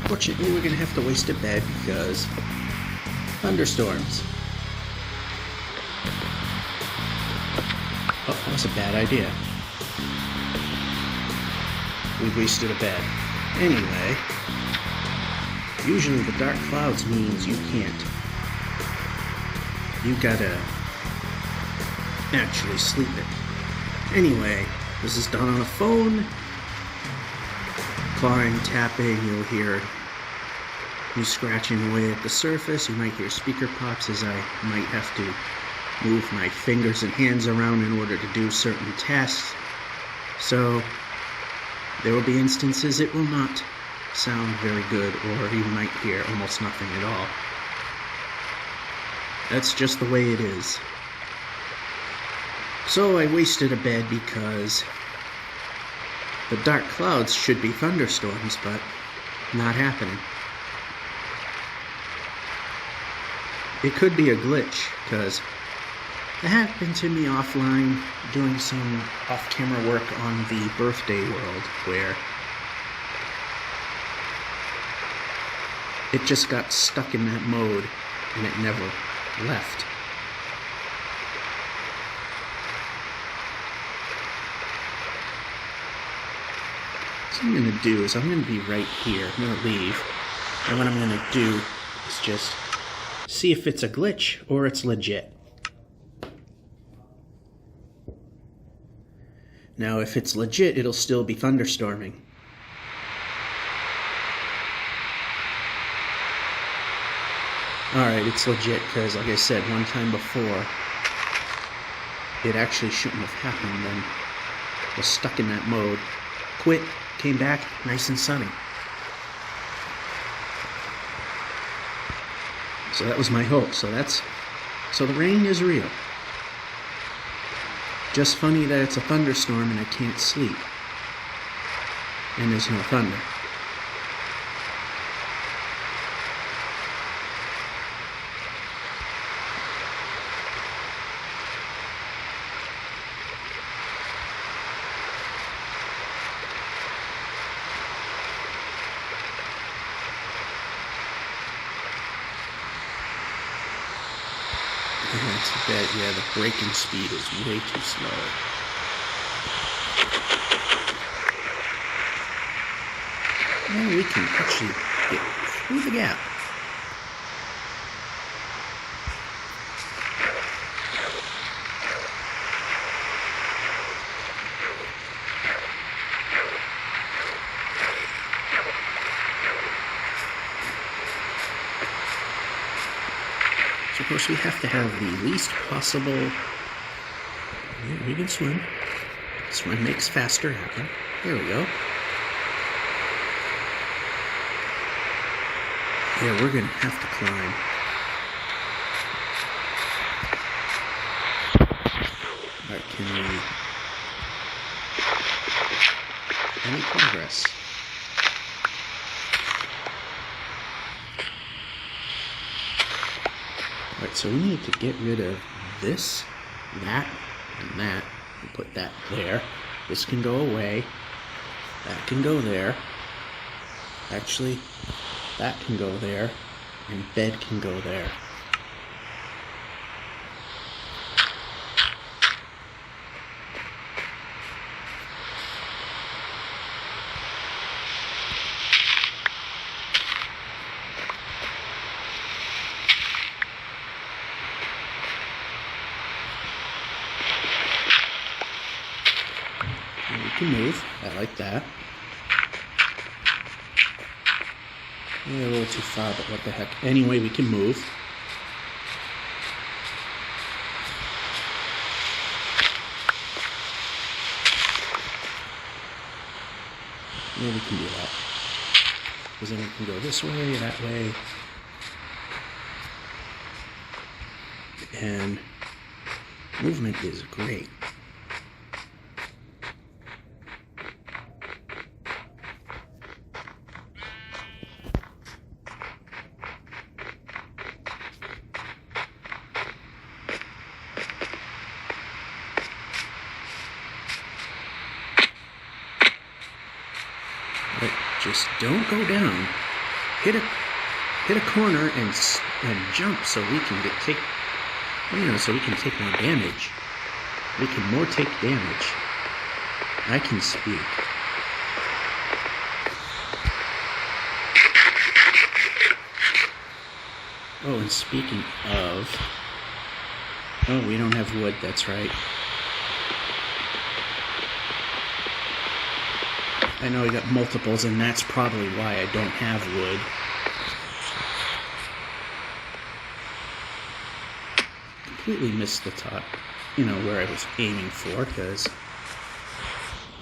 Fortunately, we're gonna have to waste a bed because thunderstorms. Oh, that was a bad idea. We wasted a bed. Anyway, usually the dark clouds means you can't. You gotta actually sleep it. Anyway, this is done on a phone. Clawing, tapping, you'll hear me scratching away at the surface. You might hear speaker pops as I might have to move my fingers and hands around in order to do certain tasks. So there will be instances it will not sound very good, or you might hear almost nothing at all. That's just the way it is. So I wasted a bed because the dark clouds should be thunderstorms, but not happening. It could be a glitch, because it happened to me offline doing some off-camera work on the birthday world, where it just got stuck in that mode and it never left. What I'm going to do is I'm going to be right here. I'm going to leave. And what I'm going to do is just see if it's a glitch or it's legit. Now, if it's legit, it'll still be thunderstorming. Alright, it's legit because, like I said, one time before, it actually shouldn't have happened and was stuck in that mode. Quit, came back, nice and sunny. So that was my hope. So the rain is real. Just funny that it's a thunderstorm and I can't sleep. And there's no thunder. That's a bit, yeah, the braking speed is way too slow. Well, we can actually get through the gap. So of course we have to have the least possible. Yeah, we can swim. Swim makes faster happen. There we go. Yeah, we're gonna have to climb. Alright, can we... Any progress? Alright, so we need to get rid of this, that, and that. And put that there. This can go away. That can go there. Actually, that can go there. And bed can go there. We can move. I like that. Yeah, a little too far, but what the heck. Anyway, we can move. Yeah, we can do that. Because then we can go this way, that way. And movement is great. But just don't go down. hit a corner and jump so we can so we can take more damage. We can more take damage. I can speak. Oh, and speaking of... Oh, we don't have wood, that's right. I know I got multiples, and that's probably why I don't have wood. Completely missed the top, where I was aiming for, because...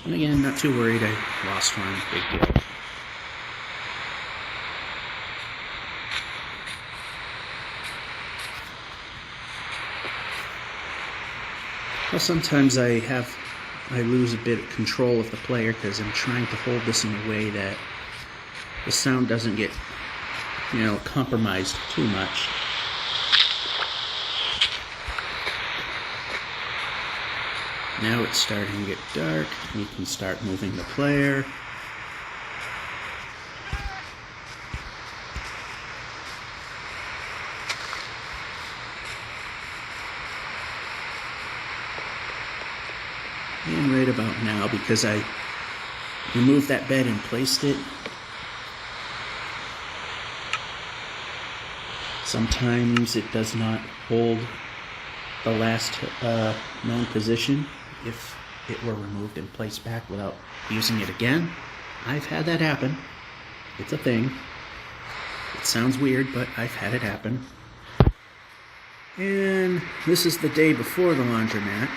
And again, not too worried, I lost one, big deal. Well, sometimes I lose a bit of control of the player because I'm trying to hold this in a way that the sound doesn't get, compromised too much. Now it's starting to get dark. We can start moving the player. And right about now, because I removed that bed and placed it, sometimes it does not hold the last known position if it were removed and placed back without using it again. I've had that happen. It's a thing. It sounds weird, but I've had it happen. And this is the day before the laundromat.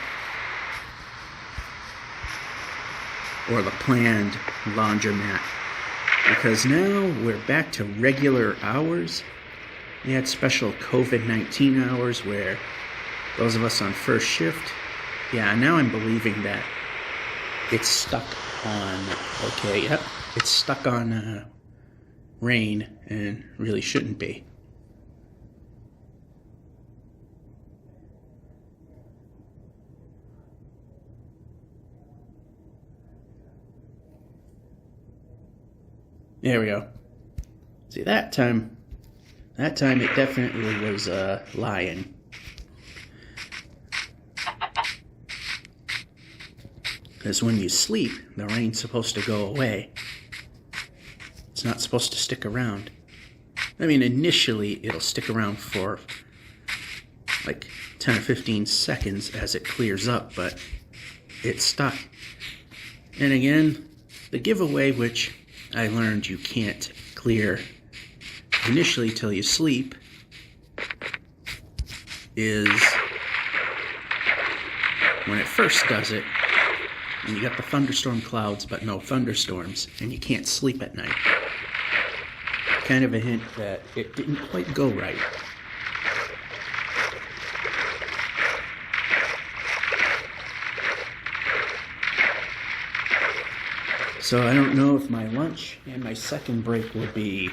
Or the planned laundromat, because now we're back to regular hours. We had special COVID-19 hours where those of us on first shift, now I'm believing that it's stuck on, it's stuck on rain and really shouldn't be. There we go. See, that time it definitely was lying. Because when you sleep, the rain's supposed to go away. It's not supposed to stick around. I mean, initially it'll stick around for like 10 or 15 seconds as it clears up, but it's stuck. And again, the giveaway, which I learned you can't clear initially till you sleep, is when it first does it, and you got the thunderstorm clouds but no thunderstorms, and you can't sleep at night. Kind of a hint that it didn't quite go right. So I don't know if my lunch and my second break will be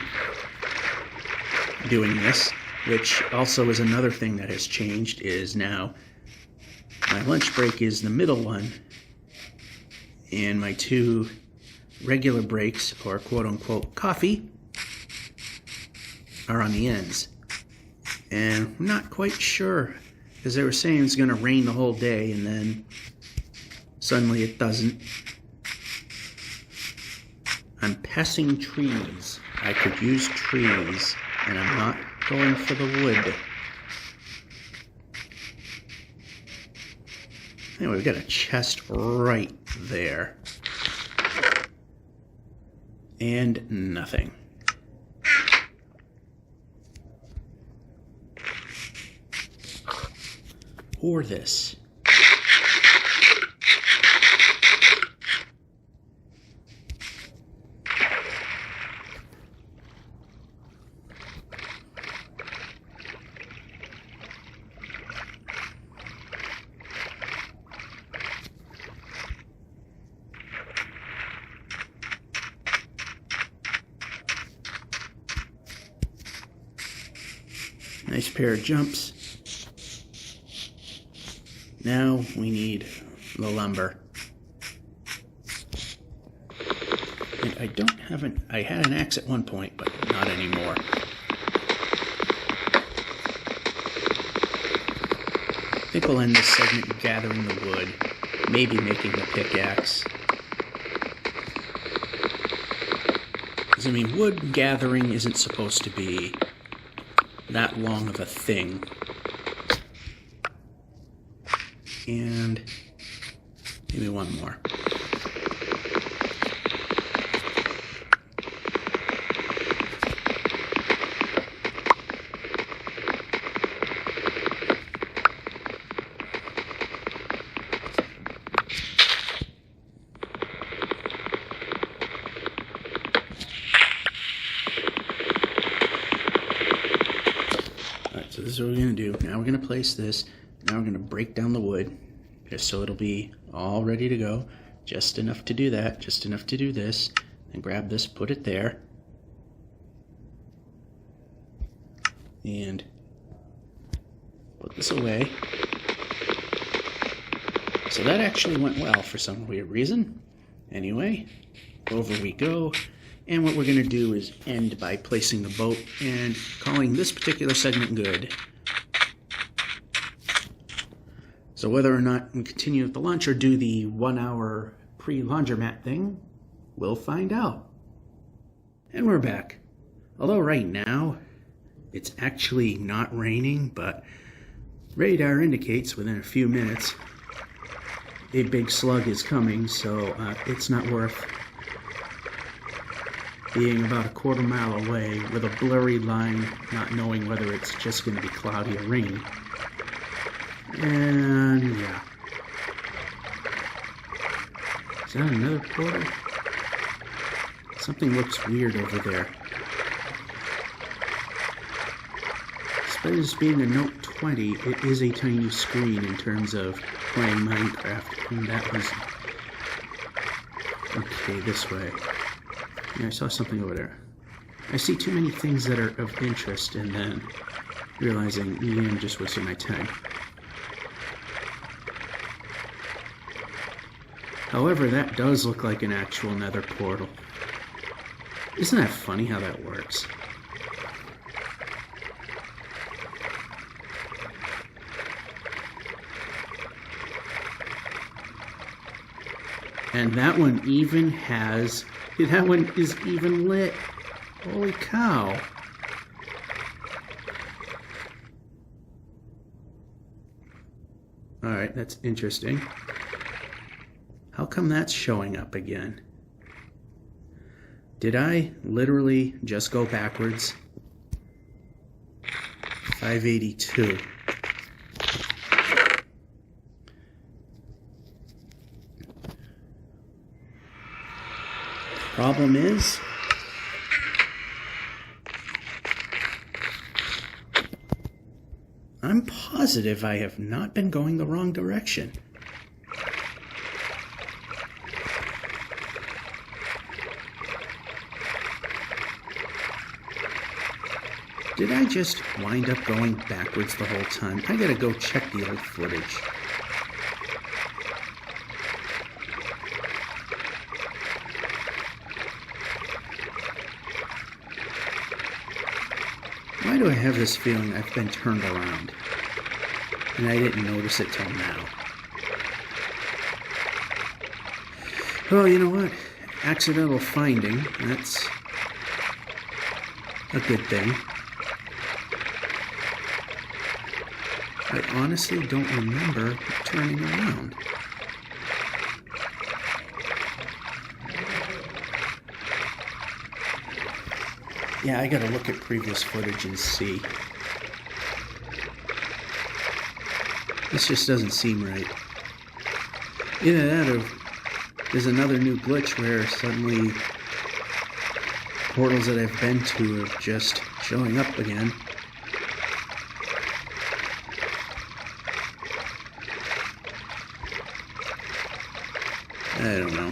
doing this, which also is another thing that has changed, is now my lunch break is the middle one, and my two regular breaks, or quote-unquote coffee, are on the ends. And I'm not quite sure, because they were saying it's going to rain the whole day, and then suddenly it doesn't. I'm passing trees. I could use trees, and I'm not going for the wood. Anyway, we've got a chest right there. And nothing. Or this. Nice pair of jumps. Now we need the lumber. And I don't have I had an axe at one point, but not anymore. I think we'll end this segment gathering the wood, maybe making a pickaxe. Because, I mean, wood gathering isn't supposed to be that long of a thing. And maybe one more. So this is what we're going to do. Now we're going to place this. Now we're going to break down the wood just so it'll be all ready to go. Just enough to do that. Just enough to do this. And grab this, put it there. And put this away. So that actually went well for some weird reason. Anyway, over we go. And what we're going to do is end by placing the boat and calling this particular segment good. So whether or not we continue with the lunch or do the 1 hour pre-laundromat thing, we'll find out. And we're back. Although right now, it's actually not raining, but radar indicates within a few minutes a big slug is coming, so it's not worth being about a quarter mile away with a blurry line, not knowing whether it's just going to be cloudy or rainy. And yeah. Is that another portal? Something looks weird over there. Despite this being a Note 20, it is a tiny screen in terms of playing Minecraft. And that was... Okay, this way. Yeah, I saw something over there. I see too many things that are of interest and then realizing, I'm just wasting my time. However, that does look like an actual nether portal. Isn't that funny how that works? And that one even has... That one is even lit. Holy cow. Alright, that's interesting. How come that's showing up again? Did I literally just go backwards? 582. Problem is, I'm positive I have not been going the wrong direction. Did I just wind up going backwards the whole time? I gotta go check the old footage. Why do I have this feeling I've been turned around? And I didn't notice it till now. Well, you know what? Accidental finding, that's a good thing. I honestly don't remember turning around. Yeah, I gotta look at previous footage and see. This just doesn't seem right. Either that or there's another new glitch where suddenly portals that I've been to are just showing up again. I don't know.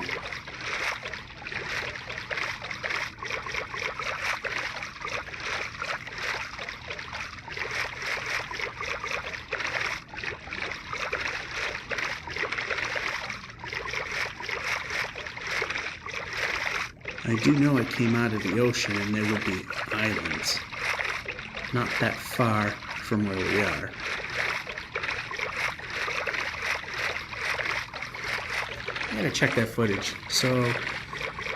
I do know I came out of the ocean and there would be islands. Not that far from where we are. I gotta check that footage. So,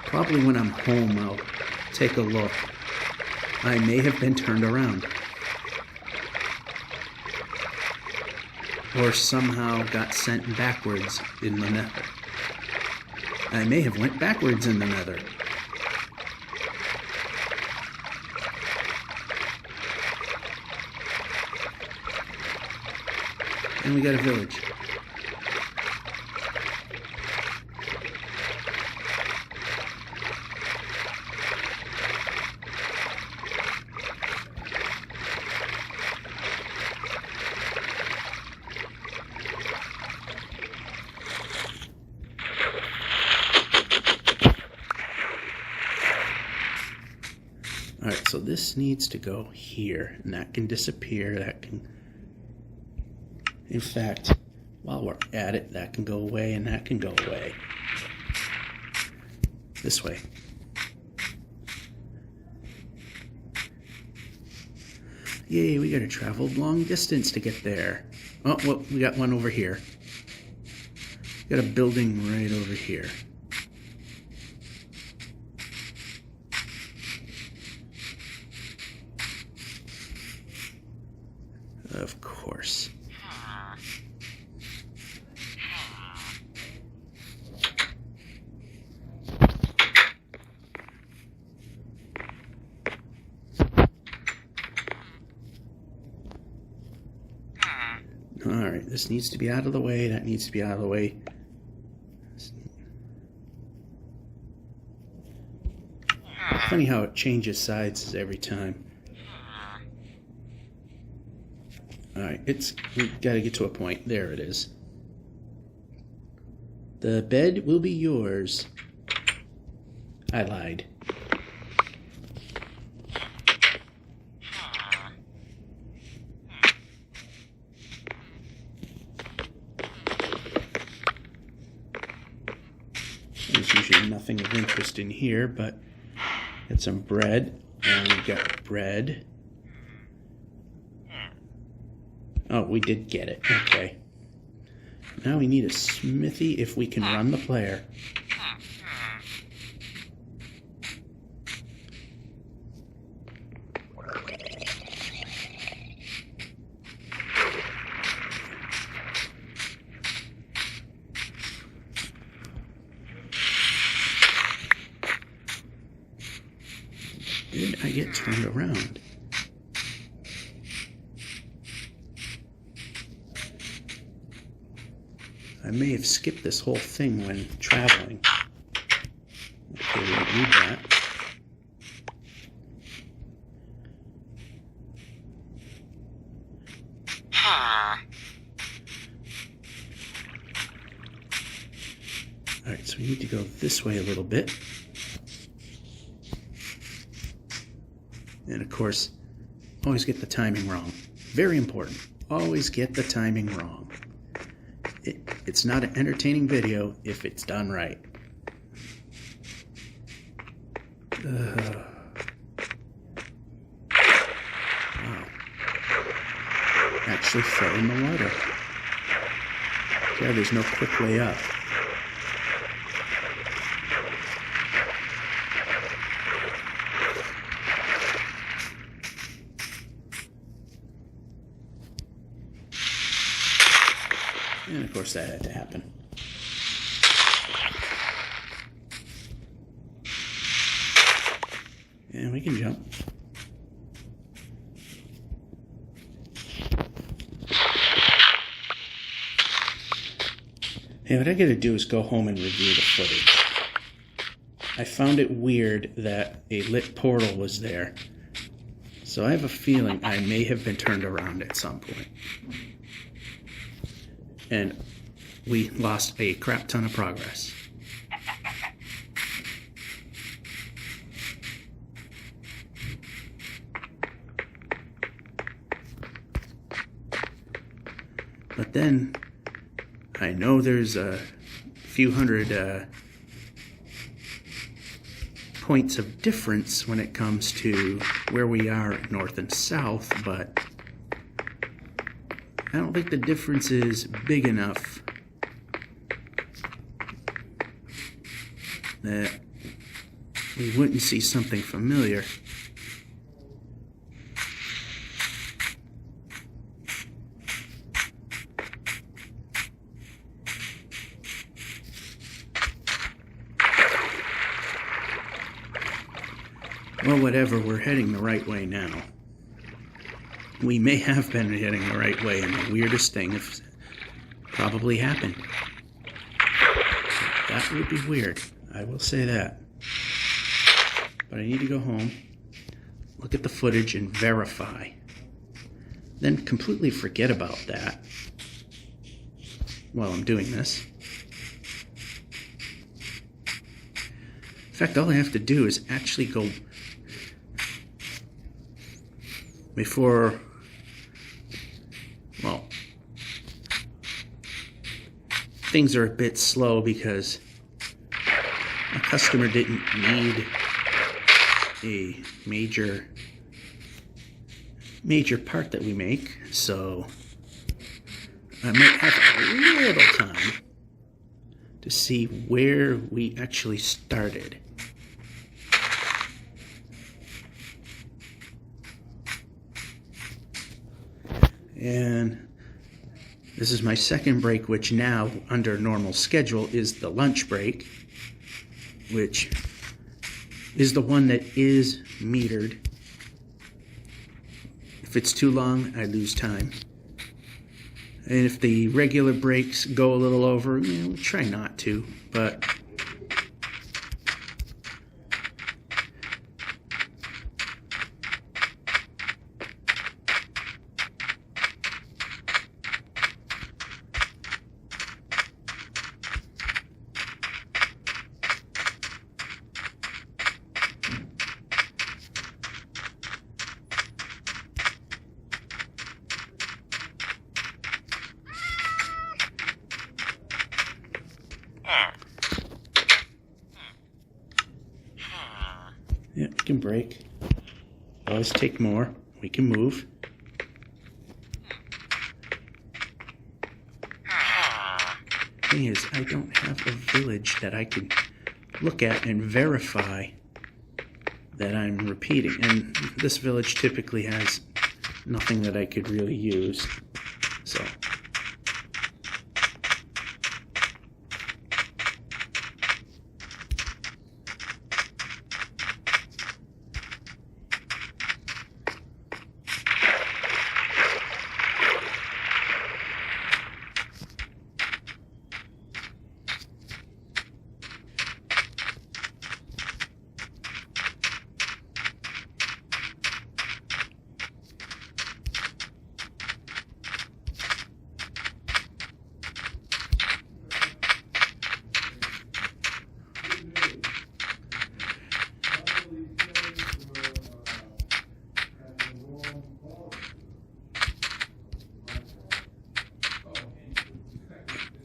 probably when I'm home I'll take a look. I may have been turned around. Or somehow got sent backwards in the nether. I may have went backwards in the nether. And we got a village. Alright, so this needs to go here, and that can disappear, that can... In fact, while we're at it, that can go away, and that can go away. This way. Yay, we gotta travel long distance to get there. Oh, well, we got one over here. Got a building right over here. Of course. Alright, this needs to be out of the way, that needs to be out of the way. Funny how it changes sides every time. Alright, we gotta get to a point. There it is. The bed will be yours. I lied. There's usually nothing of interest in here, but get some bread, and we got bread. Oh, we did get it. Okay. Now we need a smithy if we can run the player. Did I get turned around? I may have skipped this whole thing when traveling. Okay, we don't need that. Alright, so we need to go this way a little bit. And of course, always get the timing wrong. Very important. Always get the timing wrong. It's not an entertaining video if it's done right. Wow. Actually fell in the water. Yeah, there's no quick way up. And of course that had to happen. And we can jump. Hey, what I gotta do is go home and review the footage. I found it weird that a lit portal was there. So I have a feeling I may have been turned around at some point. And we lost a crap ton of progress. But then, I know there's a few hundred points of difference when it comes to where we are north and south, but I don't think the difference is big enough that we wouldn't see something familiar. Well, whatever, we're heading the right way now. We may have been heading the right way, and the weirdest thing has probably happened. That would be weird, I will say that. But I need to go home, look at the footage, and verify. Then completely forget about that while I'm doing this. In fact, all I have to do is actually go before, well, things are a bit slow because a customer didn't need a major part that we make, so I might have a little time to see where we actually started. And this is my second break, which now, under normal schedule, is the lunch break, which is the one that is metered. If it's too long, I lose time. And if the regular breaks go a little over, we'll try not to, but yeah, we can break. Always take more. We can move. Thing is, I don't have a village that I can look at and verify that I'm repeating. And this village typically has nothing that I could really use. So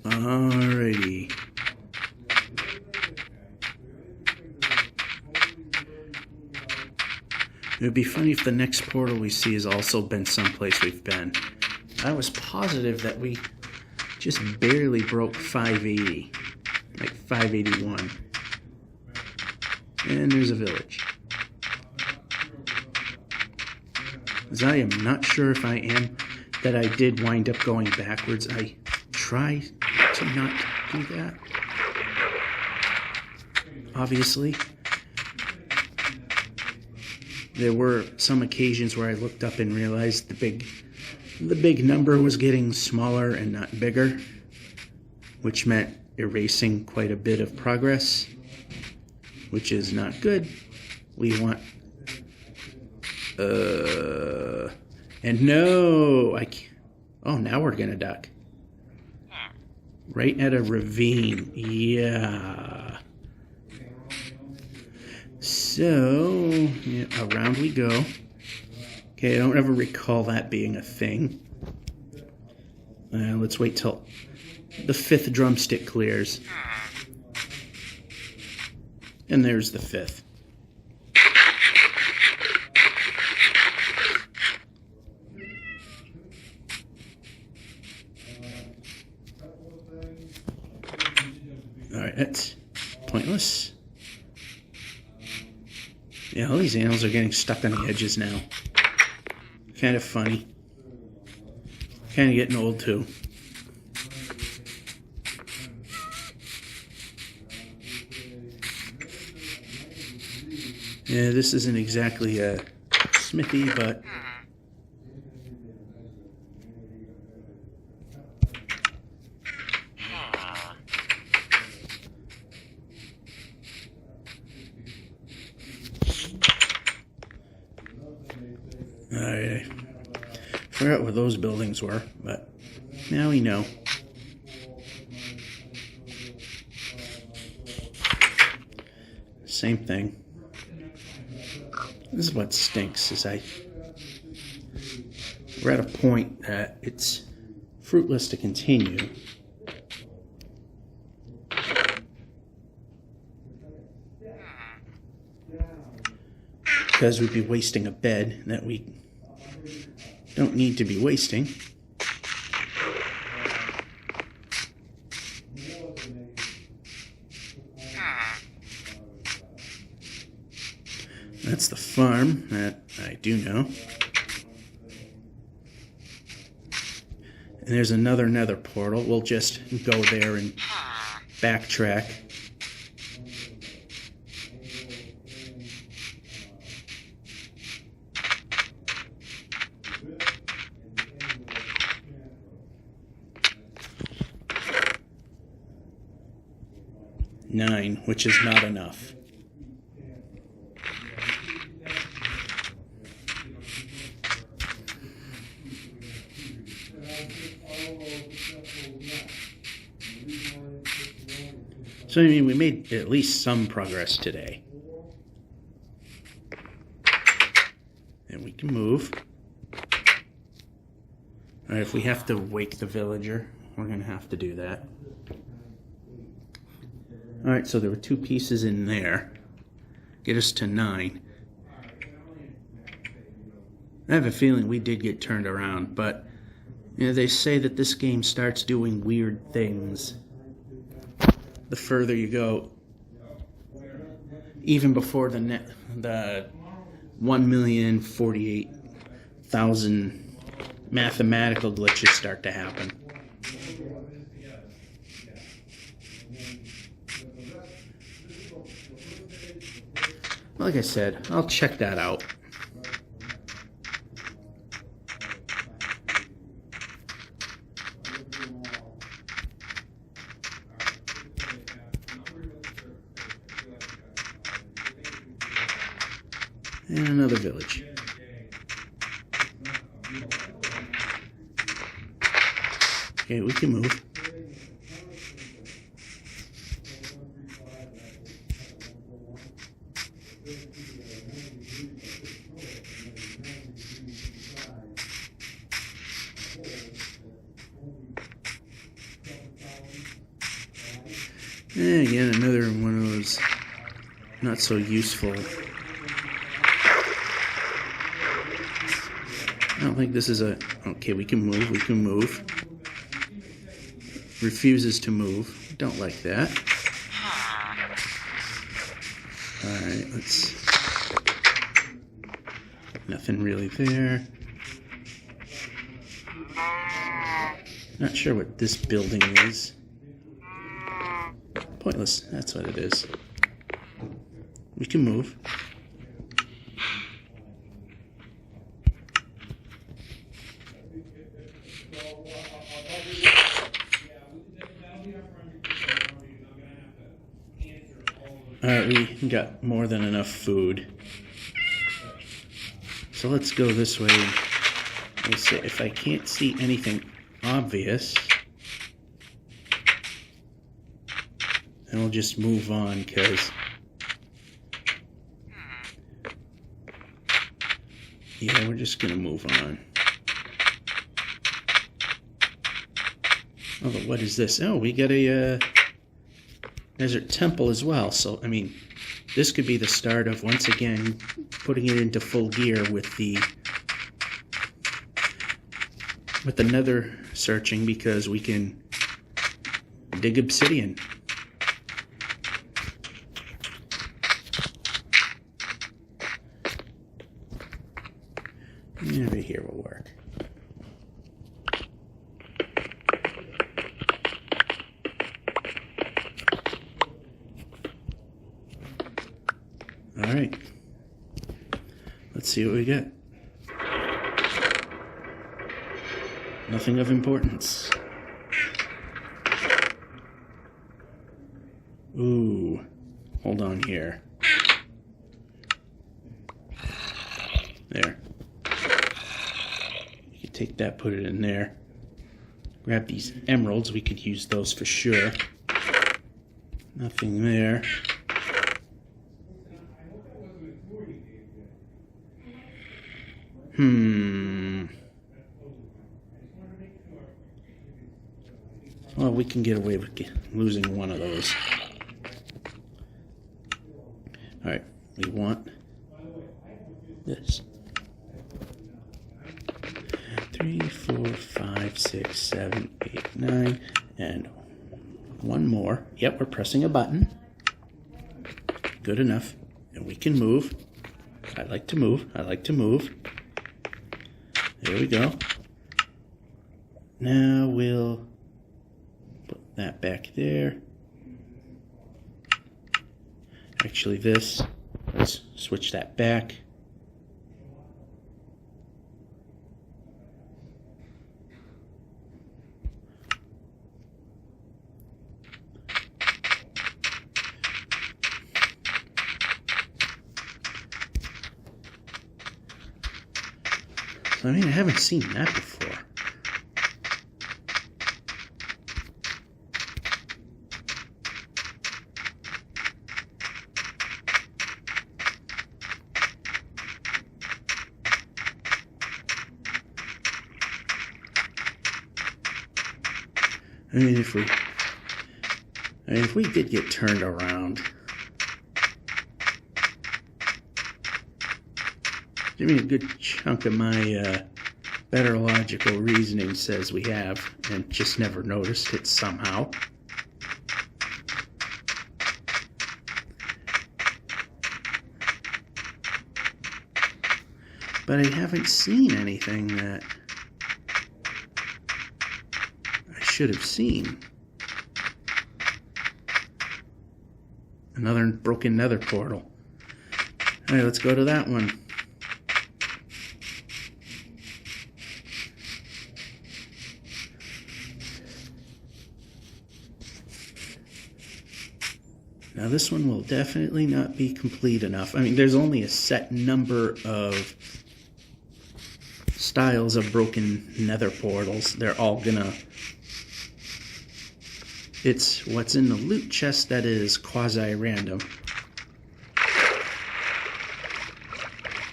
alrighty. It would be funny if the next portal we see has also been someplace we've been. I was positive that we just barely broke 580, like 581. And there's a village. As I am not sure if I am, that I did wind up going backwards. I try to not do that, obviously. There were some occasions where I looked up and realized the big number was getting smaller and not bigger, which meant erasing quite a bit of progress, which is not good. We want and no, I can't. Oh, now we're gonna duck. Right at a ravine. Yeah. So, yeah, around we go. Okay, I don't ever recall that being a thing. Let's wait till the 5th drumstick clears. And there's the 5th. These animals are getting stuck on the edges now. Kind of funny. Kind of getting old too. Yeah, this isn't exactly a smithy, but I forgot what those buildings were, but now we know. Same thing. This is what stinks, is we're at a point that it's fruitless to continue. Because we'd be wasting a bed that we don't need to be wasting. That's the farm that I do know. And there's another nether portal. We'll just go there and backtrack. Nine, which is not enough. So, I mean, we made at least some progress today. And we can move. Alright, if we have to wake the villager, we're going to have to do that. Alright, so there were 2 pieces in there. Get us to 9. I have a feeling we did get turned around, but you know, they say that this game starts doing weird things the further you go, even before the 1,048,000 mathematical glitches start to happen. Like I said, I'll check that out. And another village. Okay, we can move. And again, another one of those not so useful. I don't think this is a... Okay, we can move, we can move. Refuses to move. Don't like that. Alright, let's... Nothing really there. Not sure what this building is. Pointless, that's what it is. We can move. Alright, we got more than enough food. So let's go this way. Let's see, if I can't see anything obvious, then we'll just move on, because yeah, we're just gonna move on. Oh, but what is this? Oh, we got a desert temple as well. So, I mean, this could be the start of, once again, putting it into full gear with the nether searching, because we can dig obsidian. Over here will work. All right. Let's see what we get. Nothing of importance. Ooh, hold on here. There. You can take that, put it in there. Grab these emeralds, we could use those for sure. Nothing there. Well, we can get away with losing one of those. Alright, we want this. 3, 4, 5, 6, 7, 8, 9, and one more. Yep, we're pressing a button. Good enough. And we can move. I like to move. I like to move. There we go. Now we'll put that back there. Actually, this, let's switch that back. So, I mean, I haven't seen that before. I mean, if we did get turned around, I mean, a good chunk of my better logical reasoning says we have, and just never noticed it somehow. But I haven't seen anything that I should have seen. Another broken nether portal. Alright, let's go to that one. Now this one will definitely not be complete enough. I mean, there's only a set number of styles of broken nether portals. They're all gonna... It's what's in the loot chest that is quasi-random.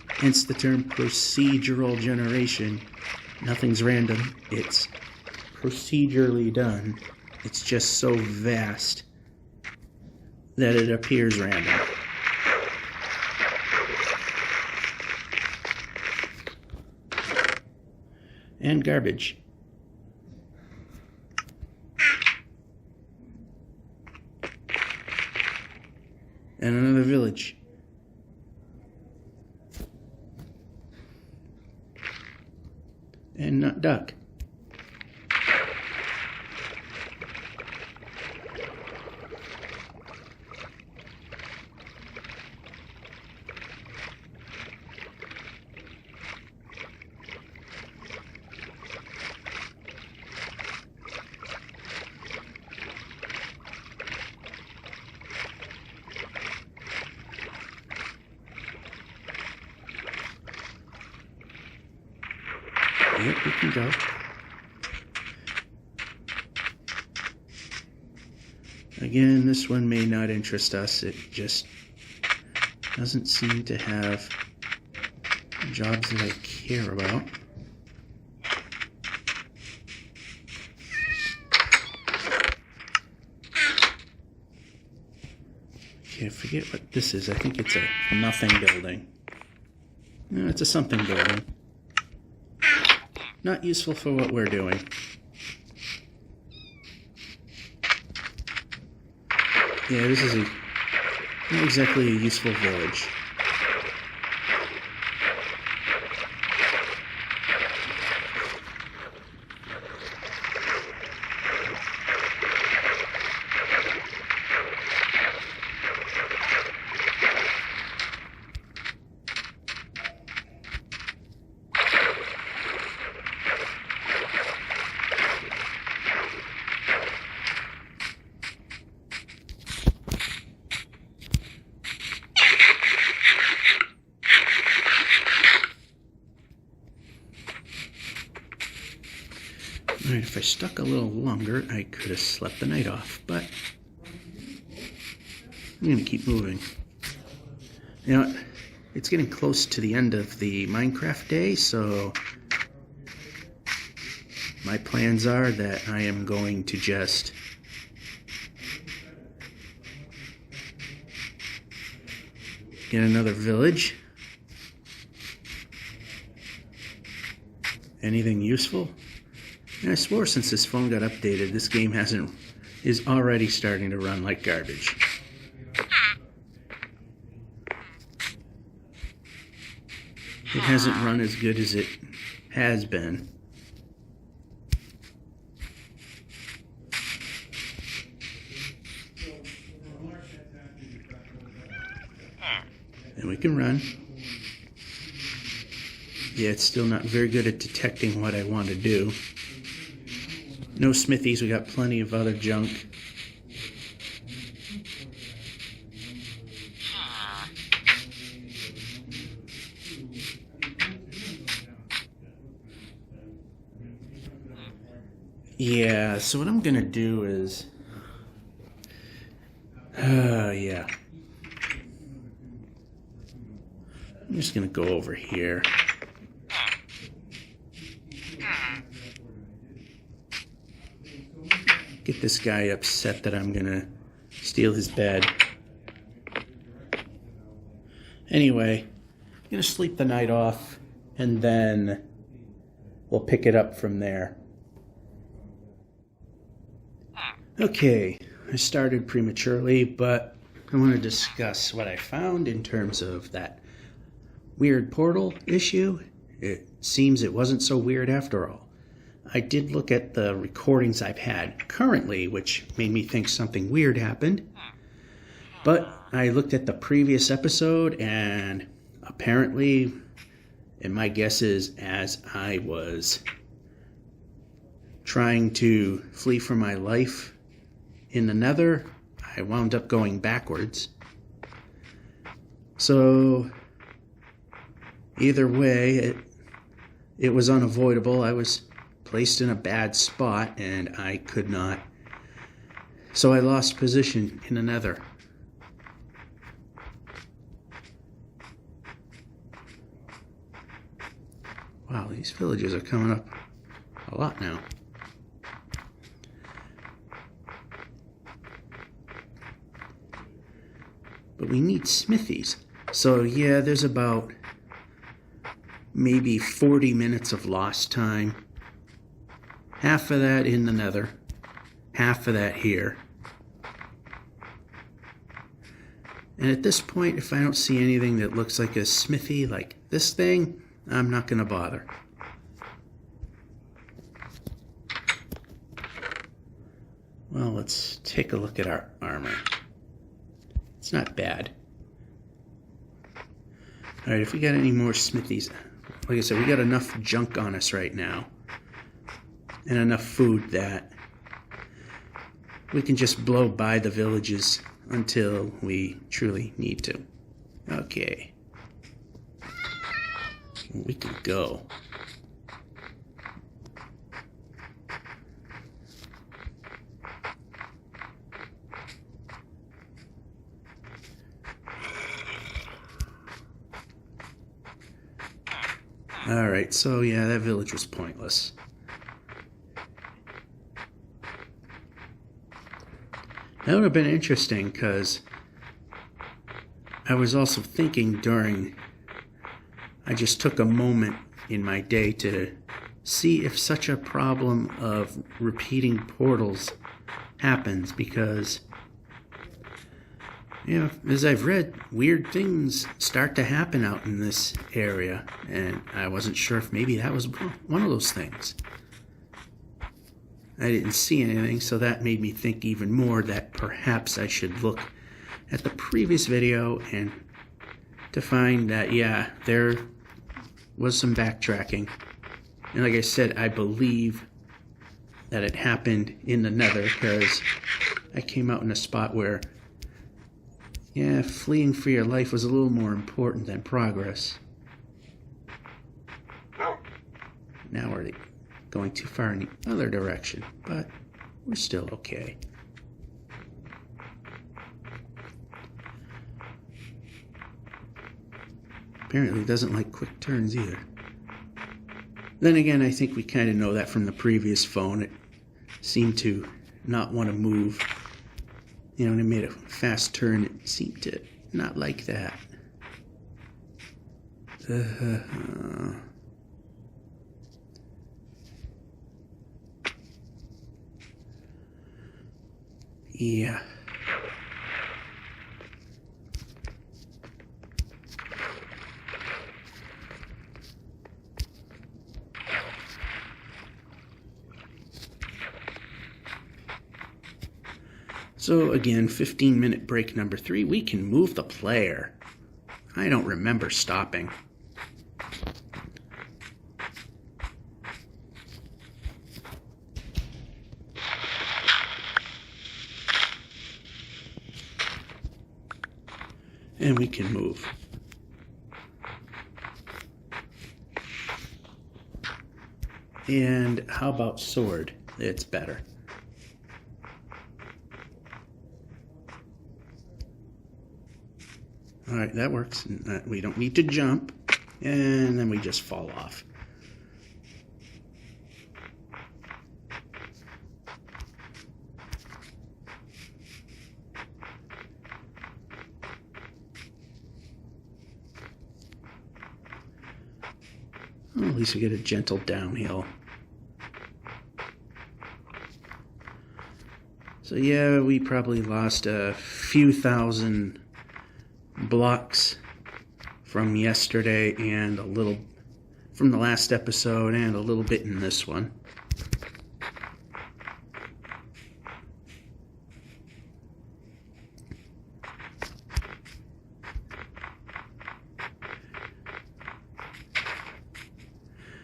Hence the term procedural generation. Nothing's random. It's procedurally done. It's just so vast that it appears random. And garbage. And another village. And nut duck. Yep, we can go. Again, this one may not interest us. It just doesn't seem to have jobs that I care about. Okay, I forget what this is. I think it's a nothing building. No, it's a something building. Not useful for what we're doing. Yeah, this is not exactly a useful village. Alright, if I stuck a little longer, I could have slept the night off, but I'm going to keep moving. You know what? It's getting close to the end of the Minecraft day, so my plans are that I am going to just get another village. Anything useful? And I swore since this phone got updated, this game is already starting to run like garbage. It hasn't run as good as it has been. And we can run. Yeah, it's still not very good at detecting what I want to do. No smithies, we got plenty of other junk. Yeah, so what I'm gonna do is, yeah. I'm just gonna go over here. Get this guy upset that I'm gonna steal his bed. Anyway, I'm gonna sleep the night off, and then we'll pick it up from there. Okay, I started prematurely, but I want to discuss what I found in terms of that weird portal issue. It seems it wasn't so weird after all. I did look at the recordings I've had currently, which made me think something weird happened. But I looked at the previous episode, and apparently, and my guess is, as I was trying to flee for my life in the Nether, I wound up going backwards. So either way, it was unavoidable. I was placed in a bad spot, and I could not. So I lost position in the Nether. Wow, these villages are coming up a lot now. But we need smithies. So yeah, there's about maybe 40 minutes of lost time. Half of that in the Nether. Half of that here. And at this point, if I don't see anything that looks like a smithy, like this thing, I'm not going to bother. Well, let's take a look at our armor. It's not bad. Alright, if we got any more smithies, like I said, we got enough junk on us right now. And enough food that we can just blow by the villages until we truly need to. Okay. We can go. Alright, so yeah, that village was pointless. That would have been interesting, because I was also thinking I just took a moment in my day to see if such a problem of repeating portals happens, because, you know, as I've read, weird things start to happen out in this area, and I wasn't sure if maybe that was one of those things. I didn't see anything, so that made me think even more that perhaps I should look at the previous video and to find that, yeah, there was some backtracking. And like I said, I believe that it happened in the Nether, because I came out in a spot where, yeah, fleeing for your life was a little more important than progress. Now we're going too far in the other direction, but we're still okay. Apparently it doesn't like quick turns either. Then again, I think we kind of know that from the previous phone. It seemed to not want to move. You know, when it made a fast turn, it seemed to not like that. Yeah. So again, 15-minute break number 3. We can move the player. I don't remember stopping. And we can move. And how about sword? It's better. Alright, that works. We don't need to jump. And then we just fall off. Well, at least we get a gentle downhill. So yeah, we probably lost a few thousand blocks from yesterday and a little from the last episode and a little bit in this one.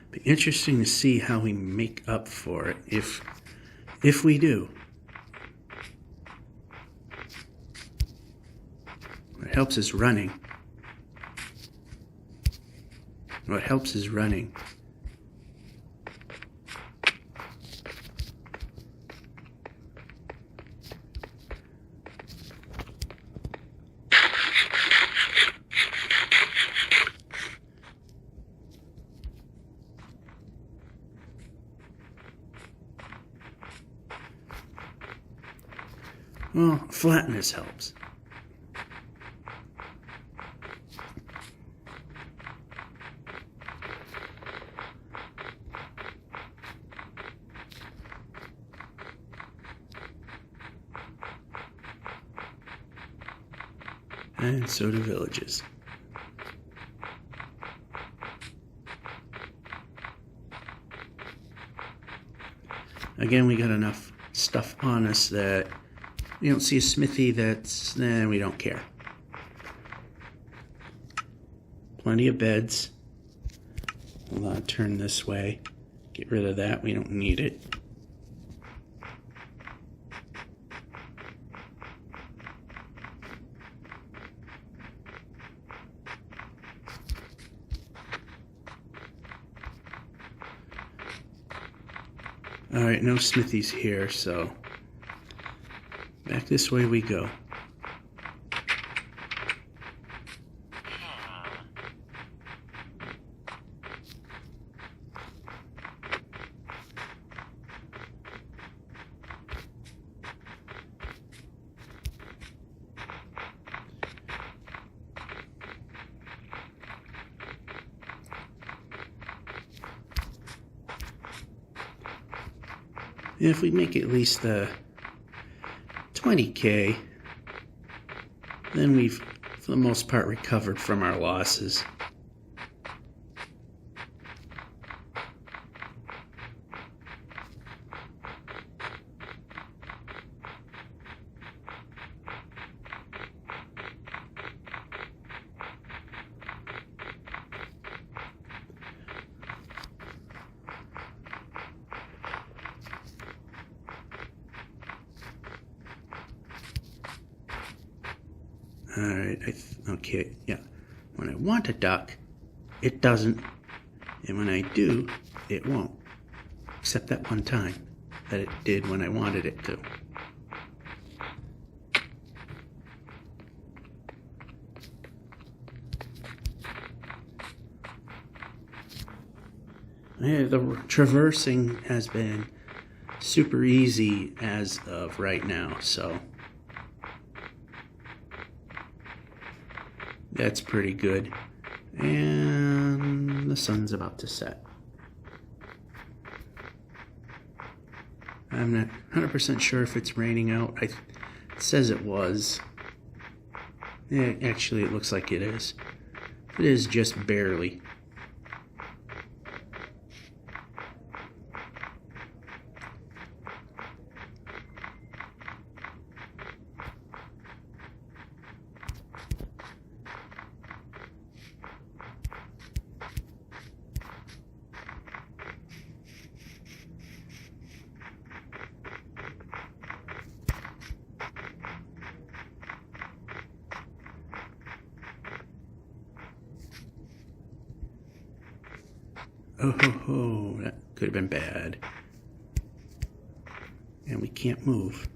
Be interesting to see how we make up for it if we do. What helps is running. What helps is running. Well, flatness helps. And so do villages. Again, we got enough stuff on us that we don't see a smithy that's, we don't care. Plenty of beds. Hold on, turn this way. Get rid of that, we don't need it. Alright, no smithies here, so back this way we go. And if we make at least 20K, then we've, for the most part, recovered from our losses. Alright, okay, yeah. When I want to duck, it doesn't. And when I do, it won't. except that one time that it did when I wanted it to. Yeah, the traversing has been super easy as of right now, so that's pretty good. And the sun's about to set. I'm not 100% sure if it's raining out. It says it was. Yeah, actually, it looks like it is. It is just barely. Oh ho ho, that could have been bad. And we can't move.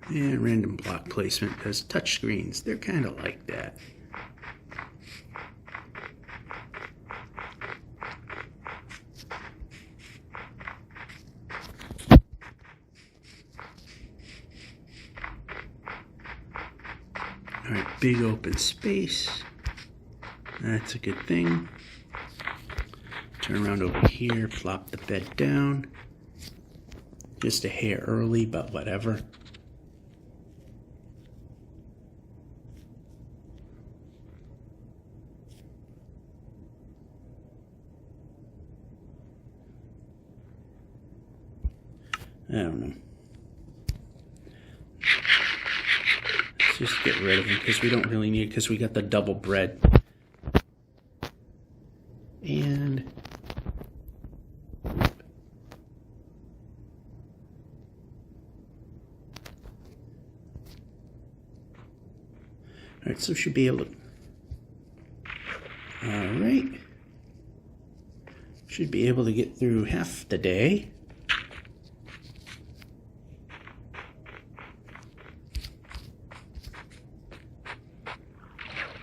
And random block placement, because touchscreens, they're kind of like that. Alright, big open space. That's a good thing. Turn around over here, plop the bed down. Just a hair early, but whatever. I don't know. Let's just get rid of them because we don't really need it because we got the double bread. And alright, so should be able to. Alright. Should be able to get through half the day.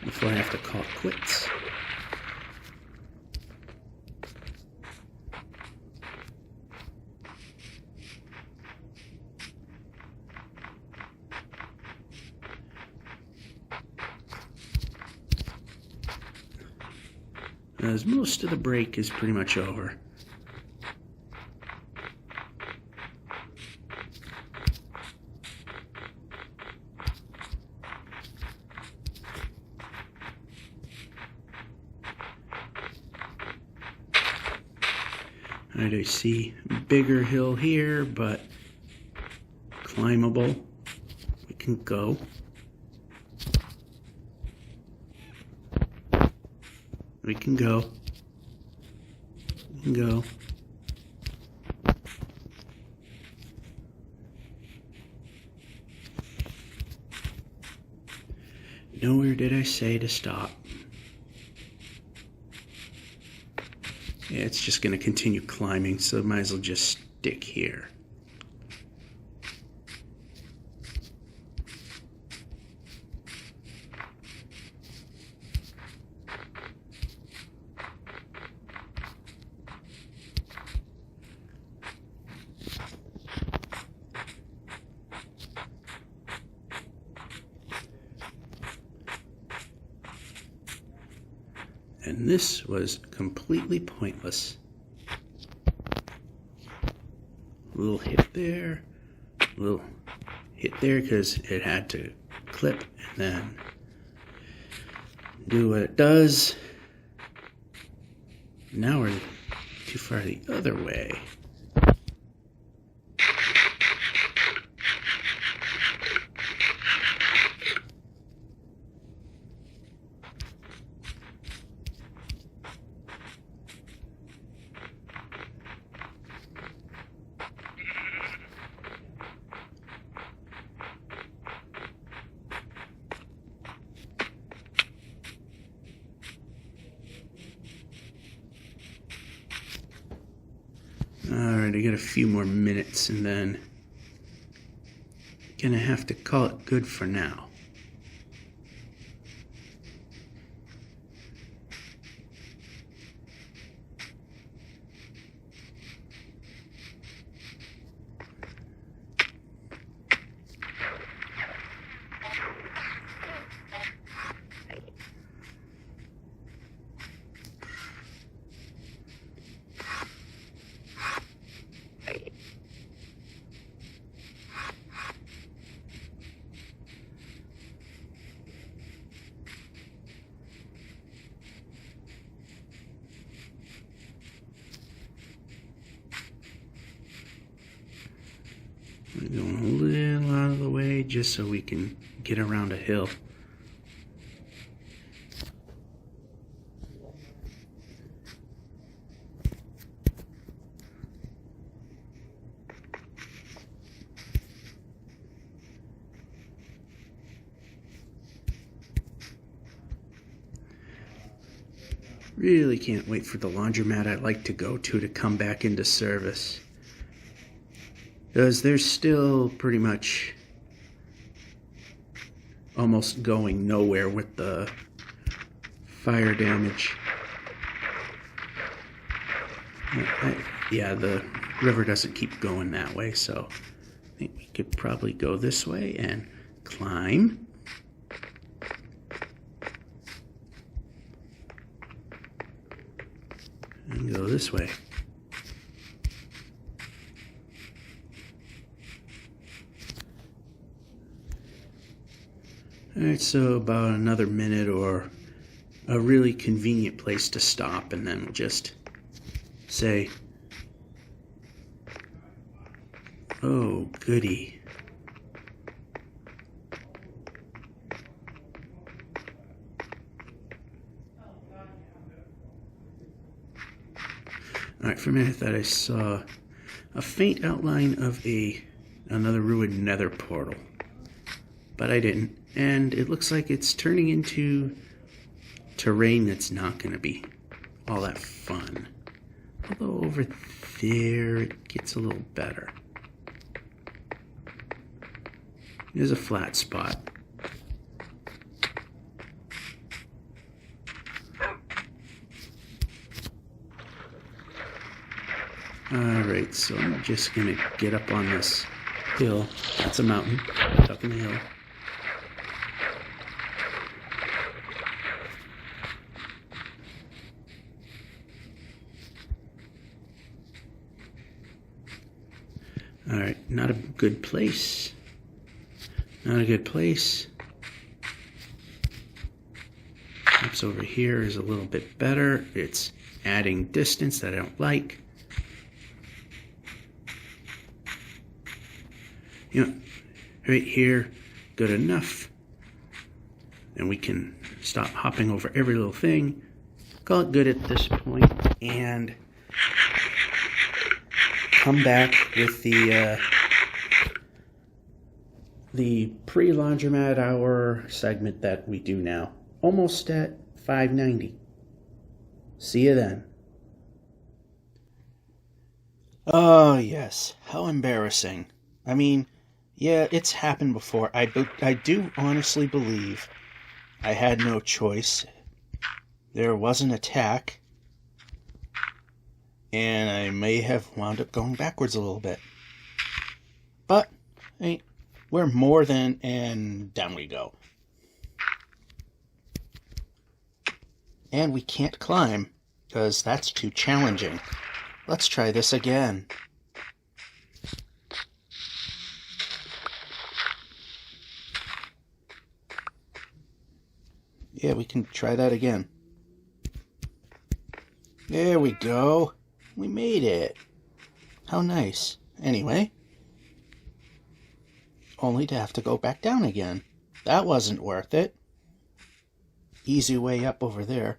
Before I have to call it quits. As most of the break is pretty much over. I see bigger hill here, but climbable. We can go. We can go. We can go. Nowhere did I say to stop. Yeah, it's just going to continue climbing, so might as well just stick here. And this was completely pointless. A little hit there, a little hit there because it had to clip and then do what it does. Now we're too far the other way. Alright, I got a few more minutes and then gonna have to call it good for now. We're going a little out of the way just so we can get around a hill. Really can't wait for the laundromat I like to go to come back into service. Because they're still pretty much almost going nowhere with the fire damage. Yeah, the river doesn't keep going that way, so I think we could probably go this way and climb. And go this way. Alright, so about another minute or a really convenient place to stop, and then we'll just say, oh, goody. Alright, for a minute I thought I saw a faint outline of another ruined nether portal. But I didn't. And it looks like it's turning into terrain that's not going to be all that fun. Although over there it gets a little better. There's a flat spot. Alright, so I'm just going to get up on this hill. That's a mountain, up in the hill. Alright, not a good place. Not a good place. Perhaps over here is a little bit better. It's adding distance that I don't like. You know, right here, good enough. And we can stop hopping over every little thing. Call it good at this point, and come back with the pre-laundromat hour segment that we do now. Almost at 5:90. See you then. Oh, yes. How embarrassing. I mean, yeah, it's happened before. I do honestly believe I had no choice. There was an attack, and I may have wound up going backwards a little bit. But, hey, we're more than, and down we go. And we can't climb, because that's too challenging. Let's try this again. Yeah, we can try that again. There we go. We made it. How nice. Anyway, only to have to go back down again. That wasn't worth it. Easy way up over there.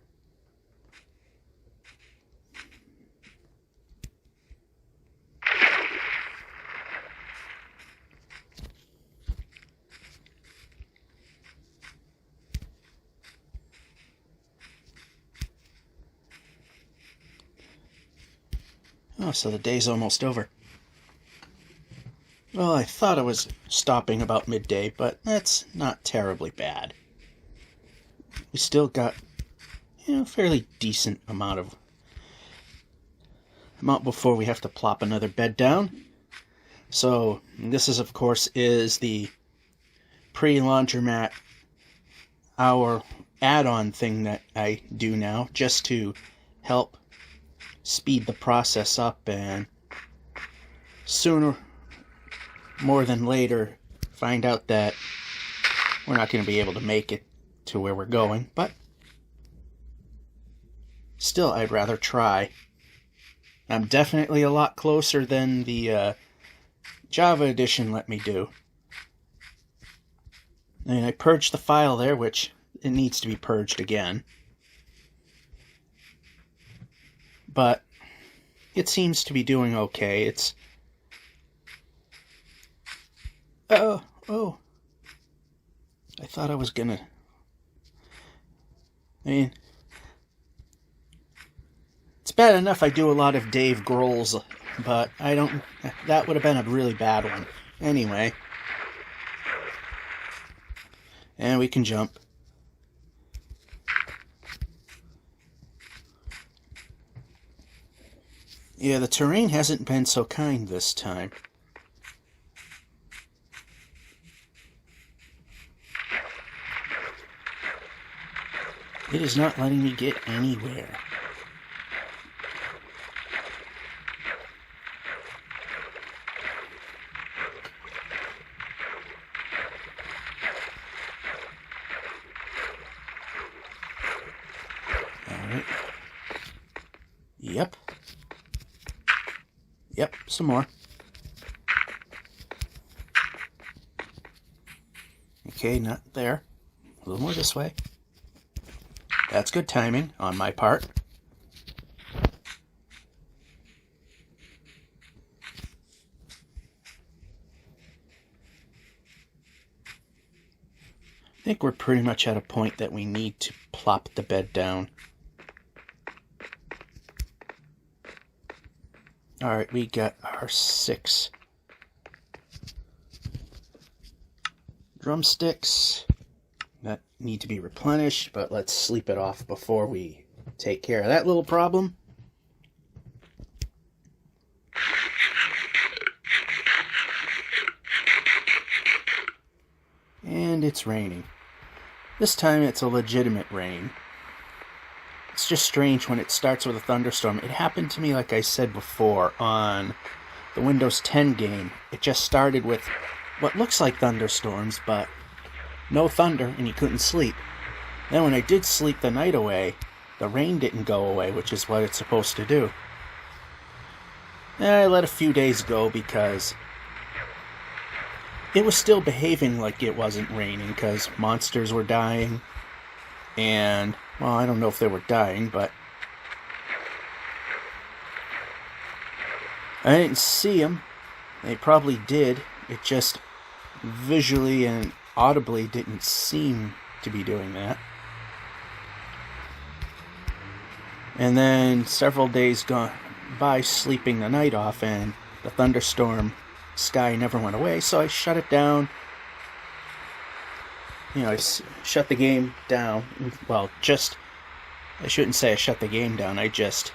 Oh, so the day's almost over. Well, I thought I was stopping about midday, but that's not terribly bad. We still got, a fairly decent amount before we have to plop another bed down. So this is, of course, is the pre-laundromat, our add-on thing that I do now, just to help speed the process up and sooner more than later find out that we're not going to be able to make it to where we're going, but still I'd rather try. I'm definitely a lot closer than the Java edition let me do. I mean, I purged the file there, which it needs to be purged again. But it seems to be doing okay. It's... Oh. I thought I was gonna... I mean... It's bad enough I do a lot of Dave Grohl's, but I don't... That would have been a really bad one. Anyway. And we can jump. Yeah, the terrain hasn't been so kind this time. It is not letting me get anywhere. Alright. Yep, some more. Okay, not there. A little more this way. That's good timing on my part. I think we're pretty much at a point that we need to plop the bed down. Alright, we got our 6 drumsticks that need to be replenished, but let's sleep it off before we take care of that little problem. And it's raining. This time it's a legitimate rain. It's just strange when it starts with a thunderstorm. It happened to me, like I said before, on the Windows 10 game. It just started with what looks like thunderstorms, but no thunder, and you couldn't sleep. Then when I did sleep the night away, the rain didn't go away, which is what it's supposed to do. And I let a few days go because it was still behaving like it wasn't raining, because monsters were dying, and, well, I don't know if they were dying, but I didn't see them. They probably did. It just visually and audibly didn't seem to be doing that. And then several days gone by sleeping the night off, and the thunderstorm sky never went away, so I shut it down. I shut the game down. Well, I shouldn't say I shut the game down. I just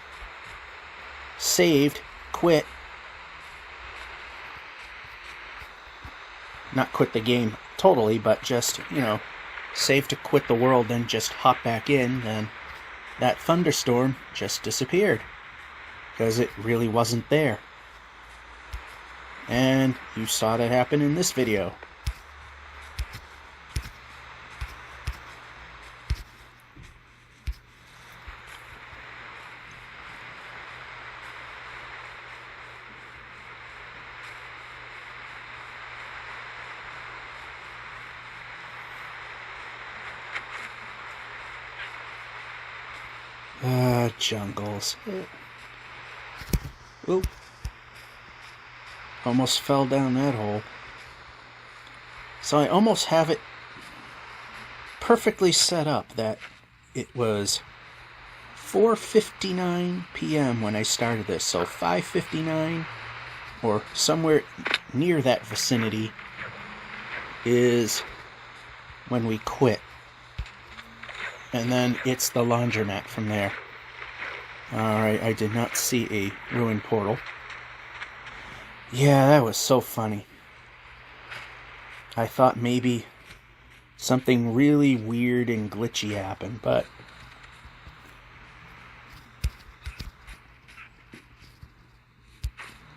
saved, quit. Not quit the game totally, but just, save to quit the world, then just hop back in, then that thunderstorm just disappeared. Because it really wasn't there. And you saw that happen in this video. Jungles. Ooh. Almost fell down that hole. So I almost have it perfectly set up that it was 4:59 p.m. when I started this, so 5:59 or somewhere near that vicinity is when we quit. And then it's the laundromat from there. Alright, I did not see a ruined portal. Yeah, that was so funny. I thought maybe something really weird and glitchy happened, but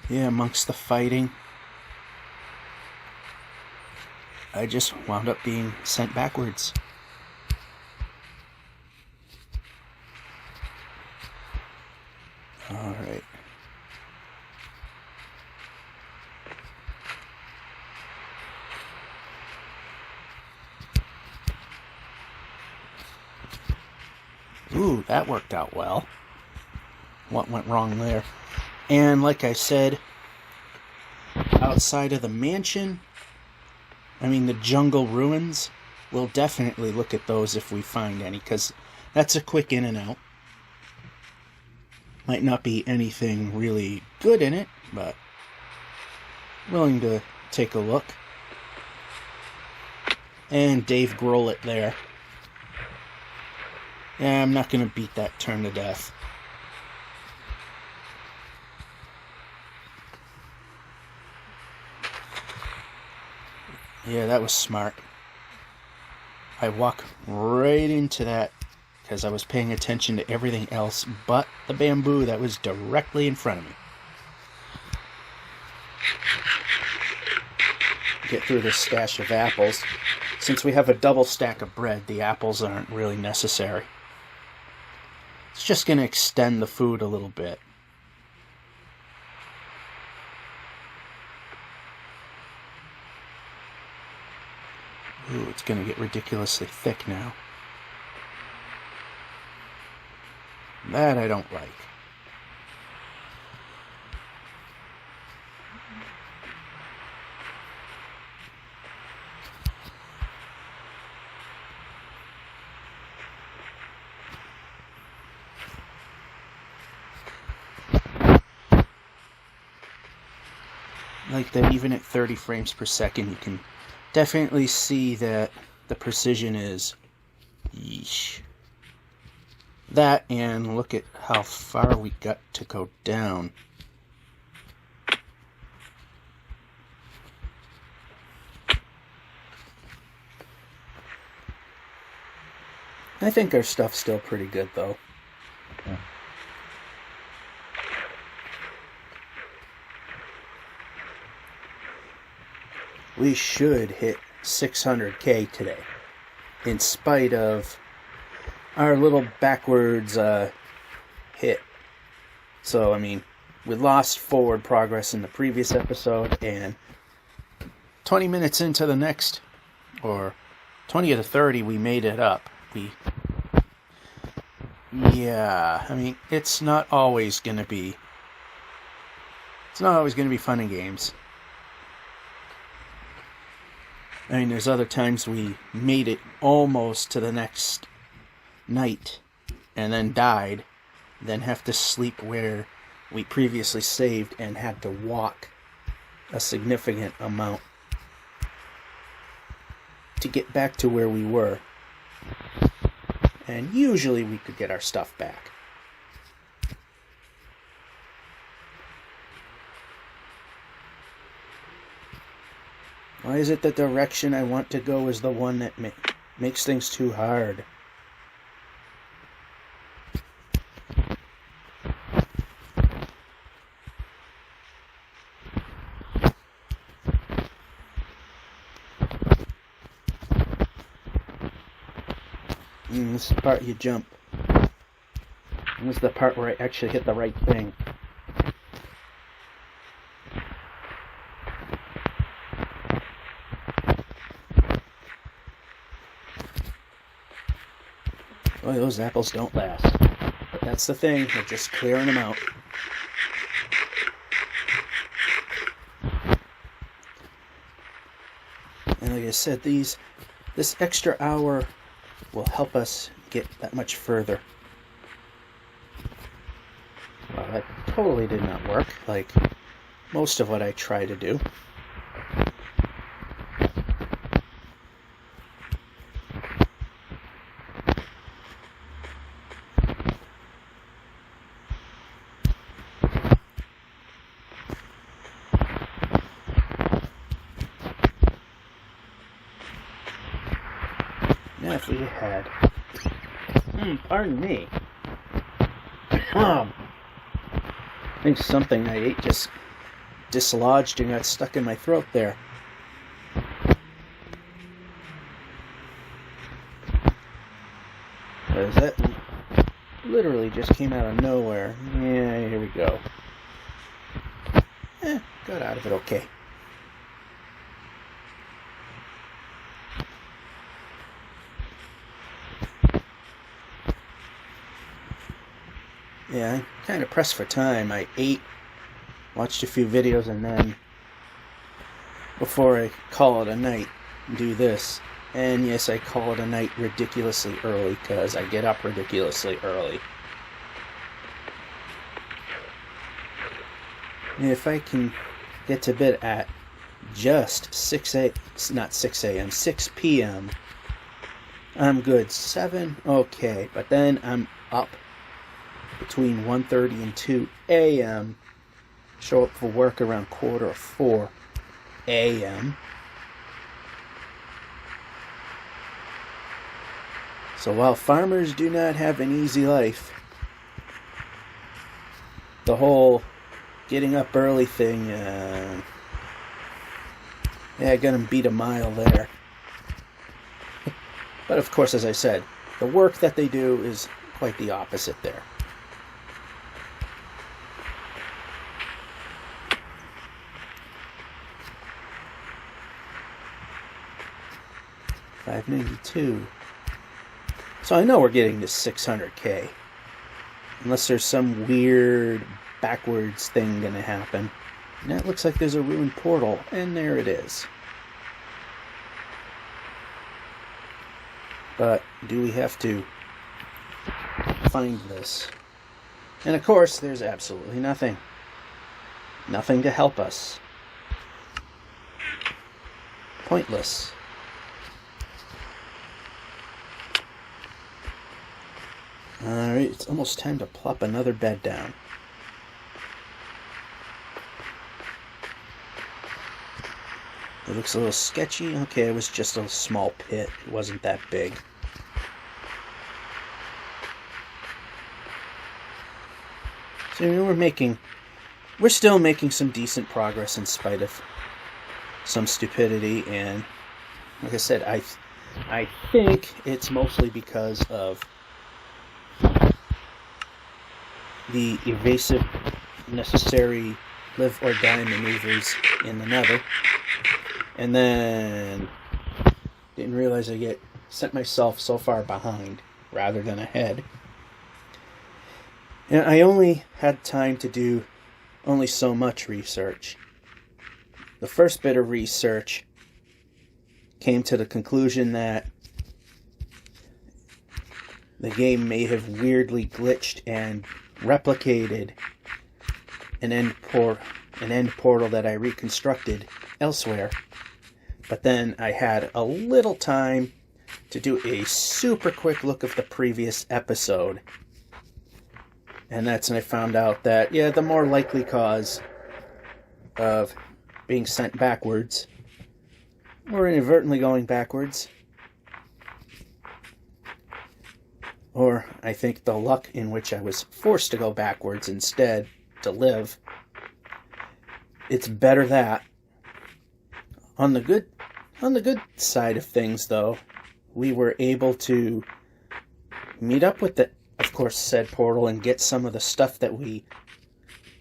yeah, amongst the fighting, I just wound up being sent backwards. Alright. Ooh, that worked out well. What went wrong there? And like I said, outside of the mansion, the jungle ruins, we'll definitely look at those if we find any, because that's a quick in and out. Might not be anything really good in it, but willing to take a look. And Dave Grohl it there. Yeah, I'm not going to beat that turn to death. Yeah, that was smart. I walk right into that because I was paying attention to everything else but the bamboo that was directly in front of me. Get through this stash of apples. Since we have a double stack of bread, the apples aren't really necessary. It's just going to extend the food a little bit. Ooh, it's going to get ridiculously thick now. That I don't like. Like that even at 30 frames per second, you can definitely see that the precision is yeesh. That, and look at how far we got to go down. I think our stuff's still pretty good, though. Yeah. We should hit 600K today, in spite of our little backwards hit. So, we lost forward progress in the previous episode, and 20 minutes into the next, or 20 to 30, we made it up. It's not always going to be fun and games. There's other times we made it almost to the next night and then died, then have to sleep where we previously saved and had to walk a significant amount to get back to where we were. And usually we could get our stuff back. Why is it the direction I want to go is the one that makes things too hard? This is the part you jump. This is the part where I actually hit the right thing. Boy, those apples don't last. But that's the thing, we're just clearing them out. And like I said, this extra hour will help us get that much further. totally did not work, like most of what I try to do. Now if we had... pardon me. I think something I ate just dislodged and got stuck in my throat there. Because that literally just came out of nowhere. Yeah, here we go. Got out of it okay. Yeah, I'm kind of pressed for time. I ate, watched a few videos, and then before I call it a night, do this. And yes, I call it a night ridiculously early because I get up ridiculously early. And if I can get to bed at just 6 p.m., I'm good. 7, okay, but then I'm up between 1:30 and 2 a.m. Show up for work around 3:45 a.m. So while farmers do not have an easy life, the whole getting up early thing, I got them beat a mile there. But of course, as I said, the work that they do is quite the opposite there. $592. So I know we're getting to 600K. Unless there's some weird backwards thing going to happen. And that looks like there's a ruined portal. And there it is. But do we have to find this? And of course, there's absolutely nothing. Nothing to help us. Pointless. Alright, it's almost time to plop another bed down. It looks a little sketchy. Okay, it was just a small pit. It wasn't that big. So we're still making some decent progress in spite of some stupidity, and like I said, I think it's mostly because of the evasive, necessary live or die maneuvers in the nether, and then didn't realize I sent myself so far behind rather than ahead. And I only had time to do only so much research. The first bit of research came to the conclusion that the game may have weirdly glitched and replicated an end portal that I reconstructed elsewhere. But then I had a little time to do a super quick look of the previous episode. And that's when I found out that, yeah, the more likely cause of being sent backwards, or inadvertently going backwards, or I think the luck in which I was forced to go backwards instead to live, it's better that. On the good side of things, though, we were able to meet up with the, of course, said portal and get some of the stuff that we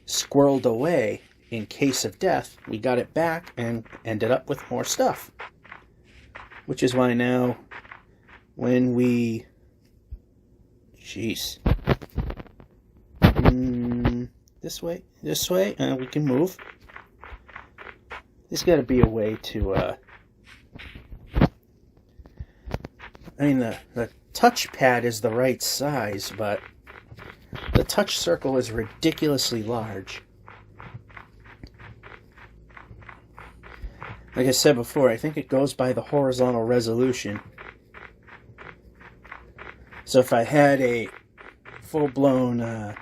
squirreled away in case of death. We got it back and ended up with more stuff. Which is why now, when we... Jeez. This way, we can move. There's got to be a way to, I mean, the touchpad is the right size, but The touch circle is ridiculously large. Like I said before, I think it goes by the horizontal resolution. So if I had a full-blown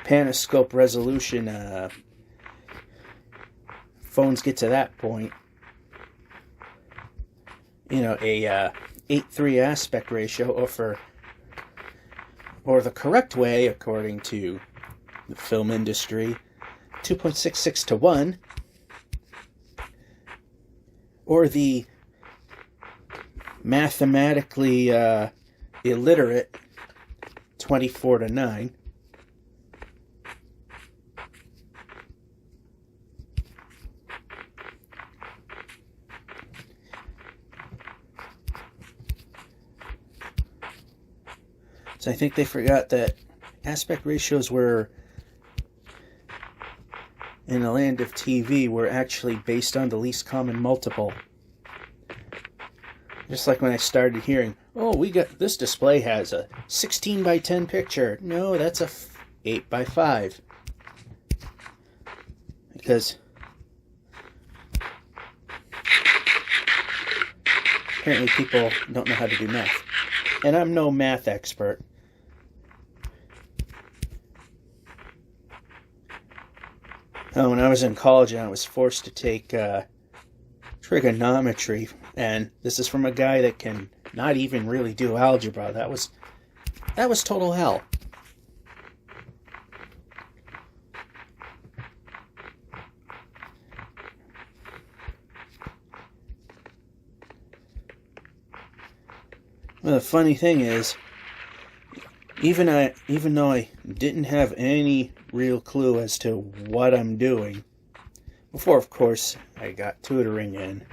panoscope resolution, phones get to that point, you know, a 8:3 aspect ratio, or the correct way, according to the film industry, 2.66 to 1, or the mathematically illiterate 24 to 9. So I think they forgot that aspect ratios were, in the land of TV, were actually based on the least common multiple. Just like when I started hearing, oh, this display has a 16 by 10 picture. No, that's a 8 by 5. Because apparently people don't know how to do math. And I'm no math expert. When I was in college and I was forced to take trigonometry, and this is from a guy that can not even really do algebra. That was total hell. Well, the funny thing is, even though I didn't have any real clue as to what I'm doing, before, of course, I got tutoring in,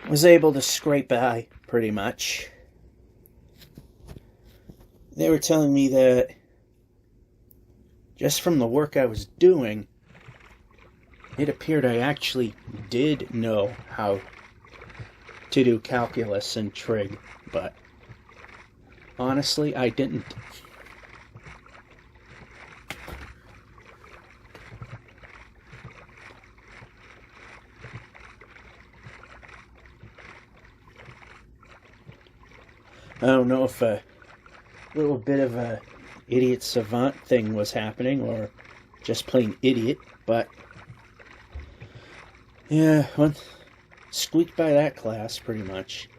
was able to scrape by pretty much. They were telling me that just from the work I was doing, it appeared I actually did know how to do calculus and trig, but honestly, I didn't. I don't know if a little bit of a idiot savant thing was happening, or just plain idiot, but yeah, squeaked by that class pretty much.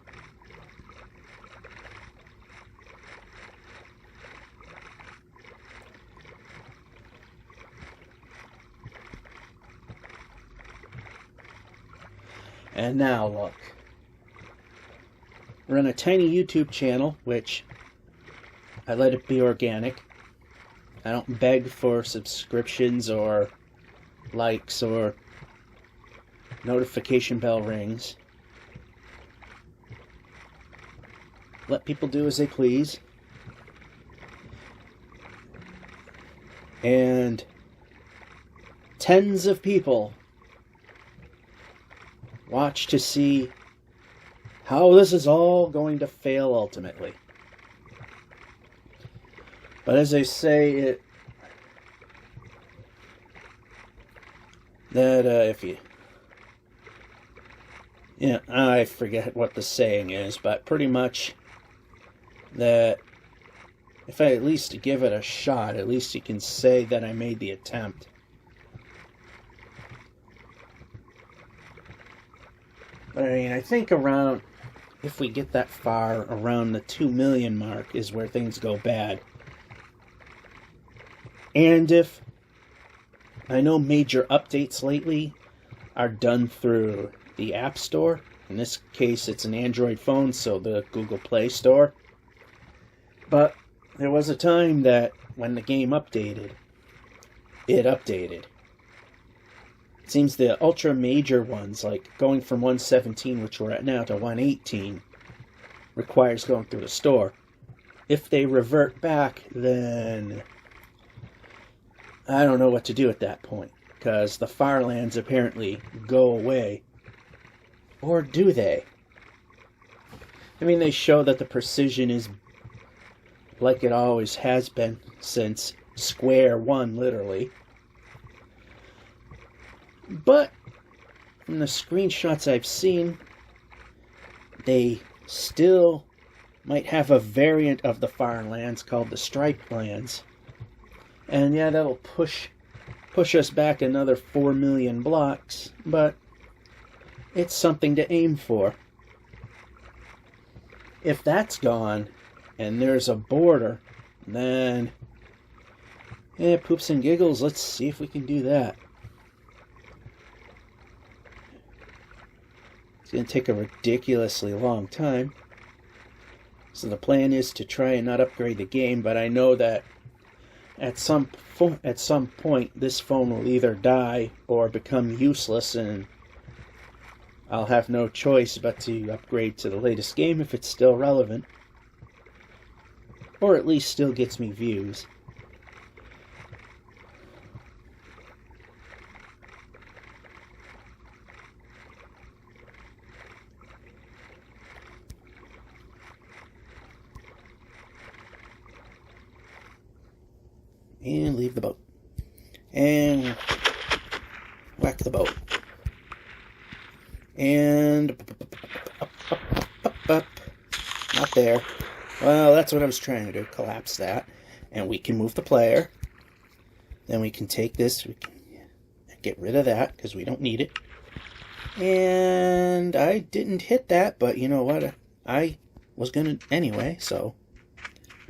And now look. We're on a tiny YouTube channel, which I let it be organic. I don't beg for subscriptions or likes or notification bell rings. Let people do as they please. And tens of people watch to see how this is all going to fail ultimately. But as I say, if you... Yeah, I forget what the saying is, but pretty much that if I at least give it a shot, at least you can say that I made the attempt. But I mean, I think around, if we get that far, around the 2 million mark is where things go bad. And if, I know major updates lately are done through the App Store. In this case, it's an Android phone, so the Google Play Store. But there was a time that when the game updated, it updated. It seems the ultra major ones, like going from 117, which we're at now, to 118, requires going through the store. If they revert back, then I don't know what to do at that point, because the farlands apparently go away. Or do they? I mean, they show that the precision is like it always has been since square one, literally. But from the screenshots I've seen, they still might have a variant of the farlands called the striped lands. And yeah, that'll push us back another 4 million blocks, but it's something to aim for. If that's gone, and there's a border, then, yeah, poops and giggles, let's see if we can do that. It's going to take a ridiculously long time. So the plan is to try and not upgrade the game, but I know that at some point this phone will either die or become useless, and I'll have no choice but to upgrade to the latest game if it's still relevant. Or at least still gets me views. And leave the boat. And whack the boat. And up. Not there. Well, that's what I was trying to do. Collapse that. And we can move the player. Then we can take this. We can get rid of that because we don't need it. And I didn't hit that, but you know what? I was going to anyway, so.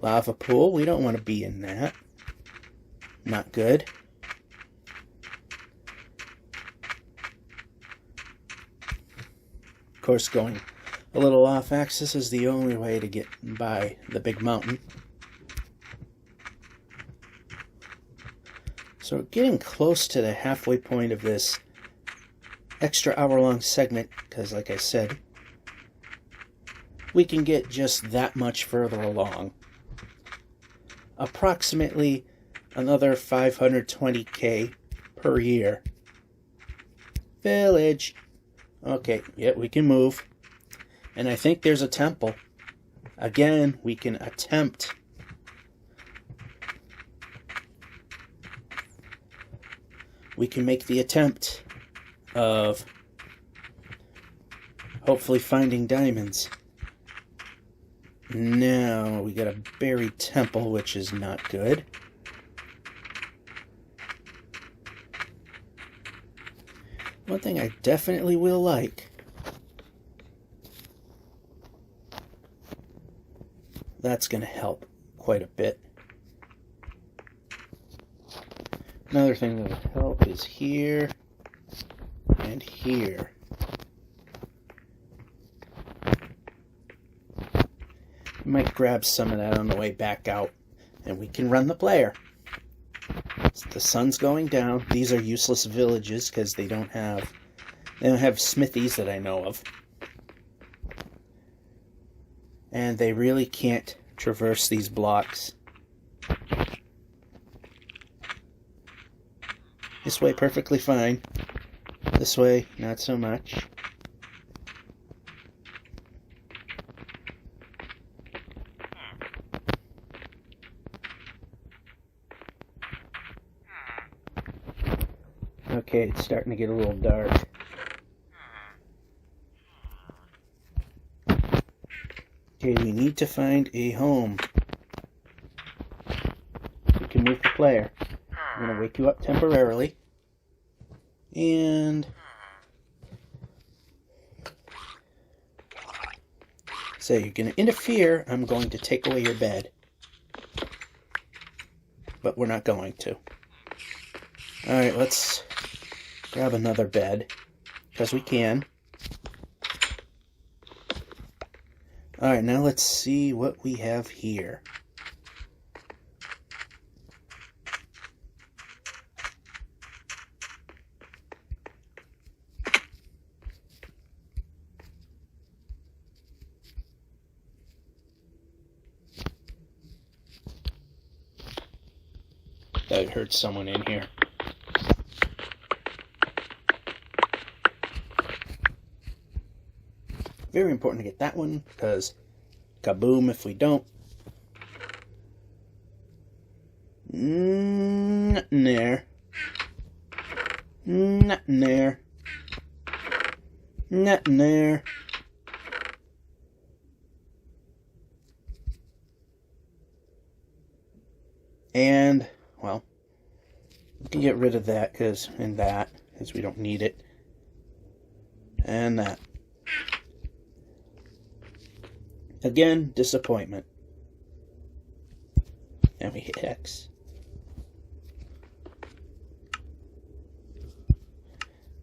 Lava pool. We don't want to be in that. Not good. Of course, going a little off axis is the only way to get by the big mountain. So we're getting close to the halfway point of this extra hour-long segment, because like I said, we can get just that much further along. Approximately another 520k per year. Village. Okay, yeah, we can move. And I think there's a temple. Again, we can attempt. We can make the attempt of hopefully finding diamonds. Now, we got a buried temple, which is not good. One thing I definitely will like, that's going to help quite a bit. Another thing that would help is here and here. Might grab some of that on the way back out, and we can run the player. The sun's going down. These are useless villages because they don't have smithies that I know of. And they really can't traverse these blocks. This way, perfectly fine. This way, not so much. Okay, it's starting to get a little dark. Okay, we need to find a home. We can move the player. I'm going to wake you up temporarily. And so you're going to interfere. I'm going to take away your bed. But we're not going to. Alright, let's grab another bed, because we can. Alright, now let's see what we have here. I heard someone in here. Very important to get that one, because kaboom if we don't. Nothing there. Nothing there. Nothing there. And, well, we can get rid of that because we don't need it. And that. Again, disappointment. And we hit X.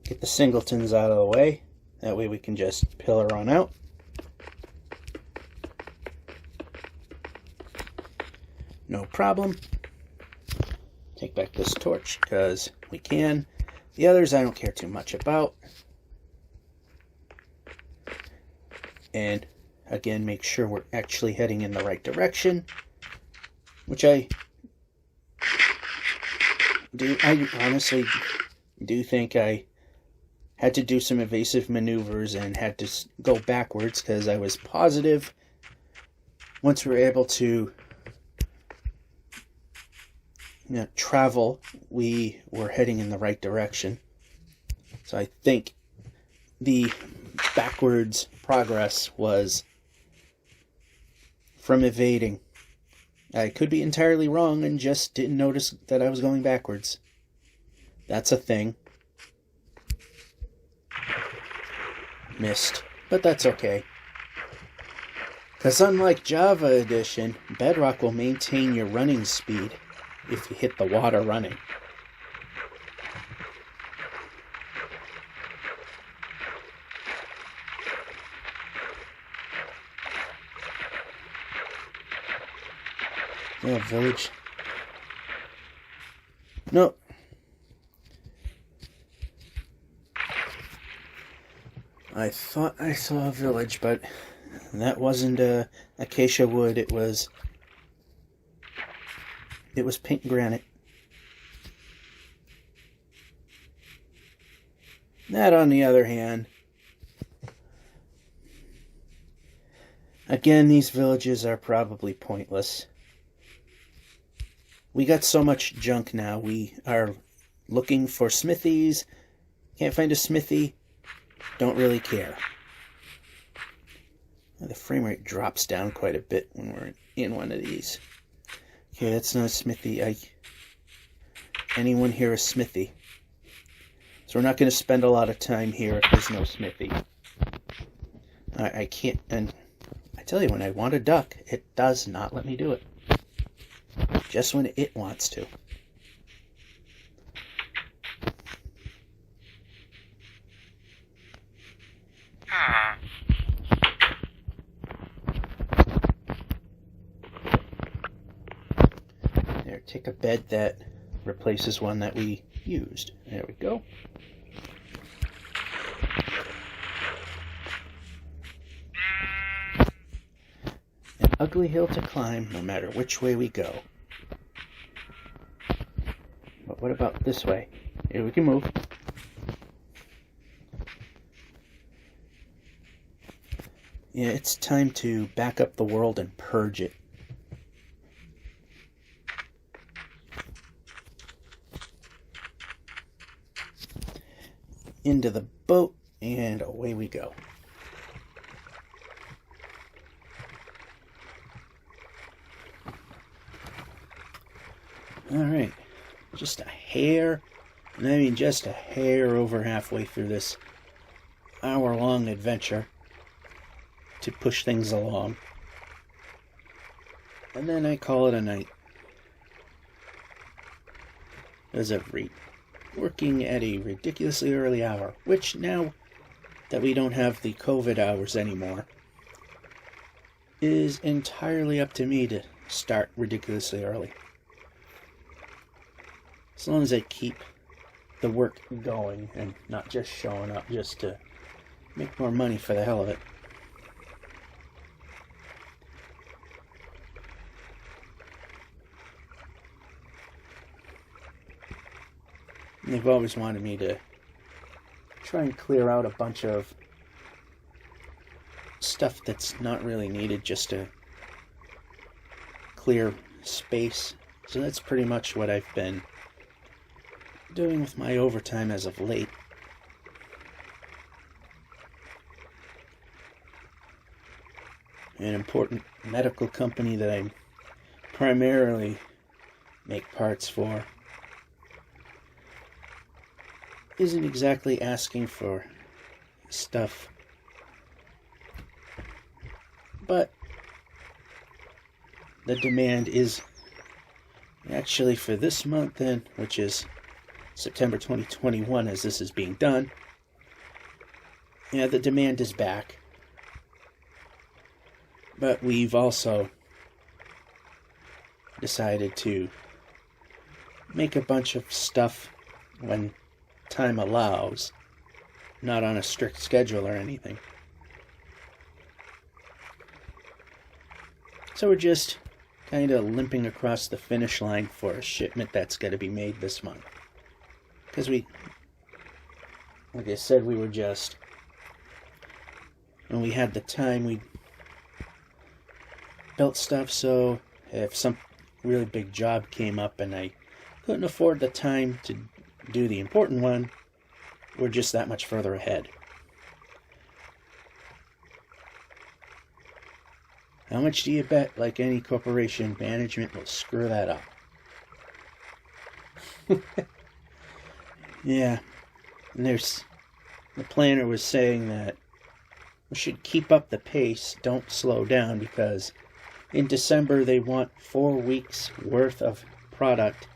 Get the singletons out of the way. That way we can just pillar on out. No problem. Take back this torch because we can. The others I don't care too much about. And again, make sure we're actually heading in the right direction. Which I honestly do think I had to do some evasive maneuvers and had to go backwards because I was positive once we were able to travel, we were heading in the right direction. So I think the backwards progress was from evading. I could be entirely wrong and just didn't notice that I was going backwards. That's a thing. Missed, but that's okay. Because unlike Java Edition, Bedrock will maintain your running speed if you hit the water running. Yeah, village. No. I thought I saw a village, but that wasn't acacia wood. It was pink granite. That, on the other hand, again, these villages are probably pointless. We got so much junk now. We are looking for smithies. Can't find a smithy. Don't really care. The frame rate drops down quite a bit when we're in one of these. Okay, that's not a smithy. Anyone here a smithy? So we're not going to spend a lot of time here if there's no smithy. I can't, and I tell you, when I want a duck, it does not let me do it. Just when it wants to. There, take a bed that replaces one that we used. There we go. An ugly hill to climb, no matter which way we go. But what about this way? Here, we can move. Yeah, it's time to back up the world and purge it. Into the boat, and away we go. Alright, just a hair, and I mean just a hair over halfway through this hour-long adventure to push things along. And then I call it a night. As of working at a ridiculously early hour, which now that we don't have the COVID hours anymore, is entirely up to me to start ridiculously early. As long as I keep the work going and not just showing up just to make more money for the hell of it. And they've always wanted me to try and clear out a bunch of stuff that's not really needed, just to clear space. So that's pretty much what I've been doing with my overtime as of late. An important medical company that I primarily make parts for isn't exactly asking for stuff, but the demand is actually for this month then, which is September 2021 as this is being done. Yeah, the demand is back. But we've also decided to make a bunch of stuff when time allows, not on a strict schedule or anything. So we're just kind of limping across the finish line for a shipment that's got to be made this month. Because like I said, we were just, when we had the time, we built stuff, so if some really big job came up and I couldn't afford the time to do the important one, we're just that much further ahead. How much do you bet, like any corporation, management will screw that up? Yeah, and the planner was saying that we should keep up the pace, don't slow down, because in December they want 4 weeks worth of product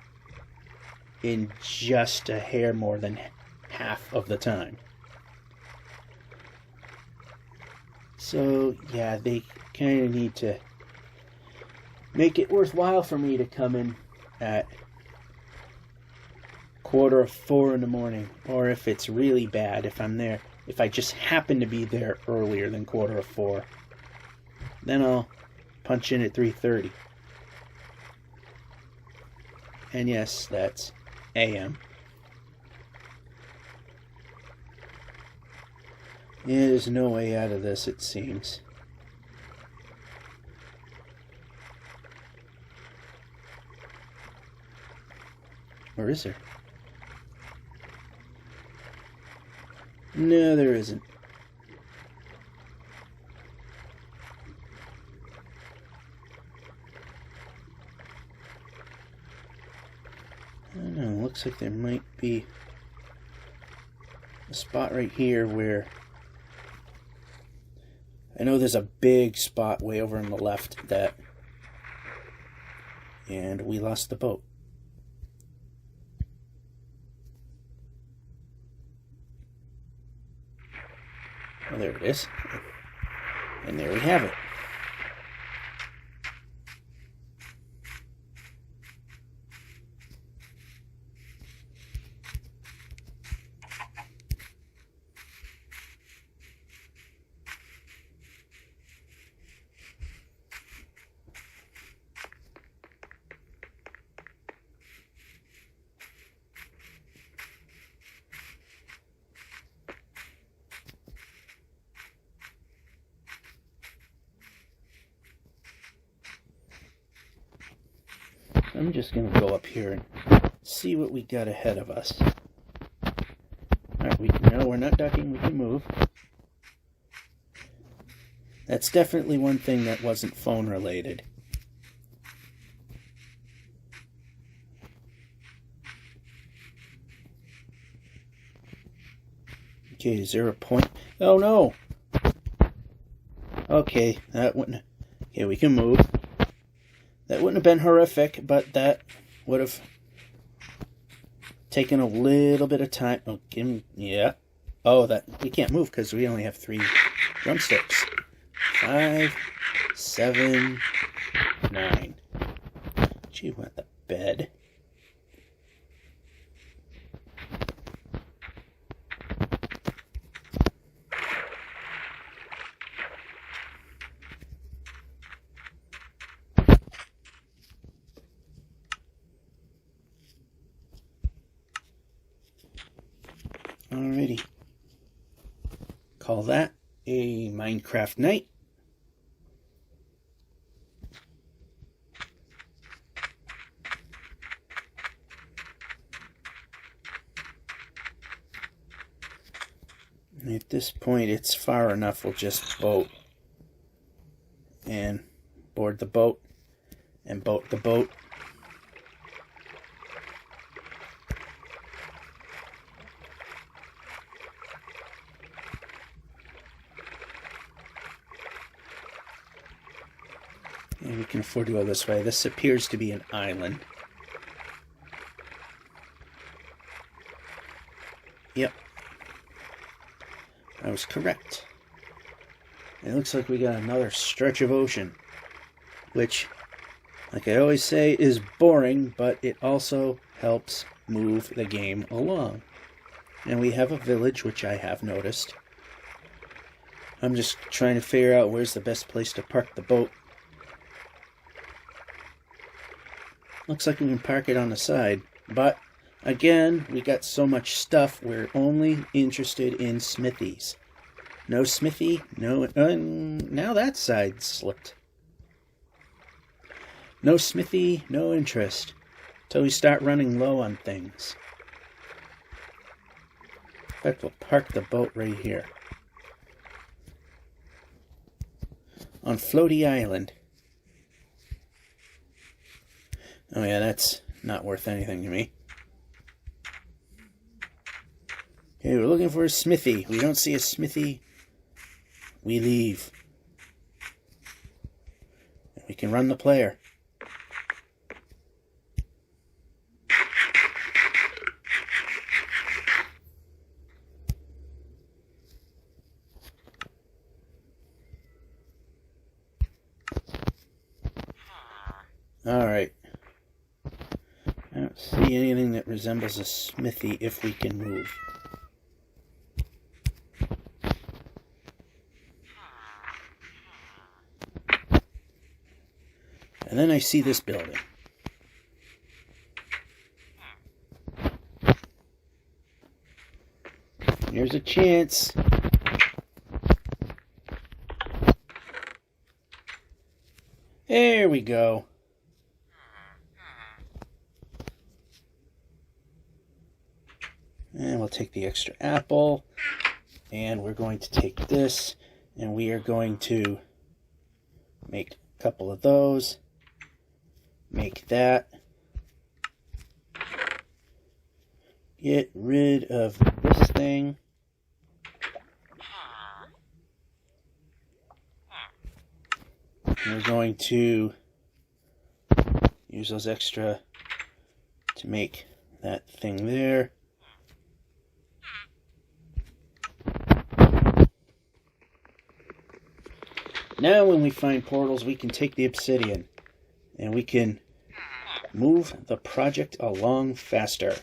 in just a hair more than half of the time. So yeah, they kind of need to make it worthwhile for me to come in at 3:45 in the morning, or if it's really bad, if I just happen to be there earlier than 4:15, then I'll punch in at 3:30. And yes, that's AM. Yeah, there's no way out of this, it seems. Or is there? No, there isn't. I don't know, looks like there might be a spot right here where I know there's a big spot way over on the left and we lost the boat. Well, there it is. And there we have it. I'm just going to go up here and see what we got ahead of us. Alright, no, we're not ducking, we can move. That's definitely one thing that wasn't phone related. Okay, is there a point? Oh no! Okay, that wouldn't... Okay, we can move. That wouldn't have been horrific, but that would have taken a little bit of time. Okay, yeah. Oh, that we can't move because we only have 3 drumsticks. 5, 7, 9. Gee, what the bed? Alrighty. Call that a Minecraft night. this point it's far enough, we'll just boat and board the boat and boat the boat. And we can afford to go this way. This appears to be an island. Yep. I was correct. It looks like we got another stretch of ocean, which, like I always say, is boring, but it also helps move the game along. And we have a village, which I have noticed. I'm just trying to figure out where's the best place to park the boat. Looks like we can park it on the side, but again, we got so much stuff, we're only interested in smithies. No smithy, no... now that side slipped. No smithy, no interest. Till we start running low on things. In fact, we'll park the boat right here. On Floaty Island. Oh yeah, that's not worth anything to me. Okay, we're looking for a smithy. We don't see a smithy. We leave. And we can run the player. Alright. I don't see anything that resembles a smithy if we can move. And then I see this building. Here's a chance. There we go. And we'll take the extra apple. And we're going to take this. And we are going to make a couple of those. Make that. Get rid of this thing. We're going to use those extra to make that thing there. Now when we find portals, we can take the obsidian and we can move the project along faster.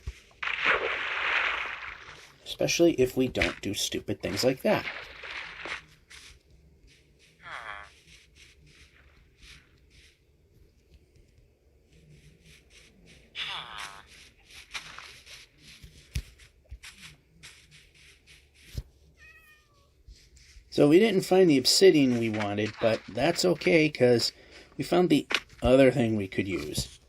Especially if we don't do stupid things like that. So we didn't find the obsidian we wanted, but that's okay because we found the other thing we could use.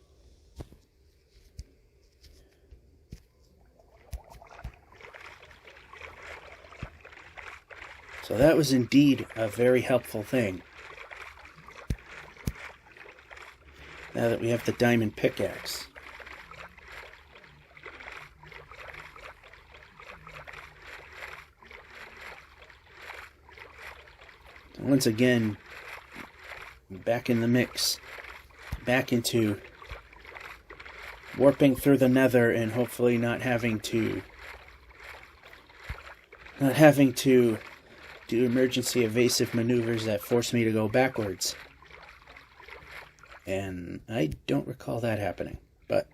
So that was indeed a very helpful thing. Now that we have the diamond pickaxe. Once again, back in the mix. Back into warping through the nether and hopefully not having to do emergency evasive maneuvers that force me to go backwards. And I don't recall that happening, but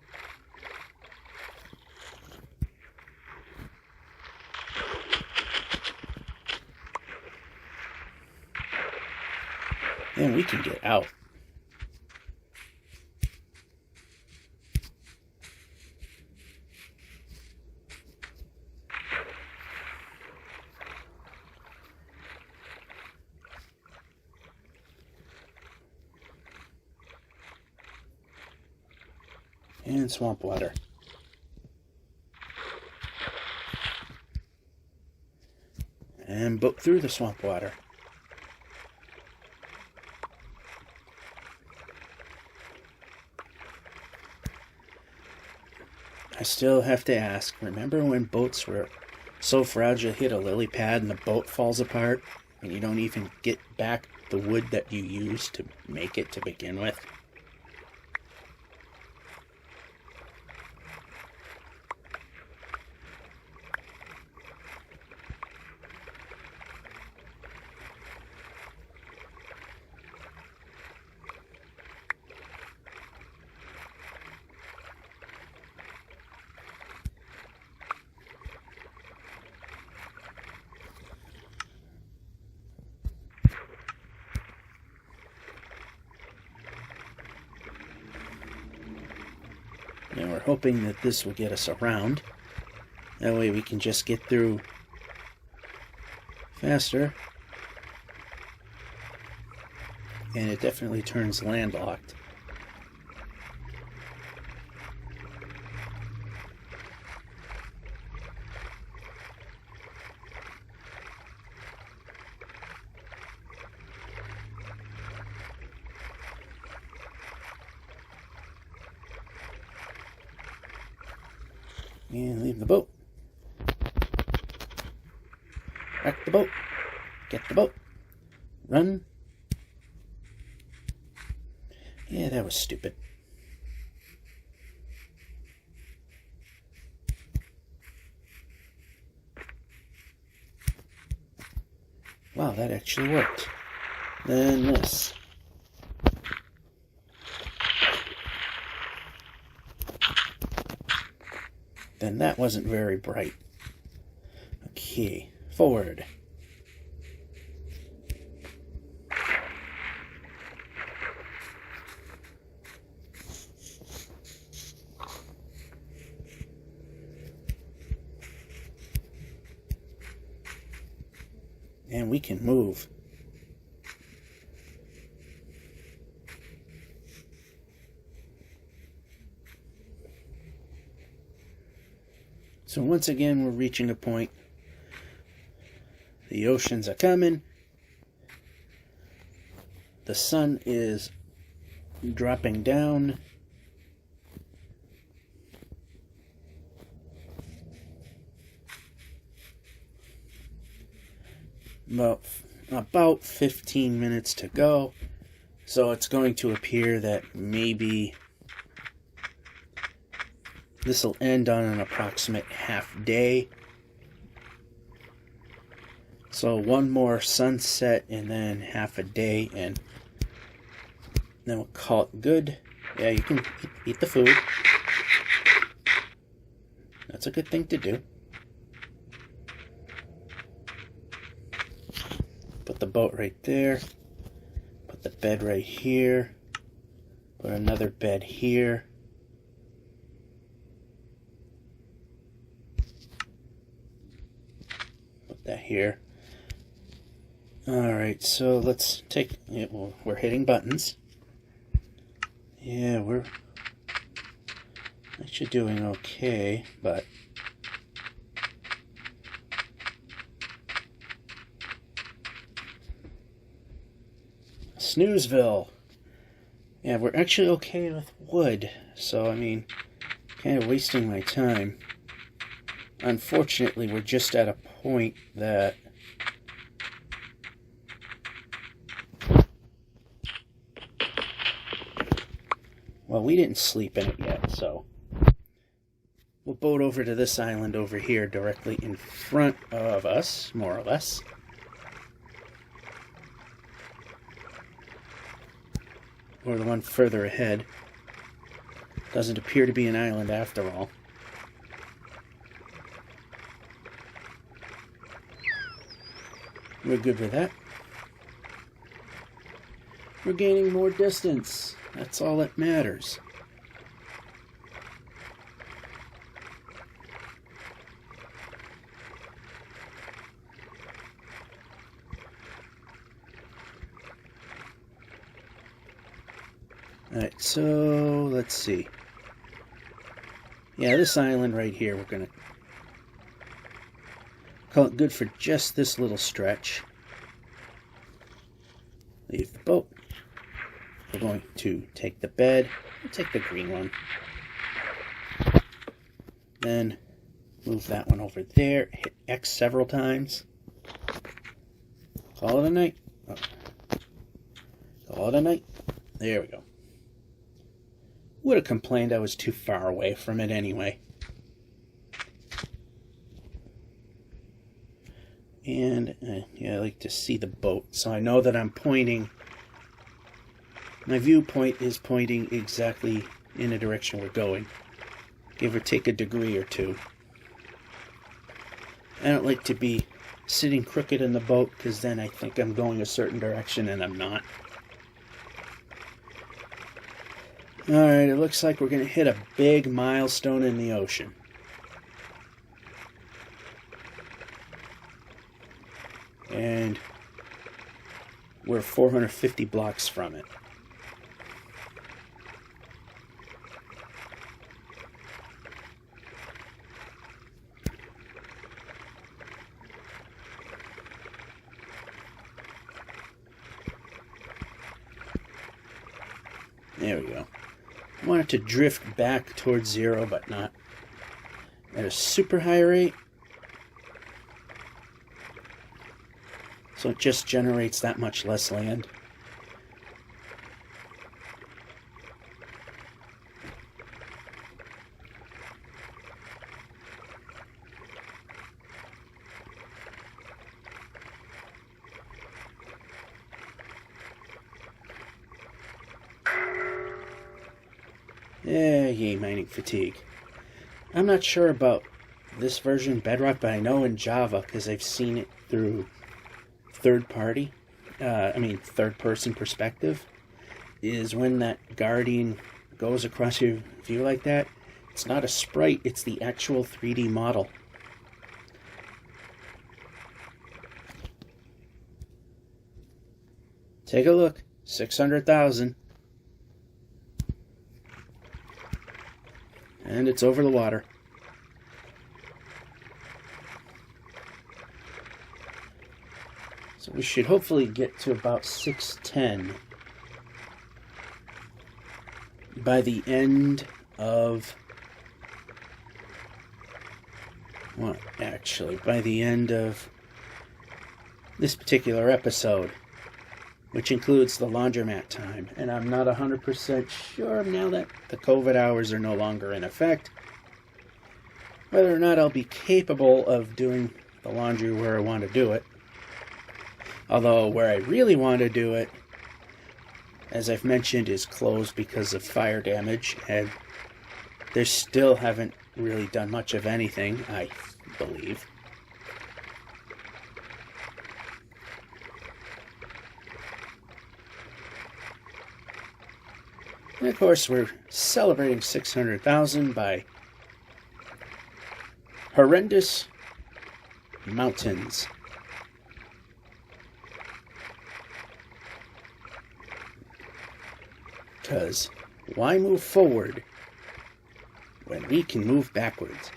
then we can get out. And swamp water. and boat through the swamp water. I still have to ask, remember when boats were so fragile, hit a lily pad and the boat falls apart and you don't even get back the wood that you used to make it to begin with? And we're hoping that this will get us around. That way we can just get through faster. And it definitely turns landlocked. And leave the boat. Wreck the boat. Get the boat. Run. Yeah, that was stupid. Wow, that actually worked. Then this. Then that wasn't very bright. Okay, forward. And we can move. So once again, we're reaching a point. The oceans are coming. The sun is dropping down. About 15 minutes to go. So it's going to appear that maybe this will end on an approximate half day. So one more sunset and then half a day, and then we'll call it good. Yeah, you can eat the food. That's a good thing to do. Put the boat right there. Put the bed right here. Put another bed here. Put that here. Alright, so let's take it. Well, we're hitting buttons. Yeah, we're actually doing okay, but Snoozeville. Yeah, we're actually okay with wood, so I mean, kind of wasting my time. Unfortunately, we're just at a point that well, we didn't sleep in it yet, so we'll boat over to this island over here directly in front of us, more or less. Or the one further ahead. Doesn't appear to be an island after all. We're good with that. We're gaining more distance. That's all that matters. Alright, so let's see. Yeah, this island right here we're going to call it good for just this little stretch. Leave the boat. We're going to take the bed. We'll take the green one. Then move that one over there. Hit X several times. Call it a night. Oh. Call it a night. There we go. Would have complained I was too far away from it anyway. And yeah, I like to see the boat, so I know that I'm pointing. My viewpoint is pointing exactly in the direction we're going, give or take a degree or two. I don't like to be sitting crooked in the boat, because then I think I'm going a certain direction and I'm not. Alright, it looks like we're going to hit a big milestone in the ocean. And we're 450 blocks from it. There we go. I want it to drift back towards zero, but not at a super high rate. So it just generates that much less land. Yay, mining fatigue. I'm not sure about this version, Bedrock, but I know in Java, because I've seen it through third-person perspective, is when that guardian goes across your view like that, it's not a sprite, it's the actual 3D model. Take a look. 600,000. And it's over the water. So we should hopefully get to about 610 by the end of... Well, actually, by the end of this particular episode, which includes the laundromat time. And I'm not 100% sure now that the COVID hours are no longer in effect, whether or not I'll be capable of doing the laundry where I want to do it. Although where I really want to do it, as I've mentioned, is closed because of fire damage, and they still haven't really done much of anything, I believe. And of course, we're celebrating 600,000 by horrendous mountains. Because why move forward when we can move backwards?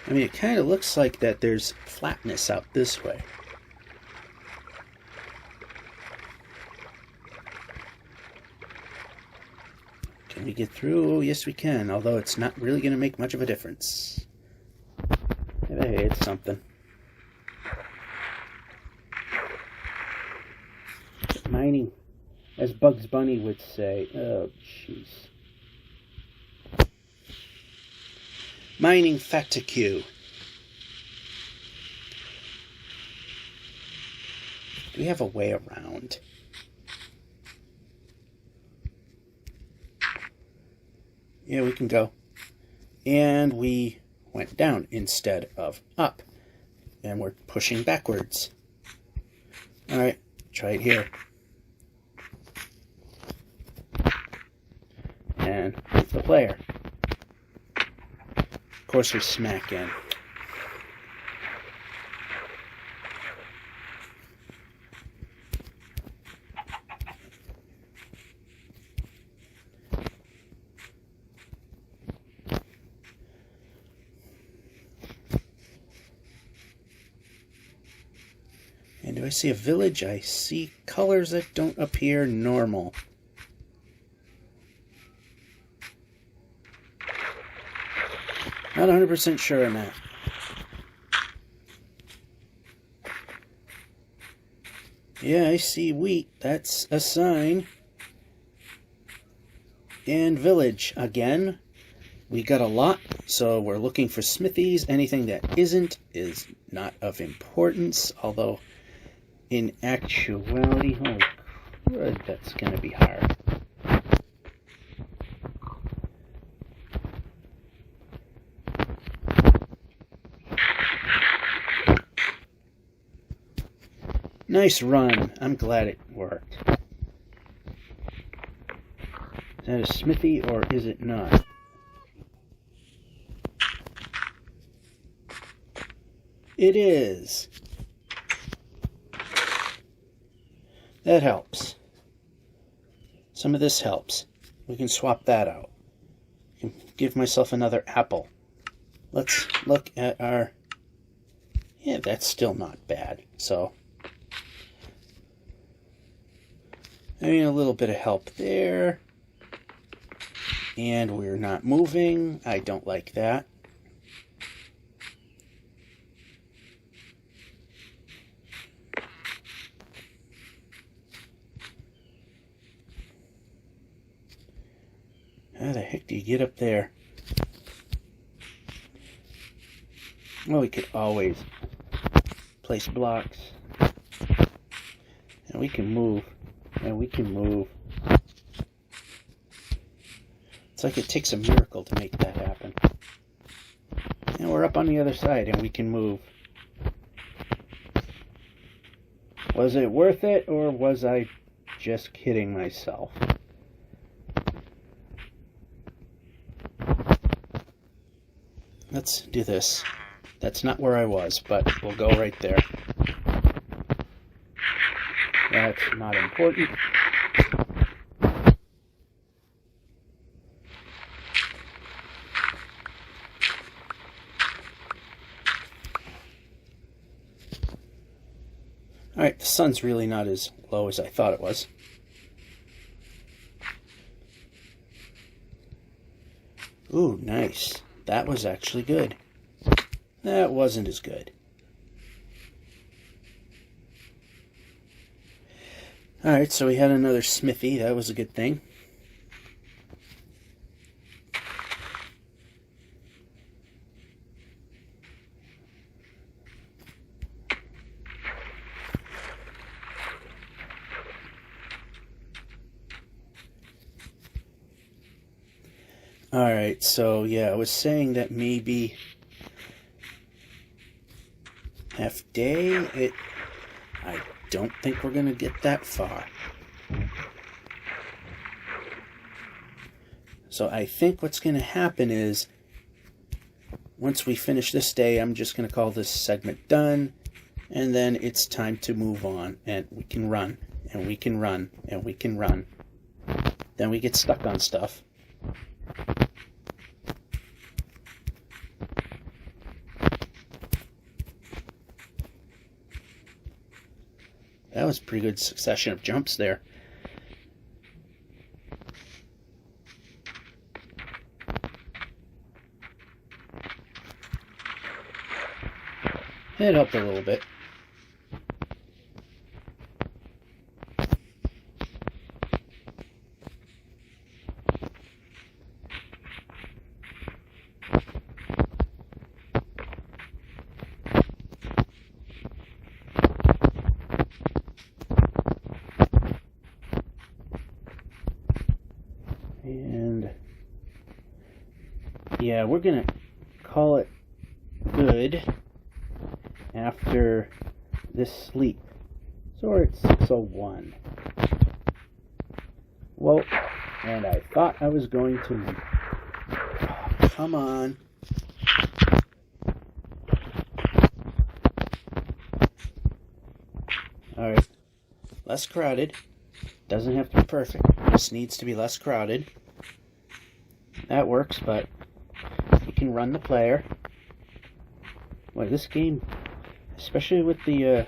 I mean, it kind of looks like that there's flatness out this way. Can we get through? Oh, yes, we can, although it's not really going to make much of a difference. Hey, it's something. Mining, as Bugs Bunny would say. Oh, jeez. Mining fatigue. Do we have a way around? Yeah, we can go. And we went down instead of up. And we're pushing backwards. Alright, try it here. And with the player. Of course we smack in. And do I see a village? I see colors that don't appear normal. Not 100% sure on that. Yeah, I see wheat. That's a sign. And village again. We got a lot, so we're looking for smithies. Anything that isn't is not of importance, although in actuality, oh, crud, that's going to be hard. Nice run. I'm glad it worked. Is that a smithy or is it not? It is. That helps. Some of this helps. We can swap that out. I can give myself another apple. Let's look at our... Yeah, that's still not bad. So, I mean, a little bit of help there. And we're not moving. I don't like that. How the heck do you get up there? Well, we could always place blocks. And we can move. And we can move. It's like it takes a miracle to make that happen. And we're up on the other side and we can move. Was it worth it, or was I just kidding myself? Let's do this. That's not where I was, but we'll go right there. That's not important. Alright, the sun's really not as low as I thought it was. Ooh, nice. That was actually good. That wasn't as good. Alright, so we had another smithy. That was a good thing. Alright, so yeah, I was saying that maybe half day, I don't think we're going to get that far. So I think what's going to happen is, once we finish this day, I'm just going to call this segment done, and then it's time to move on, and we can run, and we can run, and we can run. Then we get stuck on stuff. That was a pretty good succession of jumps there. It helped a little bit. And yeah, we're gonna call it good after this sleep. So we're at 6:01. Well, and I thought I was going to... Oh, come on. Alright. Less crowded. Doesn't have to be perfect. Just needs to be less crowded. That works, but you can run the player. Boy, this game, especially with the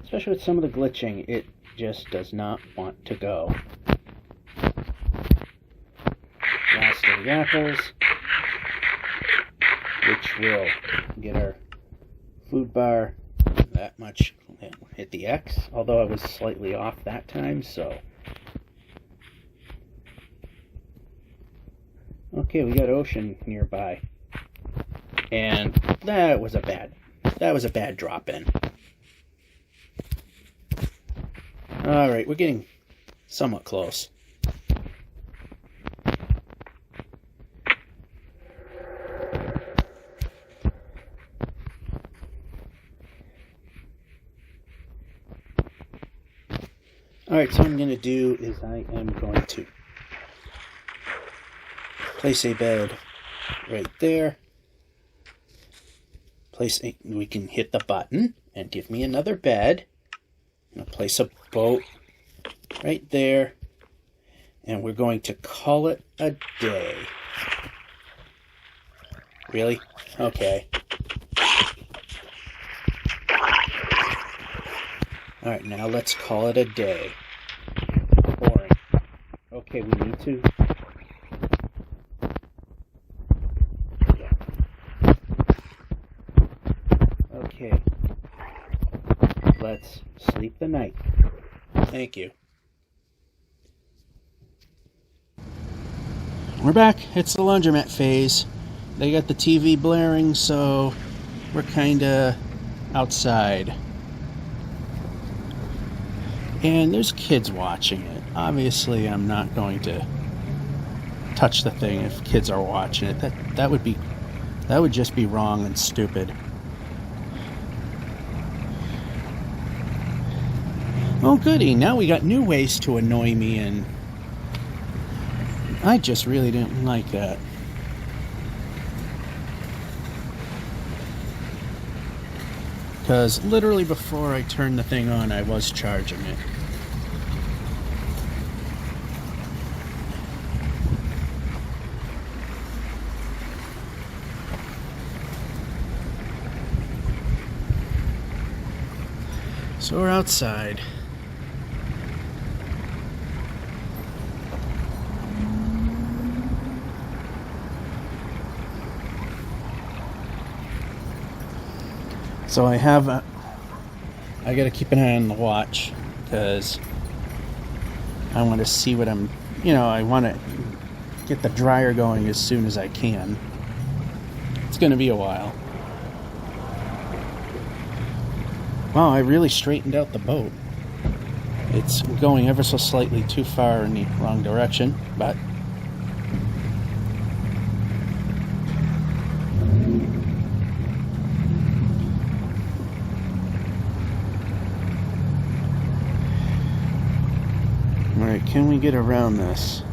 especially with some of the glitching, it just does not want to go. Last of the apples, which will get our food bar that much. Hit the X, although I was slightly off that time, so. Okay, we got ocean nearby. And that was a bad drop in. Alright, we're getting somewhat close. Alright, so what I'm going to do is I am going to place a bed right there. We can hit the button and give me another bed. I'm going to place a boat right there. And we're going to call it a day. Really? Okay. Alright, now let's call it a day. Boring. Okay, we need to... Yeah. Okay. Let's sleep the night. Thank you. We're back. It's the laundromat phase. They got the TV blaring, so we're kinda outside. And there's kids watching it. Obviously, I'm not going to touch the thing if kids are watching it. That would just be wrong and stupid. Oh goody, now we got new ways to annoy me, and I just really didn't like that. Because literally before I turned the thing on, I was charging it. So we're outside. So I gotta keep an eye on the watch, because I want to see what I want to get the dryer going as soon as I can. It's gonna be a while. Wow, I really straightened out the boat. It's going ever so slightly too far in the wrong direction, but alright, can we get around this?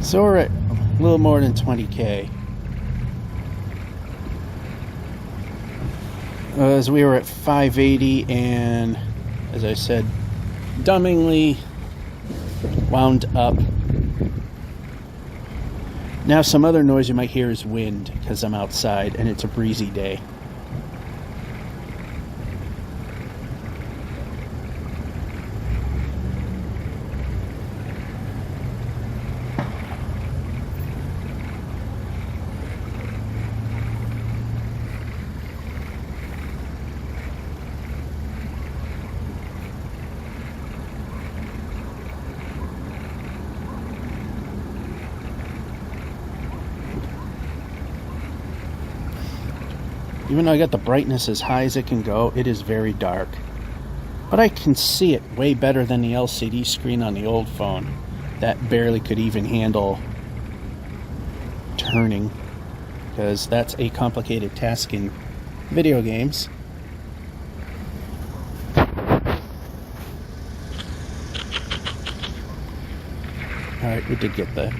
So we're at a little more than 20K. As we were at 580, and as I said, dumbingly wound up. Now some other noise you might hear is wind, because I'm outside and it's a breezy day. Even though I got the brightness as high as it can go, it is very dark. But I can see it way better than the LCD screen on the old phone. That barely could even handle turning, because that's a complicated task in video games. Alright, we did get that.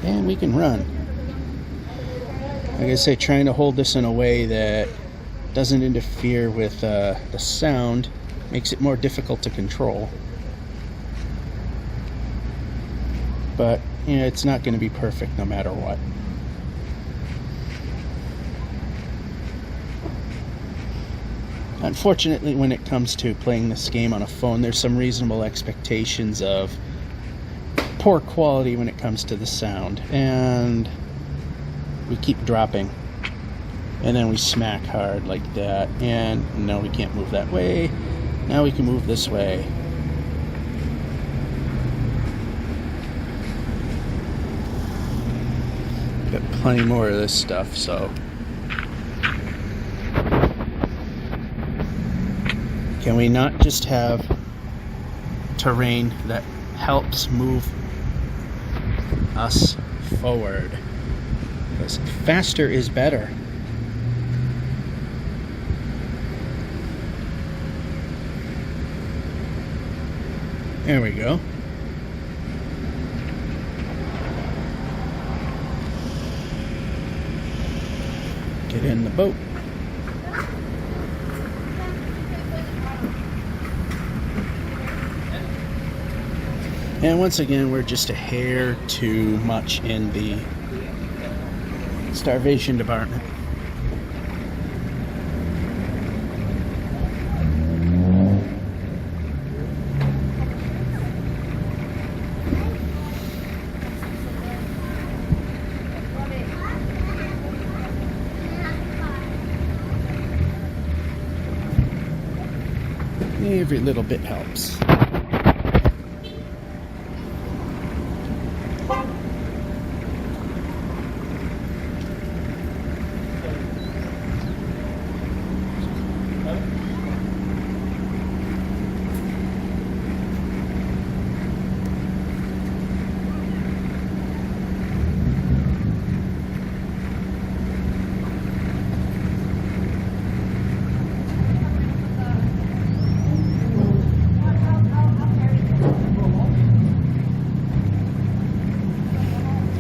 And we can run. Like I say, trying to hold this in a way that doesn't interfere with the sound, makes it more difficult to control. But you know, it's not going to be perfect no matter what. Unfortunately, when it comes to playing this game on a phone, there's some reasonable expectations of poor quality when it comes to the sound, and we keep dropping, and then we smack hard like that, and no, we can't move that way. Now we can move this way. Got plenty more of this stuff, so can we not just have terrain that helps move us forward? Because faster is better. There we go. Get in the boat. And once again, we're just a hair too much in the starvation department. Every little bit helps.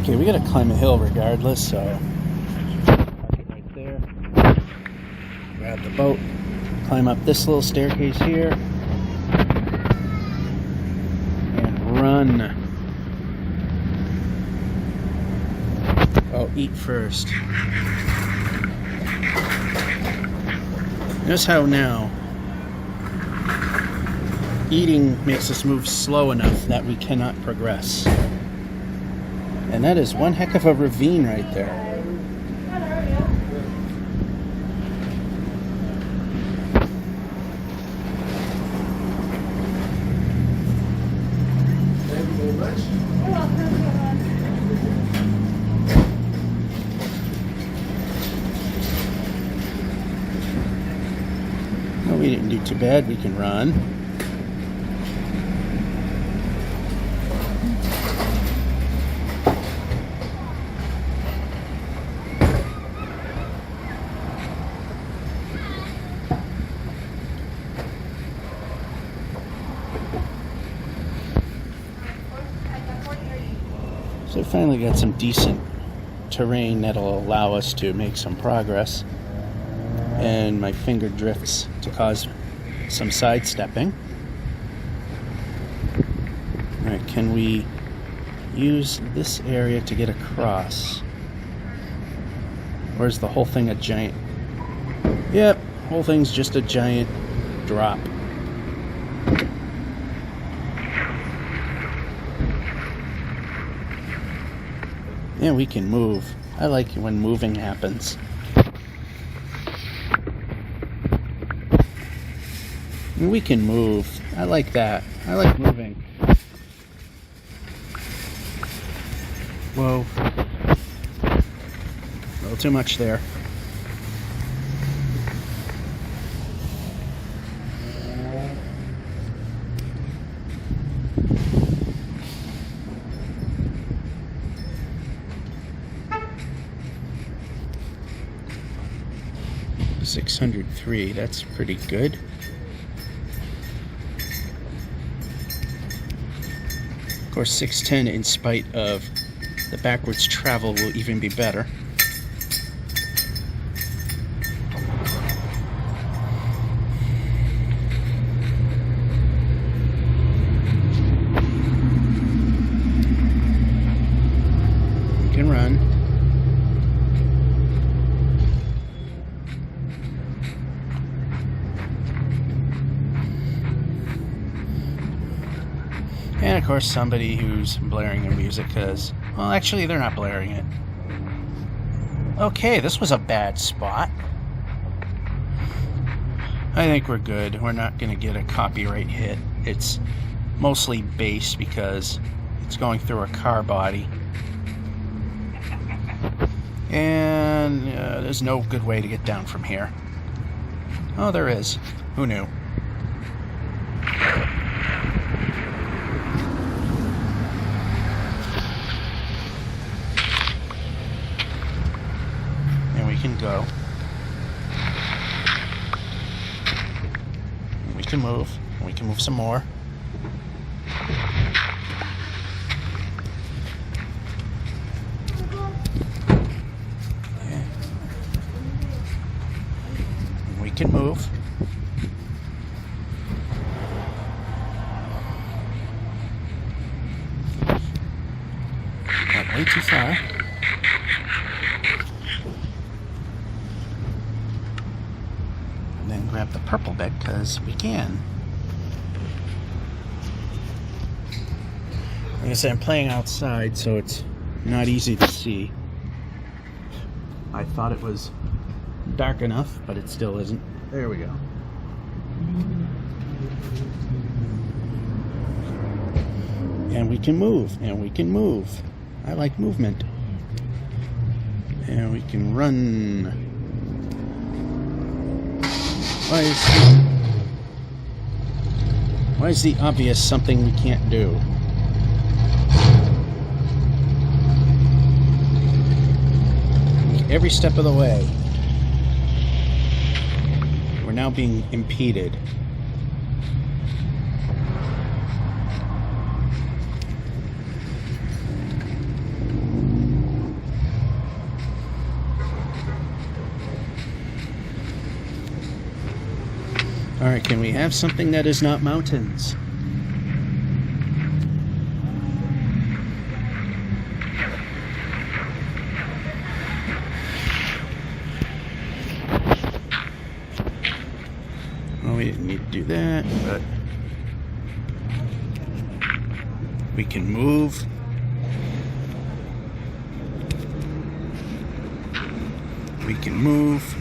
Okay, we gotta climb a hill regardless, so park it right there. Grab the boat, climb up this little staircase here, and run. Oh, eat first. Notice how now eating makes us move slow enough that we cannot progress. And that is one heck of a ravine right there. Thank you very much. You're welcome. Well, we didn't do too bad. We can run. So I finally got some decent terrain that'll allow us to make some progress. And my finger drifts to cause some sidestepping. Alright, can we use this area to get across? Or is the whole thing a giant... Yep, whole thing's just a giant drop. Yeah, we can move. I like when moving happens. We can move. I like that. I like moving. Whoa. A little too much there. $603, that's pretty good. Of course, 610, in spite of the backwards travel, will even be better. And of course somebody who's blaring their music because, well, actually they're not blaring it. Okay, this was a bad spot. I think we're good. We're not going to get a copyright hit. It's mostly bass because it's going through a car body. And there's no good way to get down from here. Oh, there is. Who knew? And we can go. We can move. We can move some more. We can move. Not way too far. And then grab the purple bed because we can. Like I said, I'm playing outside, so it's not easy to see. I thought it was dark enough, but it still isn't. There we go. And we can move, and we can move. I like movement. And we can run. Why is the obvious something we can't do? Every step of the way. We're now being impeded. Alright, can we have something that is not mountains? Well, we didn't need to do that, but we can move. We can move.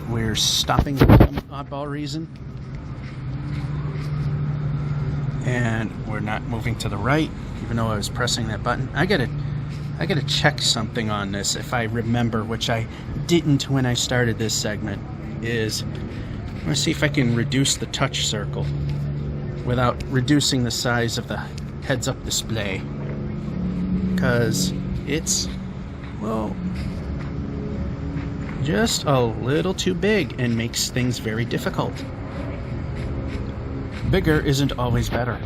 We're stopping for some oddball reason. And we're not moving to the right, even though I was pressing that button. I gotta check something on this if I remember, which I didn't when I started this segment, is I'm gonna see if I can reduce the touch circle without reducing the size of the heads-up display. Because it's, well, just a little too big and makes things very difficult. Bigger isn't always better.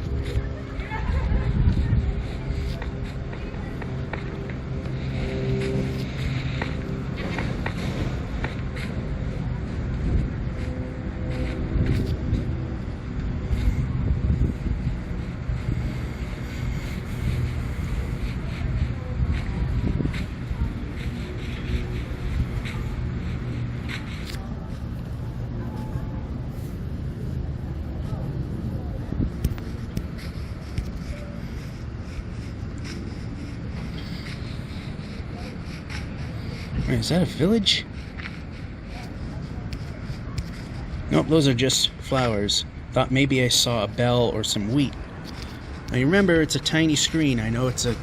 Wait, is that a village? Nope, those are just flowers. Thought maybe I saw a bell or some wheat. Now you remember, it's a tiny screen. I know it's a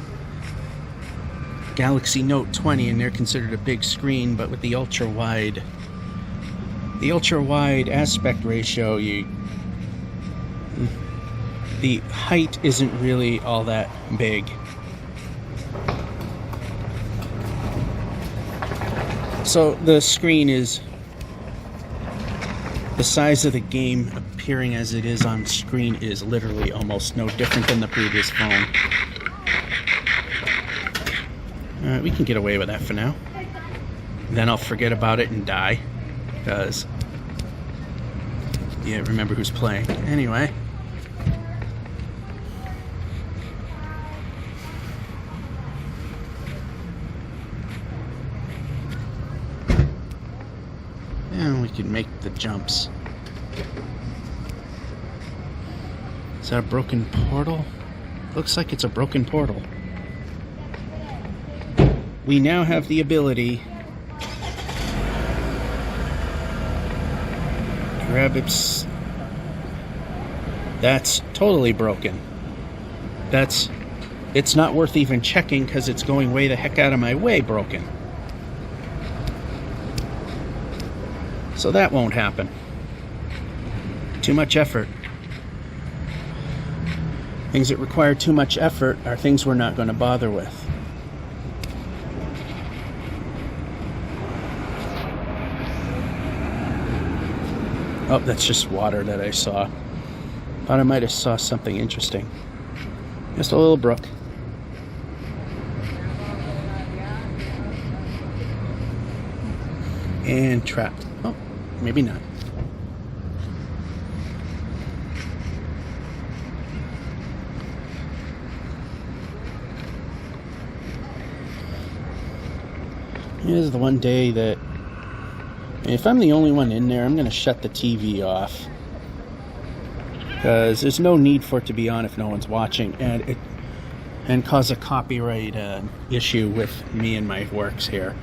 Galaxy Note 20 and they're considered a big screen, but with the ultra-wide aspect ratio, the height isn't really all that big. So the screen is the size of the game appearing as it is on screen is literally almost no different than the previous phone. Alright, we can get away with that for now. Then I'll forget about it and die. Because, yeah, remember who's playing. Anyway. And we can make the jumps. Is that a broken portal? Looks like it's a broken portal. We now have the ability to grab it. That's totally broken. It's not worth even checking because it's going way the heck out of my way broken. So that won't happen. Too much effort. Things that require too much effort are things we're not going to bother with. Oh, that's just water that I saw. Thought I might have saw something interesting. Just a little brook. And trapped. Oh, maybe not. Here's the one day that, if I'm the only one in there, I'm going to shut the TV off. Because there's no need for it to be on if no one's watching, and cause a copyright issue with me and my works here.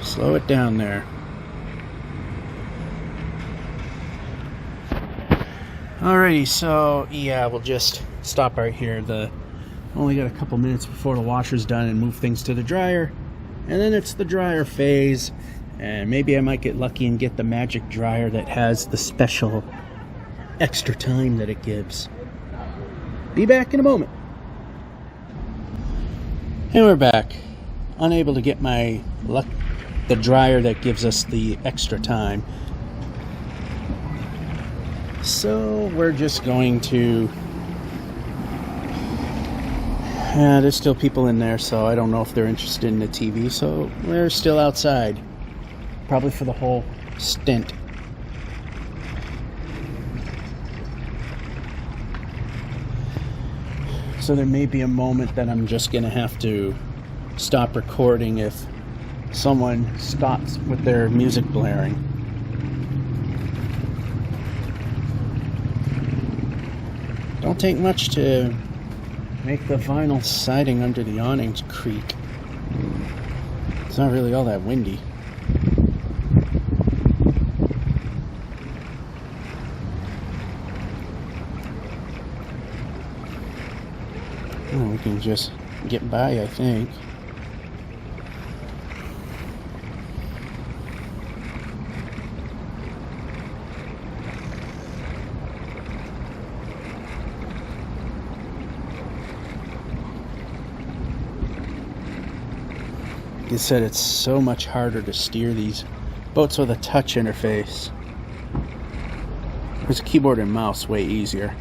Slow it down there. Alrighty, so yeah, we'll just stop right here. Only got a couple minutes before the washer's done and move things to the dryer, and then it's the dryer phase. And maybe I might get lucky and get the magic dryer that has the special extra time that it gives. Be back in a moment. And we're back. Unable to get the dryer that gives us the extra time. So we're just going to... there's still people in there, so I don't know if they're interested in the TV. So we're still outside. Probably for the whole stint. So there may be a moment that I'm just going to have to stop recording if someone stops with their music blaring. Don't take much to make the vinyl siding under the awnings creak. It's not really all that windy. We can just get by, I think. Like I said, it's so much harder to steer these boats with a touch interface. There's a keyboard and mouse way easier.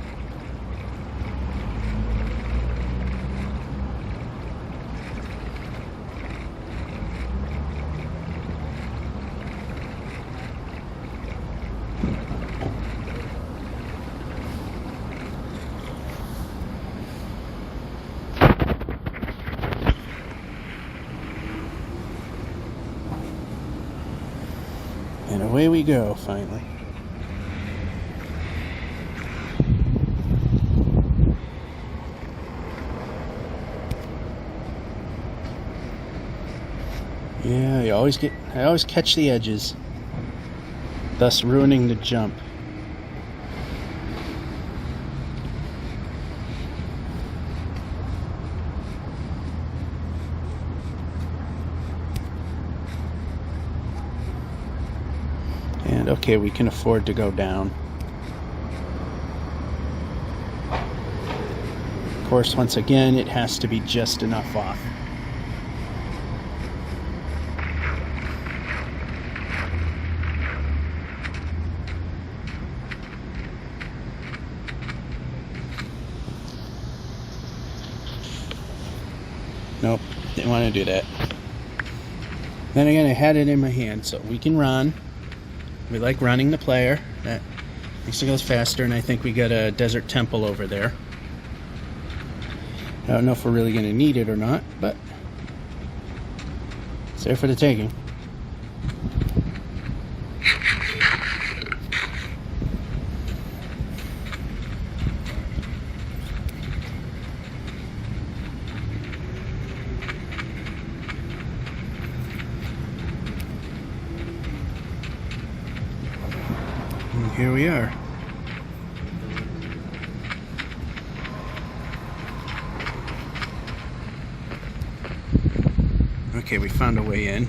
And away we go, finally. Yeah, I always catch the edges, thus ruining the jump. And okay, we can afford to go down. Of course, once again, it has to be just enough off. Nope, didn't want to do that. Then again, I had it in my hand, so we can run. We like running the player. That makes it goes faster, and I think we got a desert temple over there. I don't know if we're really going to need it or not, but it's there for the taking. here we are. Okay, we found a way in.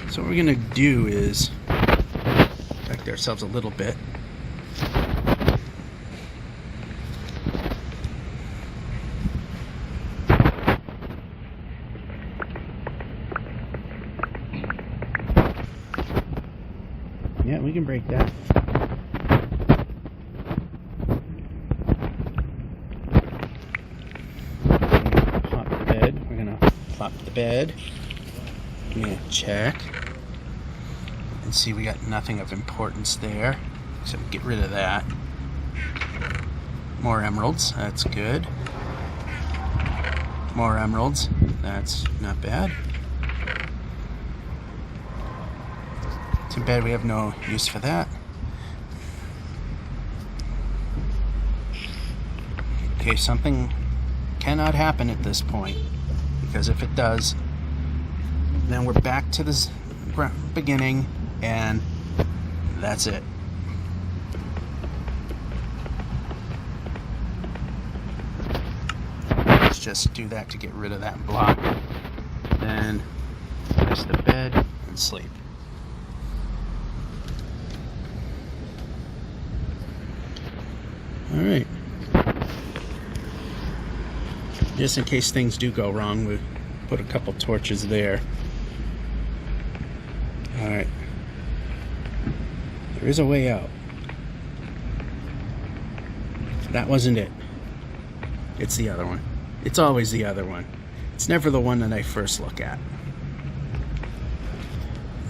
So what we're gonna do is back ourselves a little bit. Yeah, we can break that. Plop the bed. We're gonna plop the bed. I'm gonna check and see we got nothing of importance there. So get rid of that. More emeralds, that's good. More emeralds, that's not bad. Too bad we have no use for that. Okay, something cannot happen at this point, because if it does, then we're back to the beginning, and that's it. Let's just do that to get rid of that block. Then press the bed and sleep. Alright. Just in case things do go wrong, we put a couple torches there. Alright. There is a way out. That wasn't it. It's the other one. It's always the other one. It's never the one that I first look at.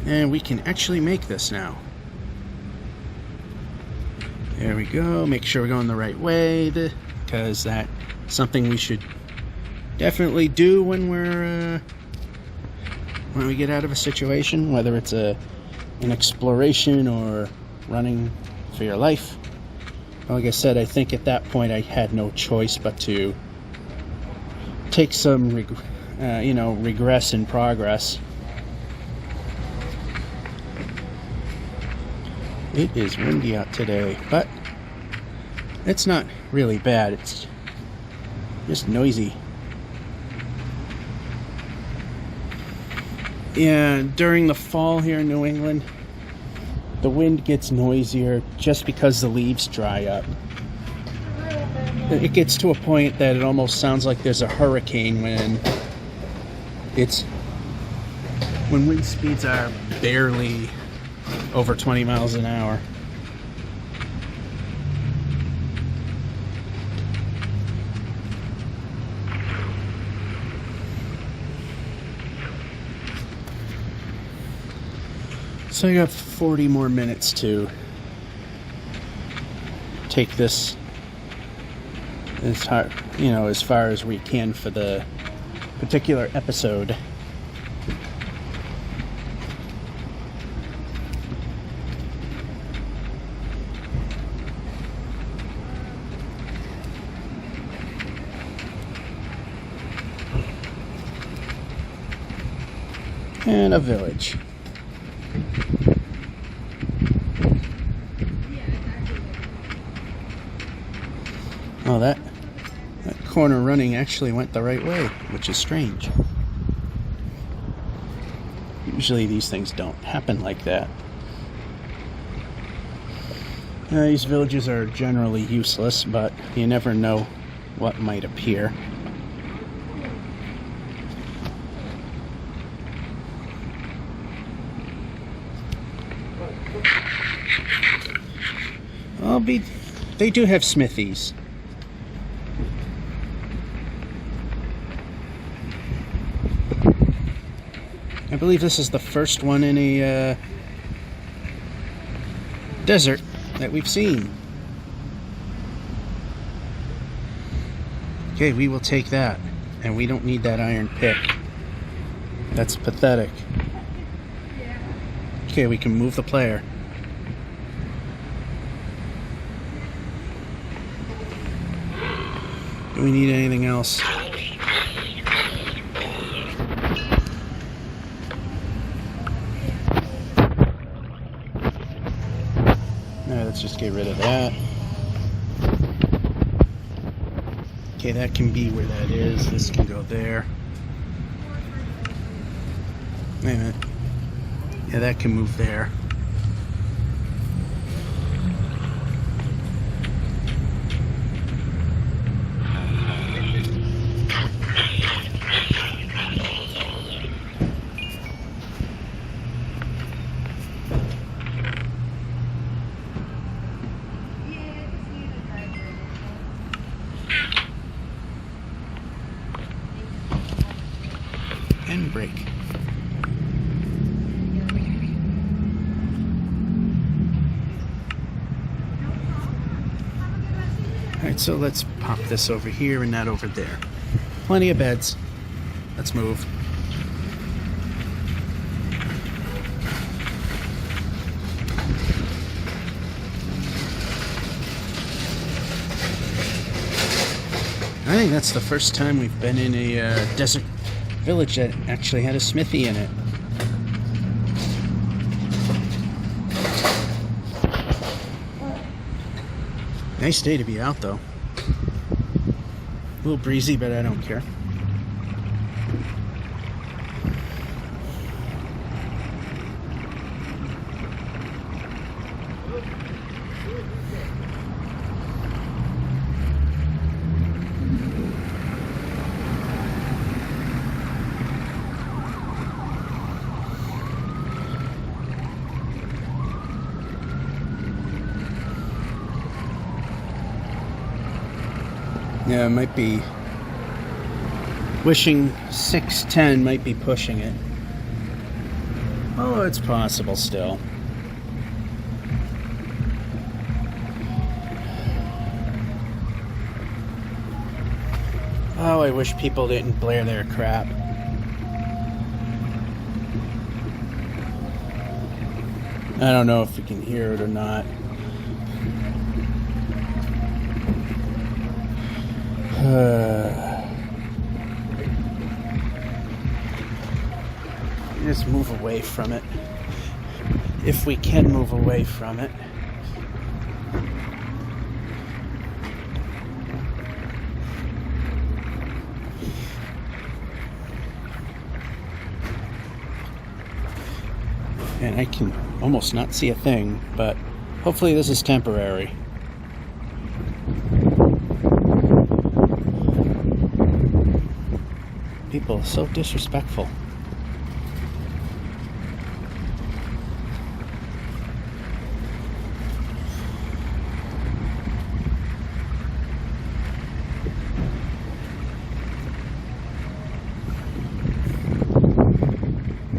And we can actually make this now. There we go. Make sure we're going the right way, because that's something we should definitely do when we get out of a situation, whether it's an exploration or running for your life. Like I said, I think at that point I had no choice but to take some regress in progress. It is windy out today, but it's not really bad. It's just noisy. Yeah, during the fall here in New England, the wind gets noisier just because the leaves dry up. It gets to a point that it almost sounds like there's a hurricane when wind speeds are barely over 20 miles an hour. So I got 40 more minutes to take this as far as we can for the particular episode. And a village. Oh, that corner running actually went the right way, which is strange. Usually these things don't happen like that. These villages are generally useless, but you never know what might appear. They do have smithies. I believe this is the first one in a desert that we've seen. Okay, we will take that. And we don't need that iron pick. That's pathetic. Okay, we can move the player. Do we need anything else? let's just get rid of that. Okay, that can be where that is. This can go there. Wait a minute. Yeah, that can move there. And brake. Alright, so let's pop this over here and that over there. Plenty of beds. Let's move. I think that's the first time we've been in a desert village that actually had a smithy in it. Nice day to be out though. A little breezy, but I don't care. Yeah, it might be wishing 610 might be pushing it. Oh, it's possible still. Oh, I wish people didn't blare their crap. I don't know if you can hear it or not. Just move away from it. If we can move away from it. And I can almost not see a thing, but hopefully this is temporary. People are so disrespectful.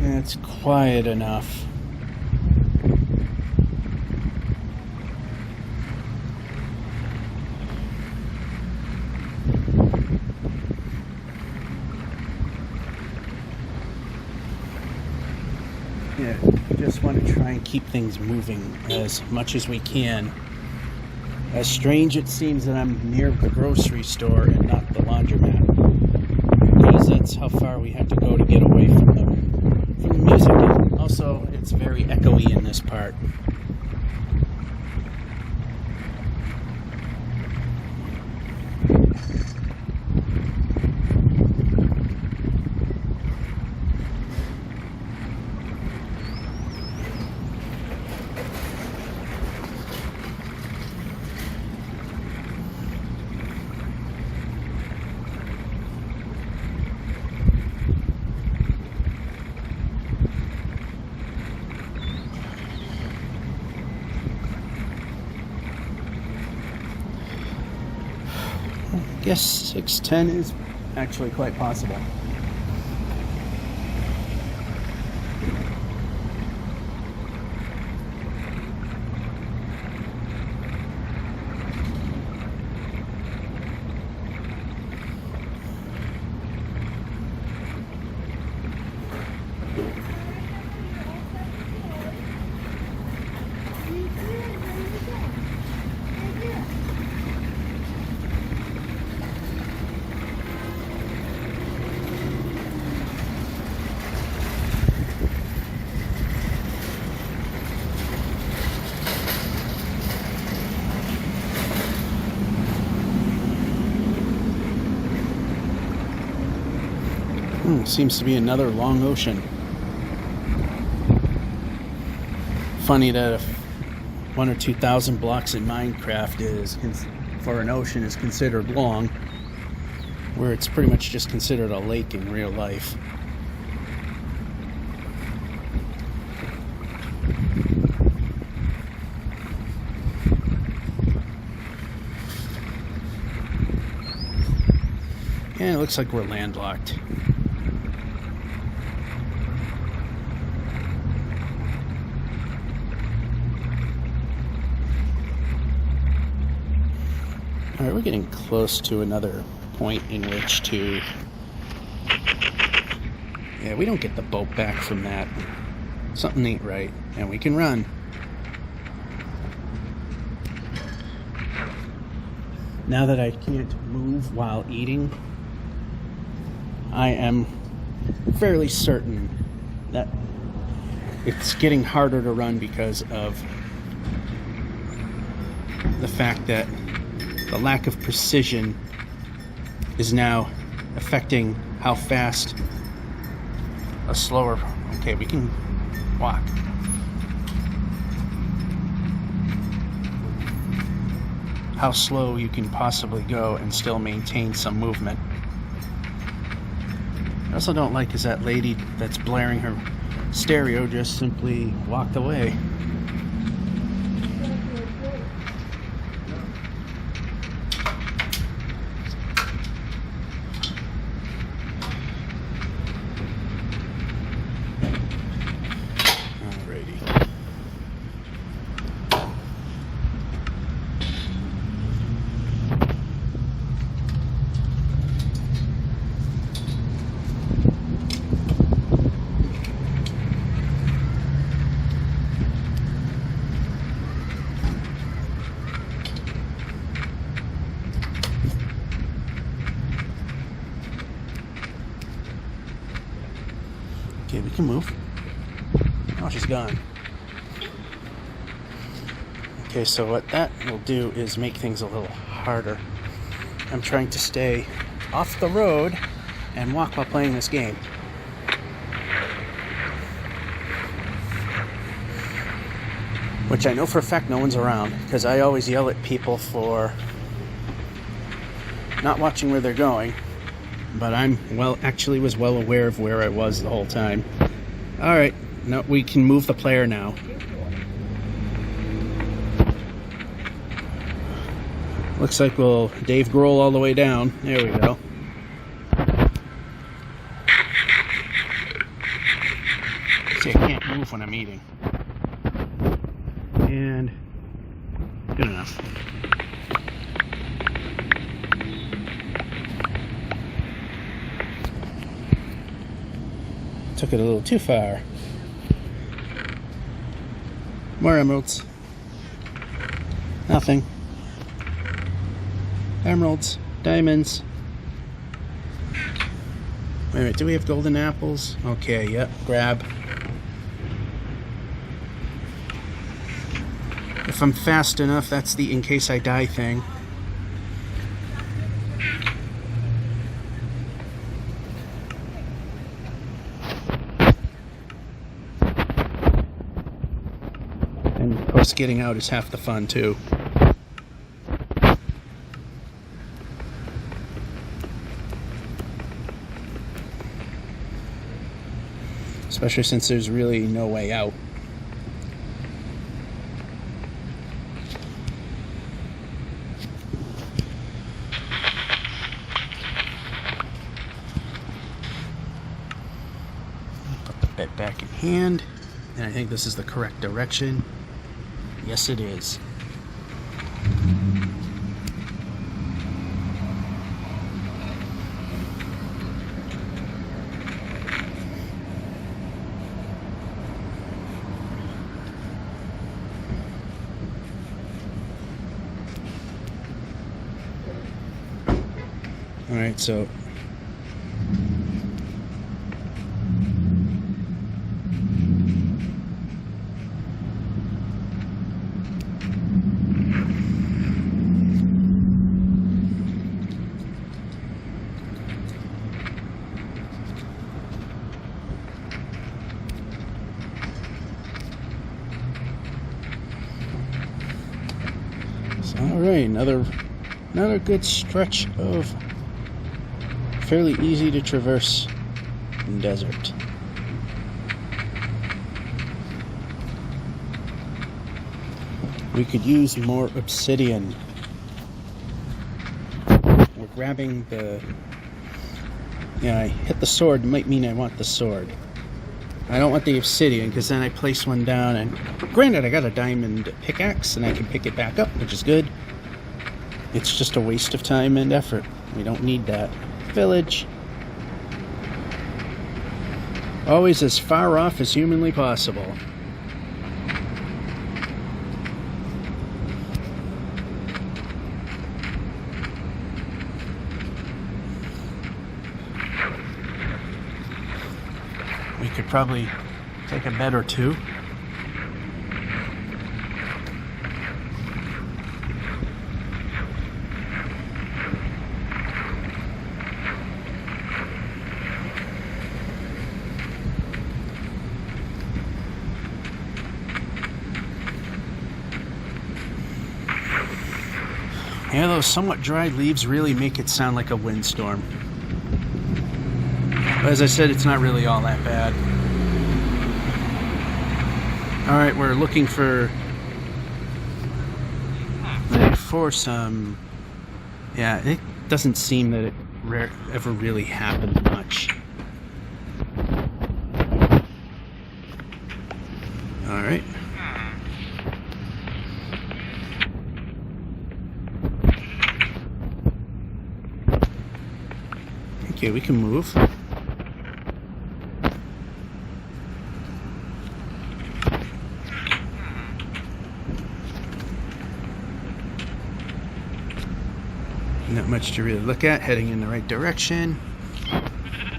It's quiet enough. Yeah, we just want to try and keep things moving as much as we can. As strange it seems that I'm near the grocery store and not the laundromat, because that's how far we have to go to get away from the music. Also, it's very echoey in this part. I guess 610 is actually quite possible. Seems to be another long ocean. Funny that if 1,000 or 2,000 blocks in Minecraft for an ocean is considered long, where it's pretty much just considered a lake in real life. And it looks like we're landlocked. Alright, we're getting close to another point in which to... Yeah, we don't get the boat back from that. Something ain't right. And we can run. Now that I can't move while eating, I am fairly certain that it's getting harder to run because of the fact that the lack of precision is now affecting how fast a slower... Okay, we can walk. How slow you can possibly go and still maintain some movement. I also don't like is that lady that's blaring her stereo just simply walked away. Okay, we can move. Oh, she's gone. Okay, so what that will do is make things a little harder. I'm trying to stay off the road and walk while playing this game. Which I know for a fact no one's around, because I always yell at people for not watching where they're going. But actually was well aware of where I was the whole time. Alright, now we can move the player now. Looks like we'll Dave Grohl all the way down. There we go. See, I can't move when I'm eating. And good enough. Took it a little too far. More emeralds. Nothing. Emeralds. Diamonds. Wait a minute, do we have golden apples? Okay, yep, grab. If I'm fast enough, that's the in case I die thing. And of course, getting out is half the fun too. Especially since there's really no way out. Put the bed back in hand, and I think this is the correct direction. Yes, it is. All right, so Alright, another good stretch of fairly easy to traverse desert. We could use more obsidian. We're grabbing the... Yeah, I hit the sword, might mean I want the sword. I don't want the obsidian, because then I place one down, and granted, I got a diamond pickaxe, and I can pick it back up, which is good. It's just a waste of time and effort. We don't need that. Village. Always as far off as humanly possible. We could probably take a bed or two. Yeah, those somewhat dry leaves really make it sound like a windstorm. But as I said, it's not really all that bad. Alright, we're looking for some... Yeah, it doesn't seem that it ever really happened much. Alright. Okay, we can move. Not much to really look at. Heading in the right direction.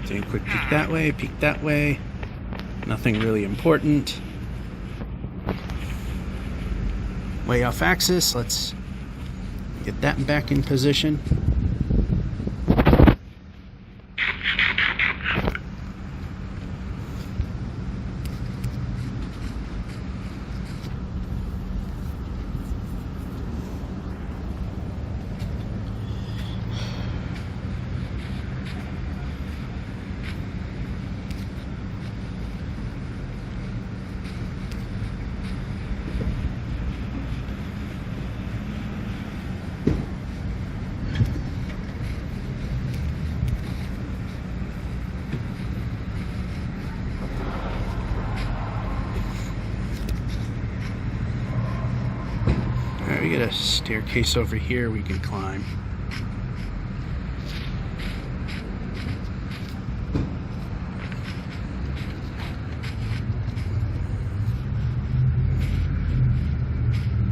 Taking a quick peek that way. Nothing really important. Way off axis. Let's get that back in position. Alright, we got a staircase over here we can climb.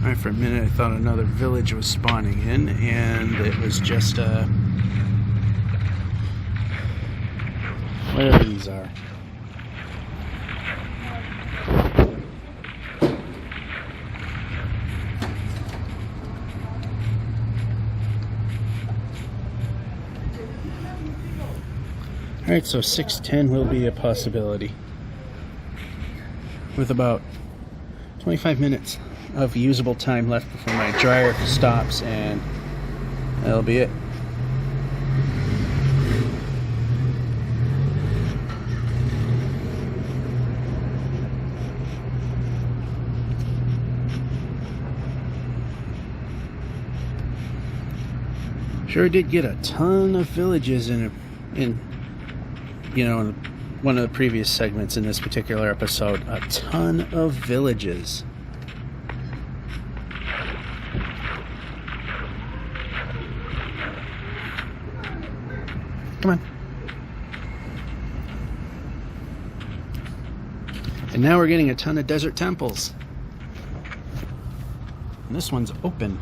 Alright, for a minute I thought another village was spawning in, and it was just whatever these are. Alright, so 6:10 will be a possibility. With about 25 minutes of usable time left before my dryer stops, and that'll be it. Sure did get a ton of villages in one of the previous segments in this particular episode. A ton of villages. Come on. And now we're getting a ton of desert temples. And this one's open.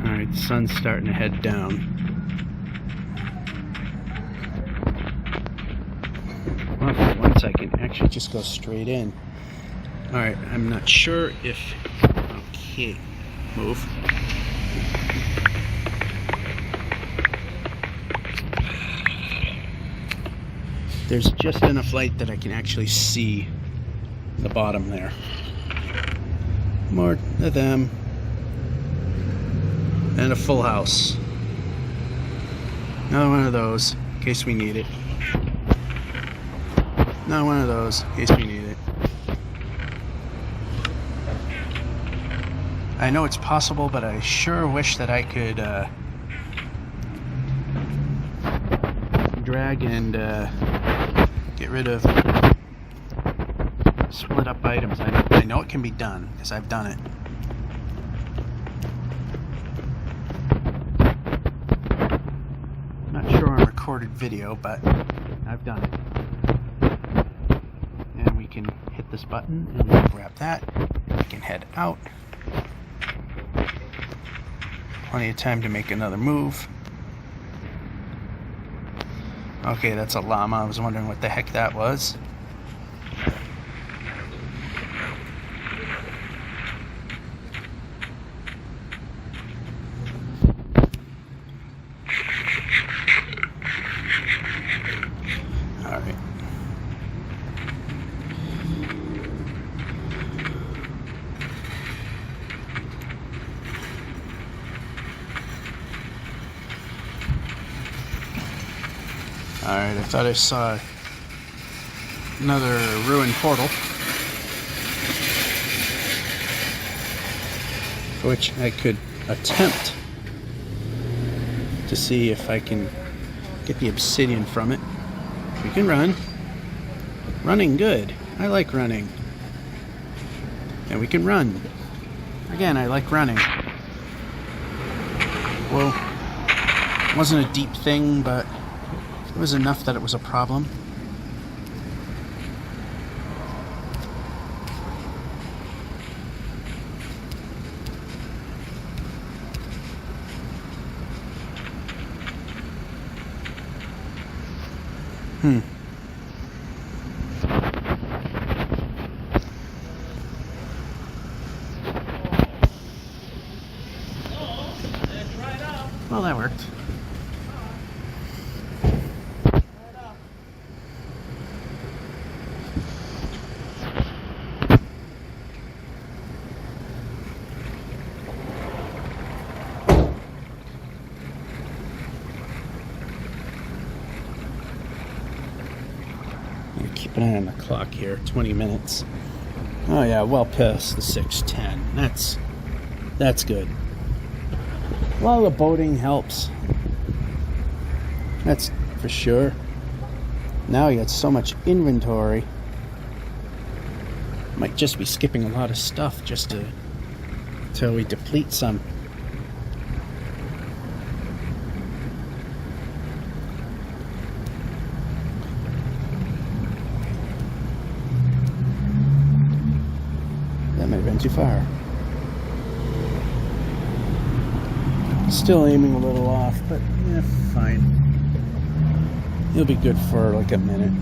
Alright, the sun's starting to head down. Well, for once I can actually just go straight in. Alright, I'm not sure if... Okay, move. There's just enough light that I can actually see the bottom there. More of them. And a full house. Another one of those, in case we need it. Another one of those, in case we need it. I know it's possible, but I sure wish that I could drag and get rid of split up items. I know it can be done, because I've done it. Not sure on recorded video, but I've done it. And we can hit this button and we'll grab that. We can head out. Plenty of time to make another move. Okay, that's a llama. I was wondering what the heck that was. Alright. Alright, I thought I saw another ruined portal, which I could attempt to see if I can get the obsidian from it. We can run. Running good. I like running. And we can run. Again, I like running. Well, it wasn't a deep thing, but it was enough that it was a problem. Well, that worked. Keep an eye on the clock here. 20 minutes. Oh yeah, well past the 6:10. That's good. Well, the boating helps. That's for sure. Now you got so much inventory. Might just be skipping a lot of stuff just till we deplete some. That might have been too far. Still aiming a little off, but yeah, fine. It'll be good for like a minute.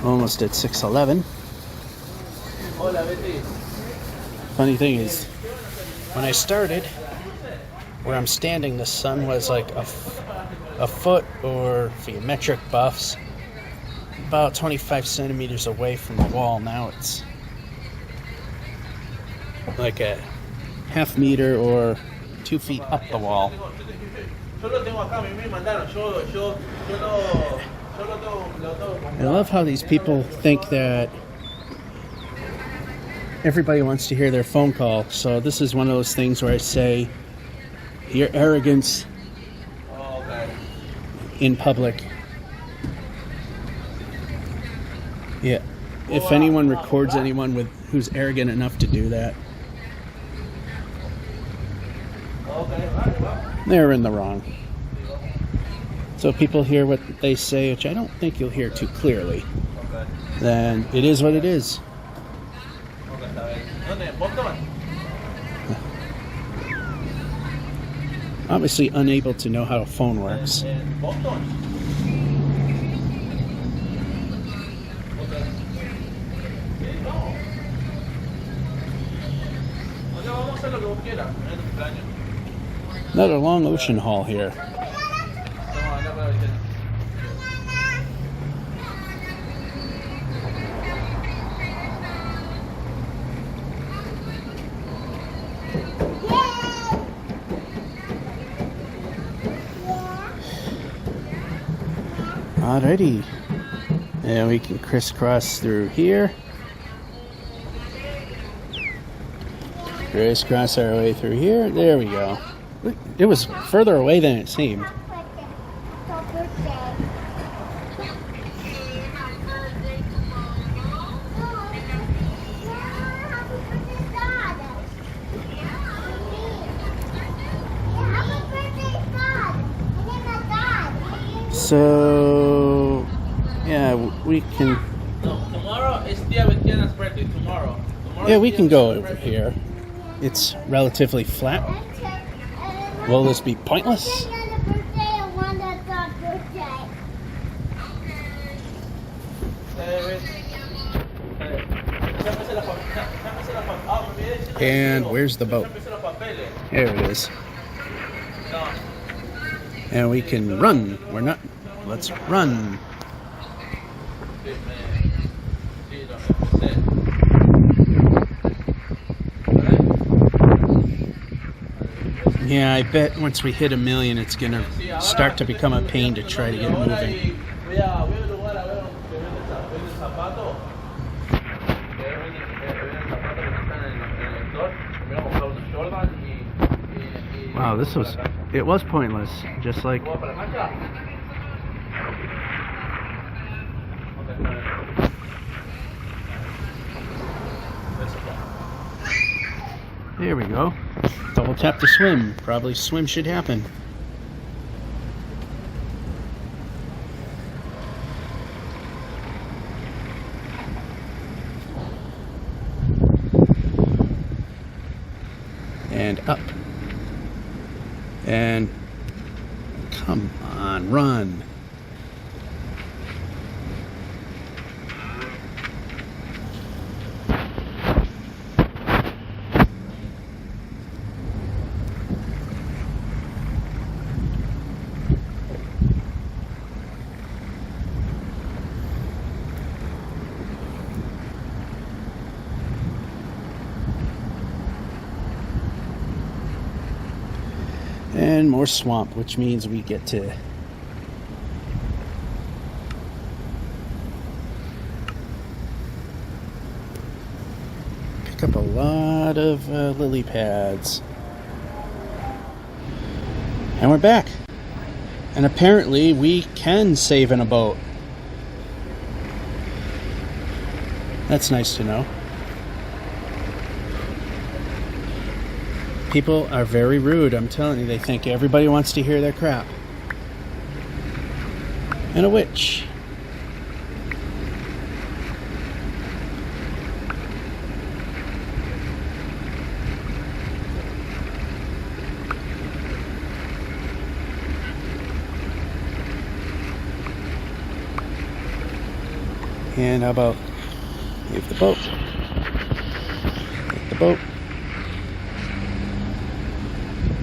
Almost at 6:11. Funny thing is, when I started, where I'm standing, the sun was like a foot, or for your metric buffs, about 25 centimeters away from the wall. Now it's like a half meter or 2 feet up the wall. I love how these people think that everybody wants to hear their phone call. So this is one of those things where I say, your arrogance in public. Yeah. If anyone records anyone who's arrogant enough to do that, they're in the wrong. So people hear what they say, which I don't think you'll hear too clearly. Then it is what it is. Obviously unable to know how a phone works. Another long ocean haul here. Alrighty, and we can crisscross through here. Crisscross our way through here. There we go. It was further away than it seemed. So, yeah, we can... Tomorrow is Tia Betiana's birthday. Tomorrow. Yeah, we can go over here. It's relatively flat. Will this be pointless? And where's the boat? There it is. And we can run. We're not. Let's run. Yeah, I bet once we hit 1 million, it's going to start to become a pain to try to get moving. Wow, it was pointless, just like... There we go. Double tap to swim. Probably swim should happen. And up. And come on, run. And more swamp, which means we get to pick up a lot of lily pads. And we're back. And apparently we can save in a boat. That's nice to know. People are very rude, I'm telling you. They think everybody wants to hear their crap. And a witch. And how about leave the boat? Hit the boat.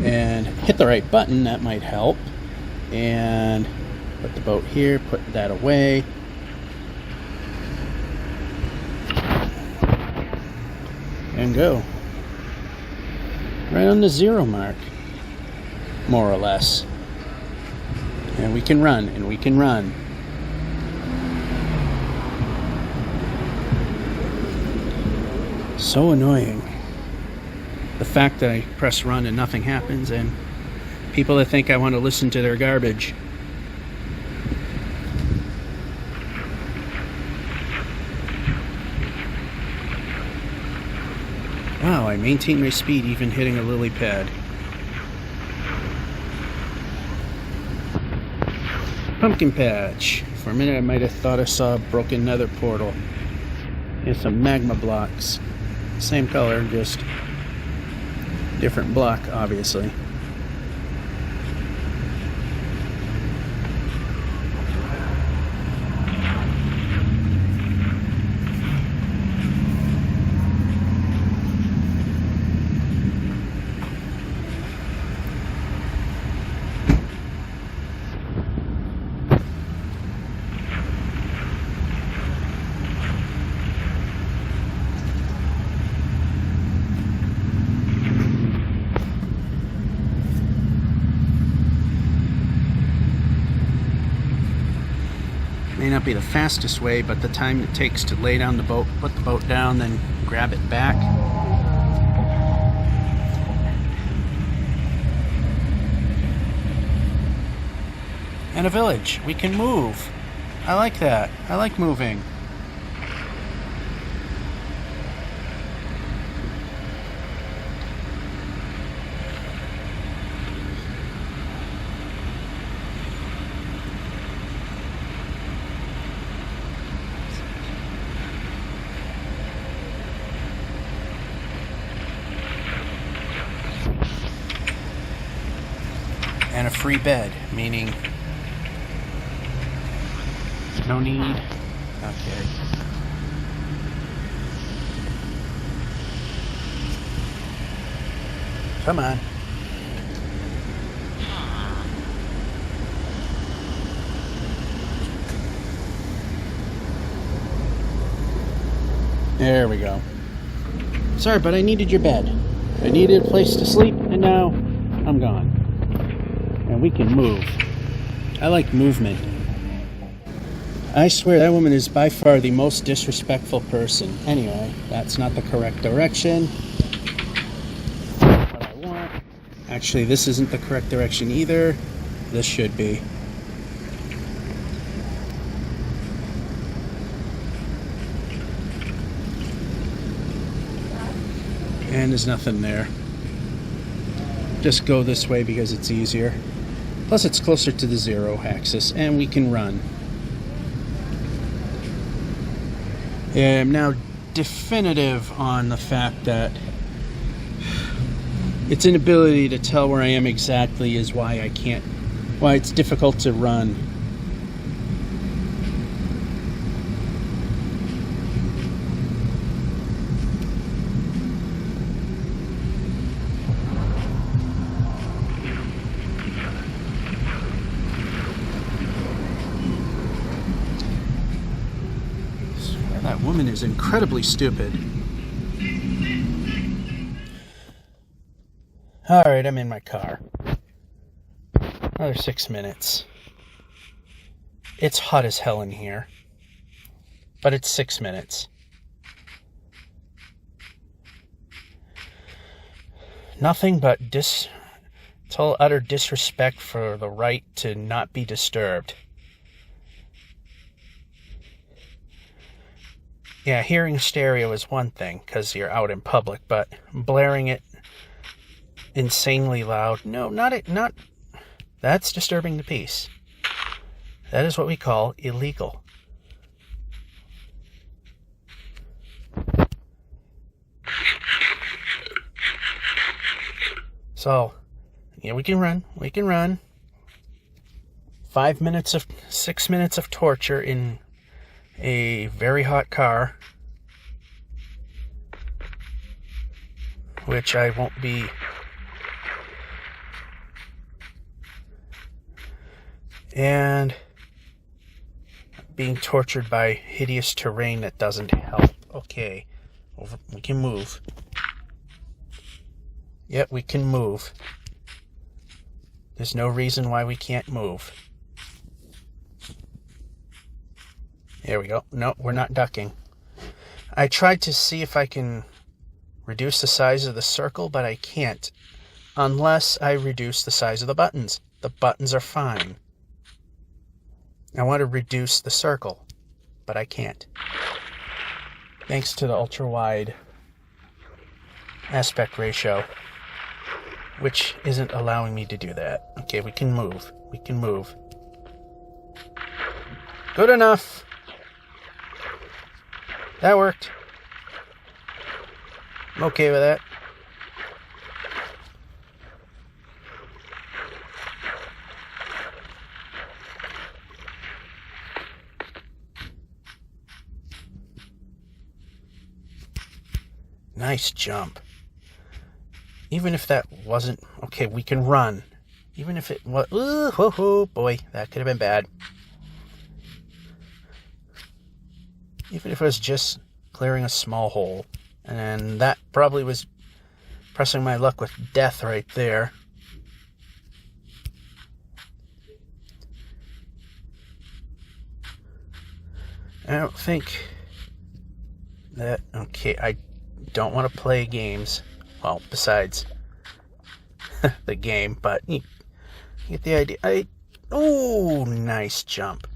And hit the right button, that might help. And put the boat here, put that away. And go. Right on the 0 mark, more or less. And we can run, and we can run. So annoying. The fact that I press run and nothing happens, and people that think I want to listen to their garbage. Wow, I maintain my speed even hitting a lily pad. Pumpkin patch. For a minute I might have thought I saw a broken nether portal. And some magma blocks. Same color, just different block, obviously. May not be the fastest way, but the time it takes to lay down the boat, put the boat down, then grab it back. And a village. We can move. I like that. I like moving. And a free bed, meaning no need. Okay. Come on. There we go. Sorry, but I needed your bed. I needed a place to sleep, and now I'm gone. And we can move. I like movement. I swear that woman is by far the most disrespectful person. Anyway, that's not the correct direction. What I want. Actually, this isn't the correct direction either. This should be. And there's nothing there. Just go this way because it's easier. Plus it's closer to the 0 axis, and we can run. Yeah, I'm now definitive on the fact that its inability to tell where I am exactly is why it's difficult to run. That woman is incredibly stupid. Alright, I'm in my car. Another 6 minutes. It's hot as hell in here. But it's 6 minutes. Nothing but total utter disrespect for the right to not be disturbed. Yeah, hearing stereo is one thing, because you're out in public, but blaring it insanely loud, no, not that's disturbing the peace. That is what we call illegal. So, yeah, we can run. 6 minutes of torture in a very hot car, which I won't be And being tortured by hideous terrain that doesn't help. Okay, we can move. Yep, we can move. There's no reason why we can't move. There we go. No, we're not ducking. I tried to see if I can reduce the size of the circle, but I can't. Unless I reduce the size of the buttons. The buttons are fine. I want to reduce the circle, but I can't. Thanks to the ultra-wide aspect ratio, which isn't allowing me to do that. Okay, we can move. We can move. Good enough. That worked. I'm okay with that. Nice jump. Even if that wasn't... Okay, we can run. Even if it was... Oh, boy, that could have been bad. Even if it was just clearing a small hole. And that probably was pressing my luck with death right there. I don't think that... Okay, I don't want to play games. Well, besides the game, but you get the idea. Oh, nice jump.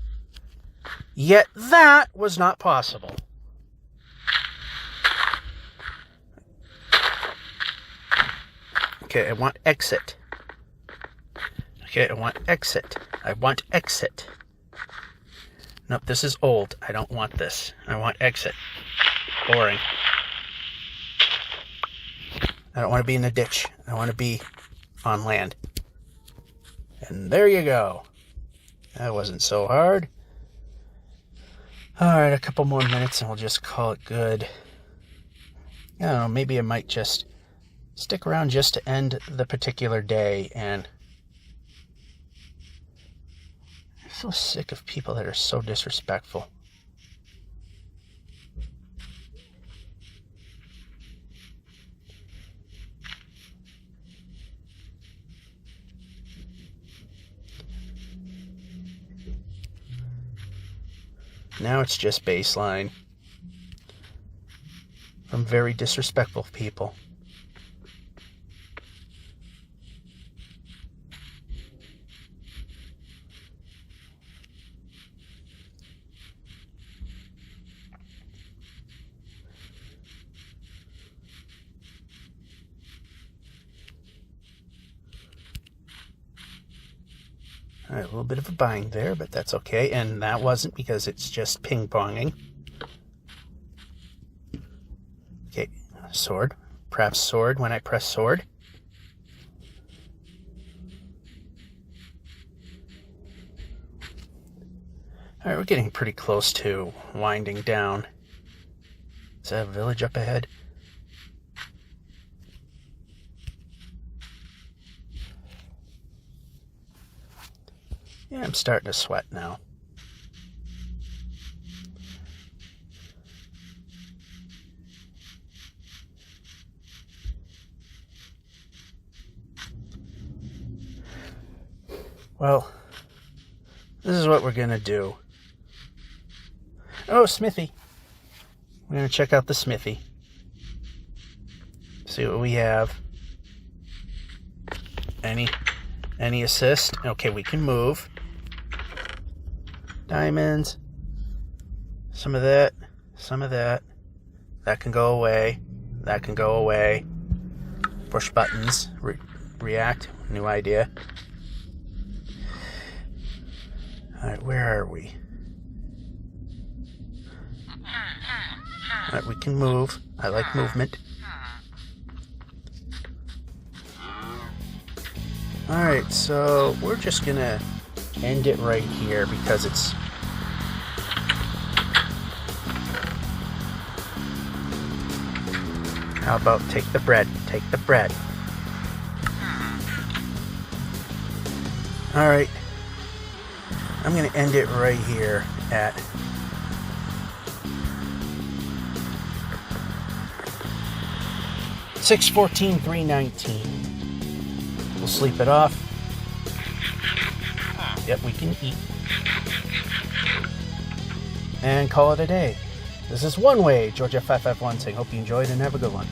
Yet that was not possible. Okay, I want exit. Okay, I want exit. I want exit. Nope, this is old. I don't want this. I want exit. Boring. I don't want to be in a ditch. I want to be on land. And there you go. That wasn't so hard. Alright, a couple more minutes and we'll just call it good. I don't know, maybe I might just stick around just to end the particular day. And I'm so sick of people that are so disrespectful. Now it's just baseline from very disrespectful people. All right, a little bit of a bind there, but that's okay. And that wasn't because it's just ping-ponging. Okay, sword. Perhaps sword when I press sword. All right, we're getting pretty close to winding down. Is that a village up ahead? Yeah, I'm starting to sweat now. Well, this is what we're going to do. Oh, smithy. We're going to check out the smithy. See what we have. Any assist? Okay, we can move. Diamonds. Some of that. Some of that. That can go away. That can go away. Push buttons. React. New idea. Alright, where are we? Alright, we can move. I like movement. Alright, so we're just gonna end it right here because it's... How about take the bread? Take the bread. Alright. I'm going to end it right here at 6:14, 3:19. We'll sleep it off. Yep, we can eat. And call it a day. This is One Way, Georgia 551 saying, hope you enjoyed and have a good one.